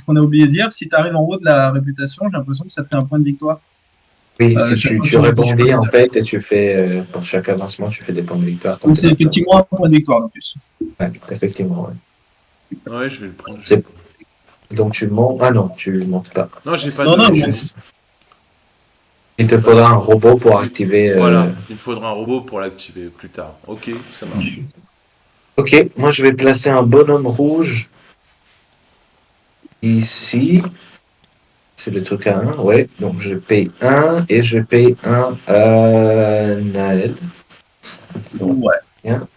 qu'on a oublié de dire, si tu arrives en haut de la réputation, j'ai l'impression que ça te fait un point de victoire. Oui, si Chaque tu, fois que tu tu réfléchis rebondis pas. en fait et tu fais, pour chaque avancement, tu fais des points de victoire. Donc c'est effectivement un point de victoire en plus. Ouais, effectivement, ouais. Ouais, je vais le prendre. C'est- Donc tu montes. Ah non, tu montes pas. Non, j'ai pas Non, de. non, Juste. Il te faudra un robot pour activer. Voilà, il me faudra un robot pour l'activer plus tard. Ok, ça marche. Ok, moi je vais placer un bonhomme rouge ici. C'est le truc à 1, ouais. Donc je paye 1 et je paye 1 à Naël. Donc, Ouais. bien.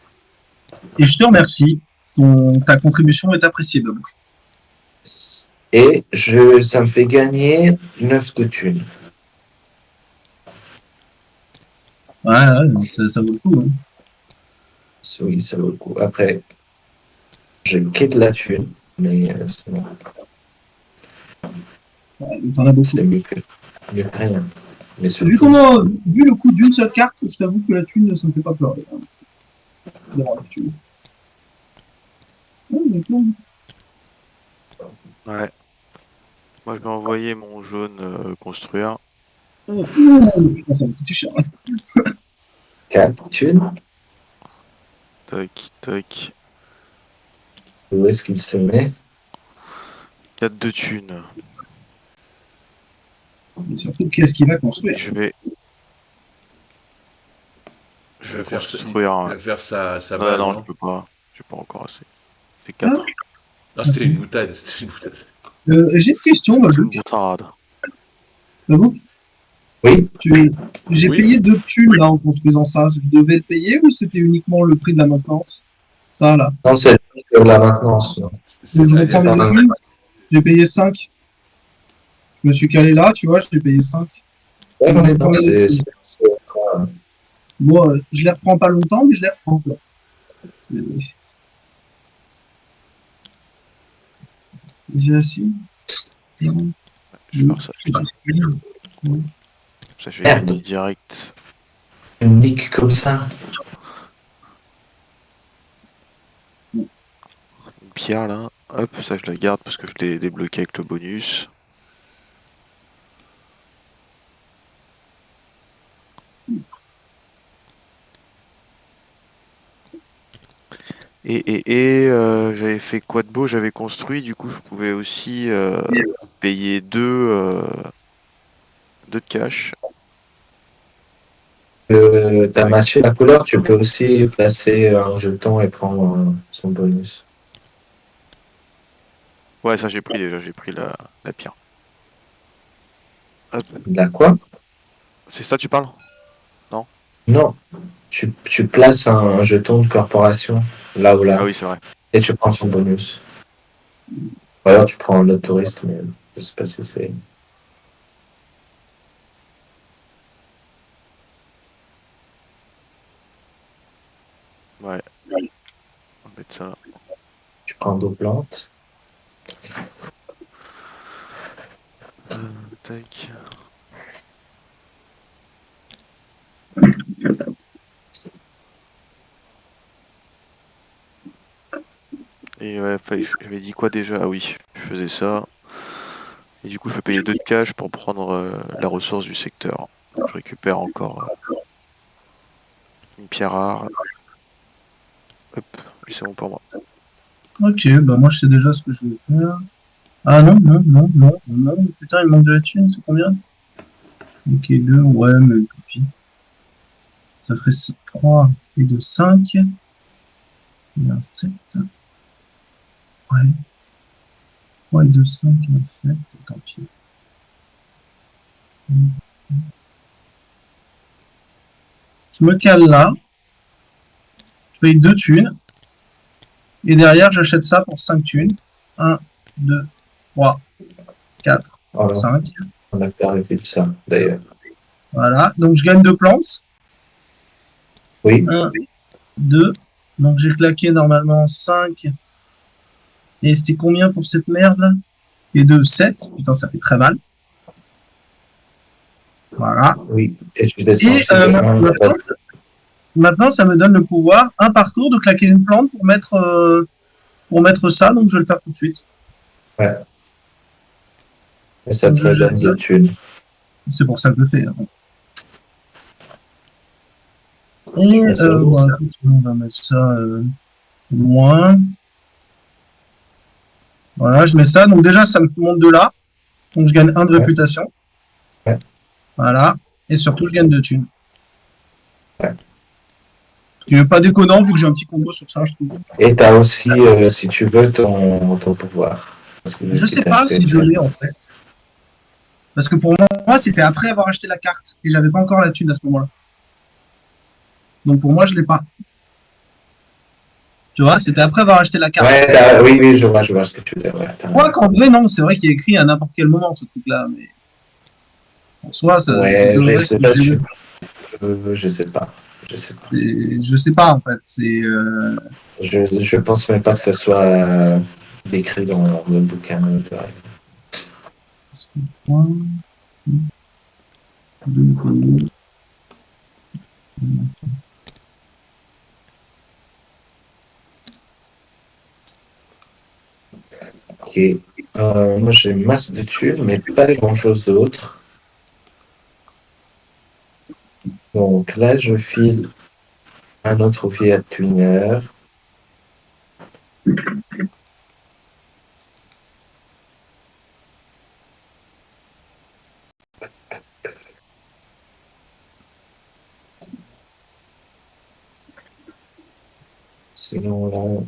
Et je te remercie. Ta contribution est appréciée, Bob. Et ça me fait gagner 9 de thunes. Ouais, ça vaut le coup. Hein. Oui, ça vaut le coup. Après, je quitte la thune, mais c'est bon. Ouais, t'en as beaucoup. C'est mieux que rien. Mais Vu surtout, vu le coût d'une seule carte, je t'avoue que la thune, ça me fait pas peur. D'avoir la thune. Ouais, d'accord. Ouais. Moi, je vais envoyer mon jaune construire. Ouh, putain, ça va me coûter cher. 4 thunes. Tac, tac. Où est-ce qu'il se met? 4 de thunes. Mais surtout, qu'est-ce qu'il va Et construire? je vais Il va faire, construire. il va faire sa Non, base. non, Hein. je peux pas. J'ai pas encore assez. C'est Ah, 4. Non, c'était une boutade, c'était une boutade. j'ai une question, C'est une Babouk. boutade. Babouk, Oui, j'ai Oui. payé 2 thunes là en construisant ça. Je devais le payer ou c'était uniquement le prix de la maintenance? Ça là. non, c'est sur la maintenance. Non. Donc je C'est-à-dire. reprends mes 2 thunes. J'ai payé 5. Je me suis calé là, tu vois, j'ai payé 5. Ouais, Non, ouais, non, non, Bon, je les reprends pas longtemps, mais je les reprends. Quoi. J'ai assis. Je vais faire ça. Ça, je vais Merde. gagner direct. Une nique comme ça. Une pierre là. Hop, ça je la garde parce que je l'ai débloqué avec le bonus. Et j'avais fait quoi de beau? J'avais construit, du coup je pouvais aussi payer 2 de cash. T'as matché la couleur, tu peux aussi placer un jeton et prendre son bonus. Ouais, ça j'ai pris déjà, j'ai pris la pierre. Hop, La quoi? c'est ça tu parles? Non, tu places un jeton de corporation là ou Ah là oui, c'est vrai. et tu prends ton bonus. Ou alors tu prends l'autre touriste, mais je sais pas si c'est. Ouais, on va mettre ça là. Tu prends deux plantes. Tac. Et ouais, j'avais dit quoi déjà? Ah oui, je faisais ça. Et du coup, je peux payer 2 de cash pour prendre la ressource du secteur. Donc, je récupère encore une pierre rare. Hop, et c'est bon pour moi. Ok, bah moi je sais déjà ce que je vais faire. Ah non, non, non, non, non, putain, il manque de la thune, c'est combien? Ok, 2, ouais, mais tant pis. Ça ferait 3 et 2, 5. Et un 7. Ouais, 3 et 2, 5 et un 7, tant pis. Je me cale là, je paye 2 thunes, et derrière j'achète ça pour 5 thunes. 1, 2, 3, 4, Voilà, 5. on a pas arrivé de ça d'ailleurs. Voilà, donc je gagne 2 plantes. Oui, 1, 2. Donc j'ai claqué normalement 5. Et c'était combien pour cette merde là? Et 2, 7. Putain, ça fait très mal. Voilà. oui. Et tu descends Et aussi de 1. maintenant, ça me donne le pouvoir, un par tour, de claquer une plante pour mettre ça. Donc je vais le faire tout de suite. Ouais. Et ça Donc te je jette redonne ça. de thunes. C'est pour ça que je le fais, hein. Et Mais c'est beau bah, ça. écoute, on va mettre ça loin. Voilà, je mets ça. Donc déjà, ça me monte de là. Donc je gagne 1 de Ouais, réputation. ouais, Voilà. Et surtout, je gagne 2 thunes. ouais. Ce qui n'est pas déconnant vu que j'ai un petit combo sur ça, je trouve. Et tu as aussi, si tu veux, ton pouvoir. Parce que Je tu sais t'as pas acheté si une je carte. l'ai en fait. Parce que pour moi, c'était après avoir acheté la carte. Et j'avais pas encore la thune à ce moment-là. Donc pour moi, je l'ai pas. Tu vois, c'était après avoir acheté la carte. Ouais, oui, oui, je vois ce que tu veux dire. Ouais, Je crois qu'en vrai, non, c'est vrai qu'il est écrit à n'importe quel moment ce truc-là. Mais en soi, je ouais, je devrais. sais pas si je sais pas. Je sais pas. Je sais pas en fait. C'est. Je pense même pas que ça soit décrit dans le bouquin de règles. Ok. Moi, j'ai masse de thunes, mais pas grand-chose d'autre. Donc là, je file un autre Fiat Tuner. Sinon,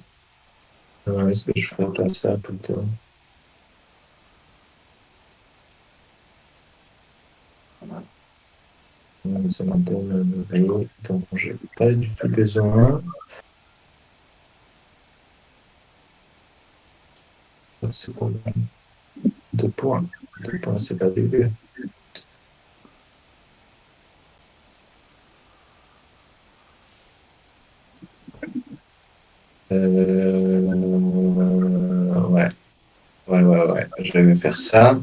là, est-ce que je ferais pas ça plutôt? Ça me donne un ouvrier dont j'ai pas du tout besoin. C'est bon. 2 points. 2 points, c'est pas dégueu. Ouais, ouais. Je vais faire ça.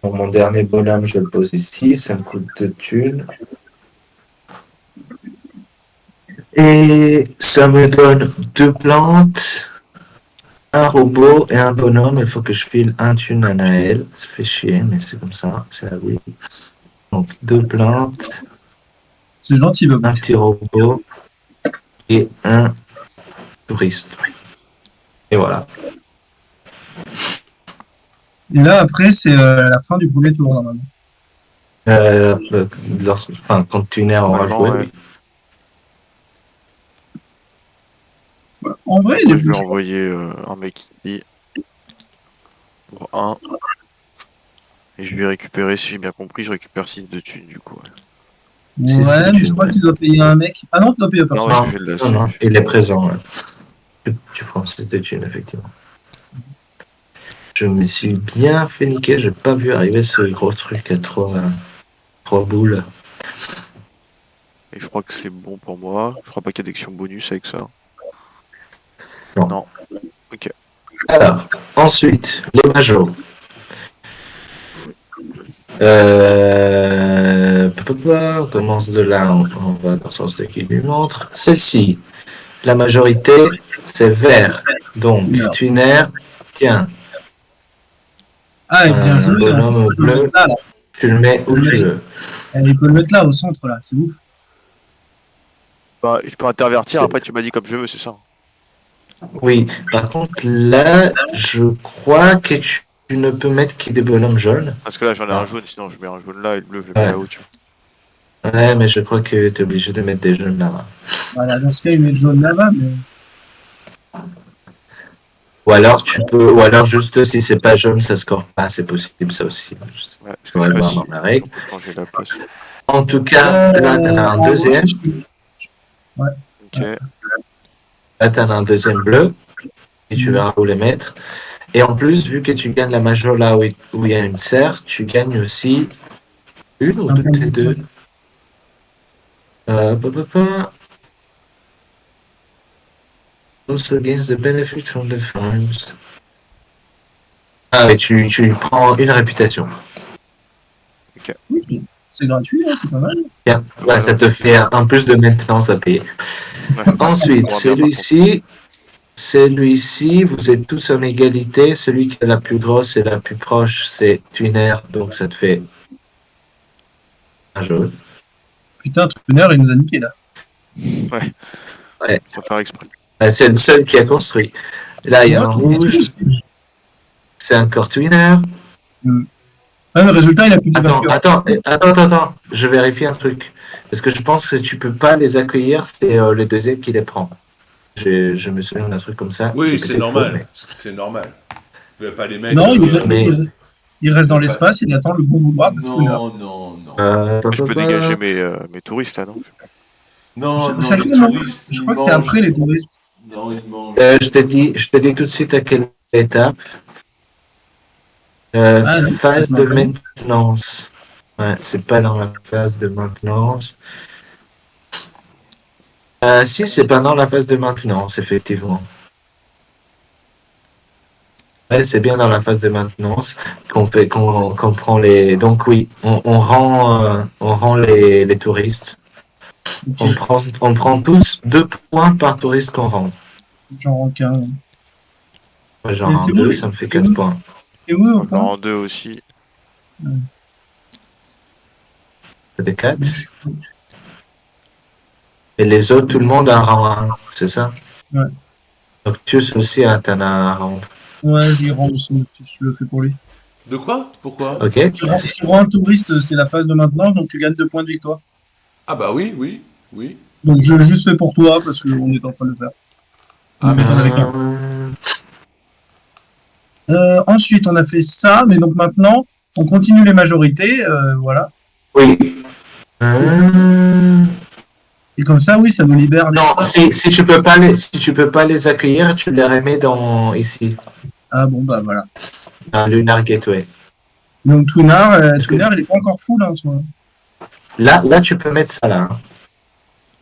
Pour mon dernier bonhomme, je le pose ici. Ça me coûte 2 thunes. Et ça me donne 2 plantes, un robot et un bonhomme. Il faut que je file un thune à Naël. Ça fait chier, mais c'est comme ça. C'est la vie. Donc 2 plantes, C'est gentil, Bob. un petit robot et un touriste. Et voilà. Et là, après, c'est la fin du premier tour normalement. Enfin, quand Tuner aura Normalement, joué, ouais. oui. En vrai, Donc il moi, est je vais plus. envoyer un mec ici pour 1. Et je vais récupérer, si j'ai bien compris, je récupère 6 de thunes du coup. Ouais. Six Ouais, mais je thunes, crois ouais. que tu dois payer un mec. Ah non, tu dois payer Non, personne. ouais, je vais Non, non, il est présent. Ouais. Tu prends cette thune, effectivement. Je me suis bien fait niquer, j'ai pas vu arriver ce gros truc à trois boules. Et je crois que c'est bon pour moi. Je crois pas qu'il y a d'action bonus avec ça. Non. Non. Ok. Alors, ensuite, les majors. On commence de là, on va dans le sens de qui lui montre. Celle-ci, la majorité, c'est vert. Donc, Tuner. tuner, tiens, Ah, et bien joué. bonhomme En plus, il peut le bleu, mettre là, là. tu le mets où tu veux. Il peut le mettre là, au centre, là. C'est ouf. Bah, je peux intervertir, C'est- après tu m'as dit comme je veux, c'est ça. Oui, par contre, là, je crois que tu ne peux mettre que des bonhommes jaunes. Parce que là j'en ai Ah. un jaune, sinon je mets un jaune là et le bleu je le mets Ouais. là-haut, tu vois. Ouais, mais je crois que tu es obligé de mettre des jaunes là. Voilà, dans ce cas, il met le jaune là-bas, mais. Ou alors ou alors juste si c'est pas jaune, ça score pas, c'est possible ça aussi. Juste, Ouais, parce que on va je sais le pas voir si dans la règle. on peut changer la place. En tout cas, là t'en as un En vrai, deuxième. Ok. Là t'en as un deuxième bleu. Et tu verras où les mettre. Et en plus, vu que tu gagnes la major là où il y a une serre, tu gagnes aussi une ou Un point de tes deux. victoire. Pa, pa, pa. Also gains the benefit from the farms. Ah oui, tu prends une réputation. Oui, c'est gratuit, hein, c'est pas mal. Bien. Bah, Voilà. ça te fait un plus de maintenance à payer. Ouais. Ensuite, Moins bien, par celui-ci, vous êtes tous en égalité. Celui qui est la plus grosse et la plus proche, c'est Tuner, donc ça te fait un jaune. Putain, Tuner, il nous a niqué là. Faut faire exprès. C'est le seul qui a construit. Là, il y a un Ouais, rouge, c'est encore Twinner. Ouais, mais résultat, il a plus de Attends, je vérifie un truc. Parce que je pense que tu peux pas les accueillir, c'est le deuxième qui les prend. Je me souviens d'un truc comme ça. qui Oui, est c'est peut-être normal. faux, mais- C'est normal. Tu vas pas les mettre. Non, mais- il reste dans l'espace, il attend le bon vouloir de Tuner. Non. Je peux dégager mes touristes là, non? Non, les Sacrément, touristes, je ils crois que c'est mangent. après les touristes. Non, ils mangent. Je te dis tout de suite à quelle étape. Ah, non, Phase c'est de pas maintenance. Ouais, c'est pas dans la phase de maintenance. Si, c'est pas dans la phase de maintenance, effectivement. Ouais, c'est bien dans la phase de maintenance qu'on prend les. Donc oui, on rend les touristes. Ok, On prend tous 2 points par touriste qu'on rend. j'en rends qu'un. Moi, j'en Mais rends c'est 2, où, ça me fait c'est 4 où points. C'est où au J'en point rends deux aussi. Ça fait 4. Et les autres, tout le monde a un rang 1, c'est ça? Ouais. Donc tu aussi, t'en as un rang. Ouais, j'y rends aussi, je le fais pour lui. De quoi? Pourquoi? Ok? Tu rends un touriste, c'est la phase de maintenance, donc tu gagnes 2 points de victoire. Ah bah oui. Donc je le juste fait pour toi, parce qu'on est en train de le faire. Ah, Mais t'en avais qu'un. Ensuite, on a fait ça, mais donc maintenant, on continue les majorités, voilà. Oui. Et comme ça, oui, ça nous libère des Non, slots. si tu peux pas les accueillir, tu les remets dans ici, Ah bon, bah voilà. dans Lunar Gateway. Donc Tunar, Est-ce que- il est pas encore full en ce moment. Là, tu peux mettre ça là. Hein.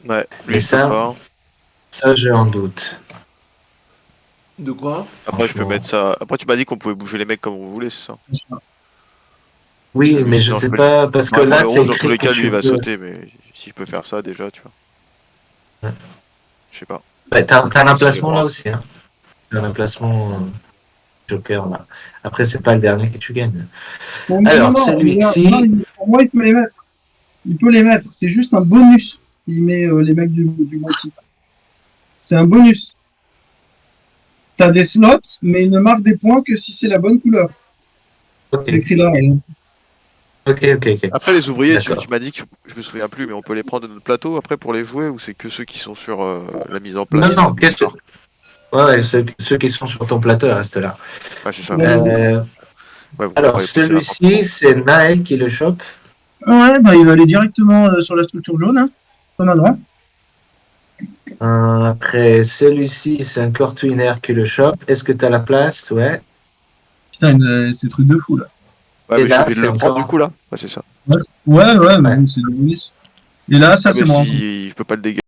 Ouais, Mais lui ça- ça pas. Ça, j'ai en doute. De quoi? Après je peux franchement. mettre ça. Après tu m'as dit qu'on pouvait bouger les mecs comme on voulait, c'est ça? Oui, mais je sinon, sais je peux- pas, parce que Ouais, là, pour le c'est rouge, dans tous écrit les que cas, lui tu il va peux. sauter, mais si je peux faire ça déjà, tu vois. Ouais. Je sais pas. Bah, t'as un C'est emplacement droit. là aussi. Hein. T'as un emplacement Joker là. Après, c'est pas le dernier que tu gagnes. Bon, mais Alors, non, celui-ci- non, pour moi, il peut les mettre. Il peut les mettre. C'est juste un bonus. Il met les mecs du bon type. C'est un bonus. T'as des slots, mais il ne marque des points que si c'est la bonne couleur. Ok, C'est écrit là. Rien. ok. Après les ouvriers, tu D'accord. m'as dit que je me souviens plus, mais on peut les prendre de notre plateau après pour les jouer ou c'est que ceux qui sont sur la mise en place? Non, qu'est-ce que. Ouais, ceux qui sont sur ton plateau restent là. Ouais, c'est ça. Ouais. Ouais, vous pouvez Alors, pas les passer n'importe celui-ci, c'est Naël qui le chope. Ouais, bah il va aller directement sur la structure jaune, hein, comme un grand. Après, celui-ci, c'est encore Twin Air qui le chope. Est-ce que tu as la place? Ouais. Putain, il nous a ces trucs de fou là. Ouais, Et mais je suis là, obligé de c'est le prendre encore- du coup là. Ouais, c'est ça. Ouais, mais Ouais. bon, c'est du bonus. Et là, ça Ah, c'est mais bon. si je peux pas le dégager.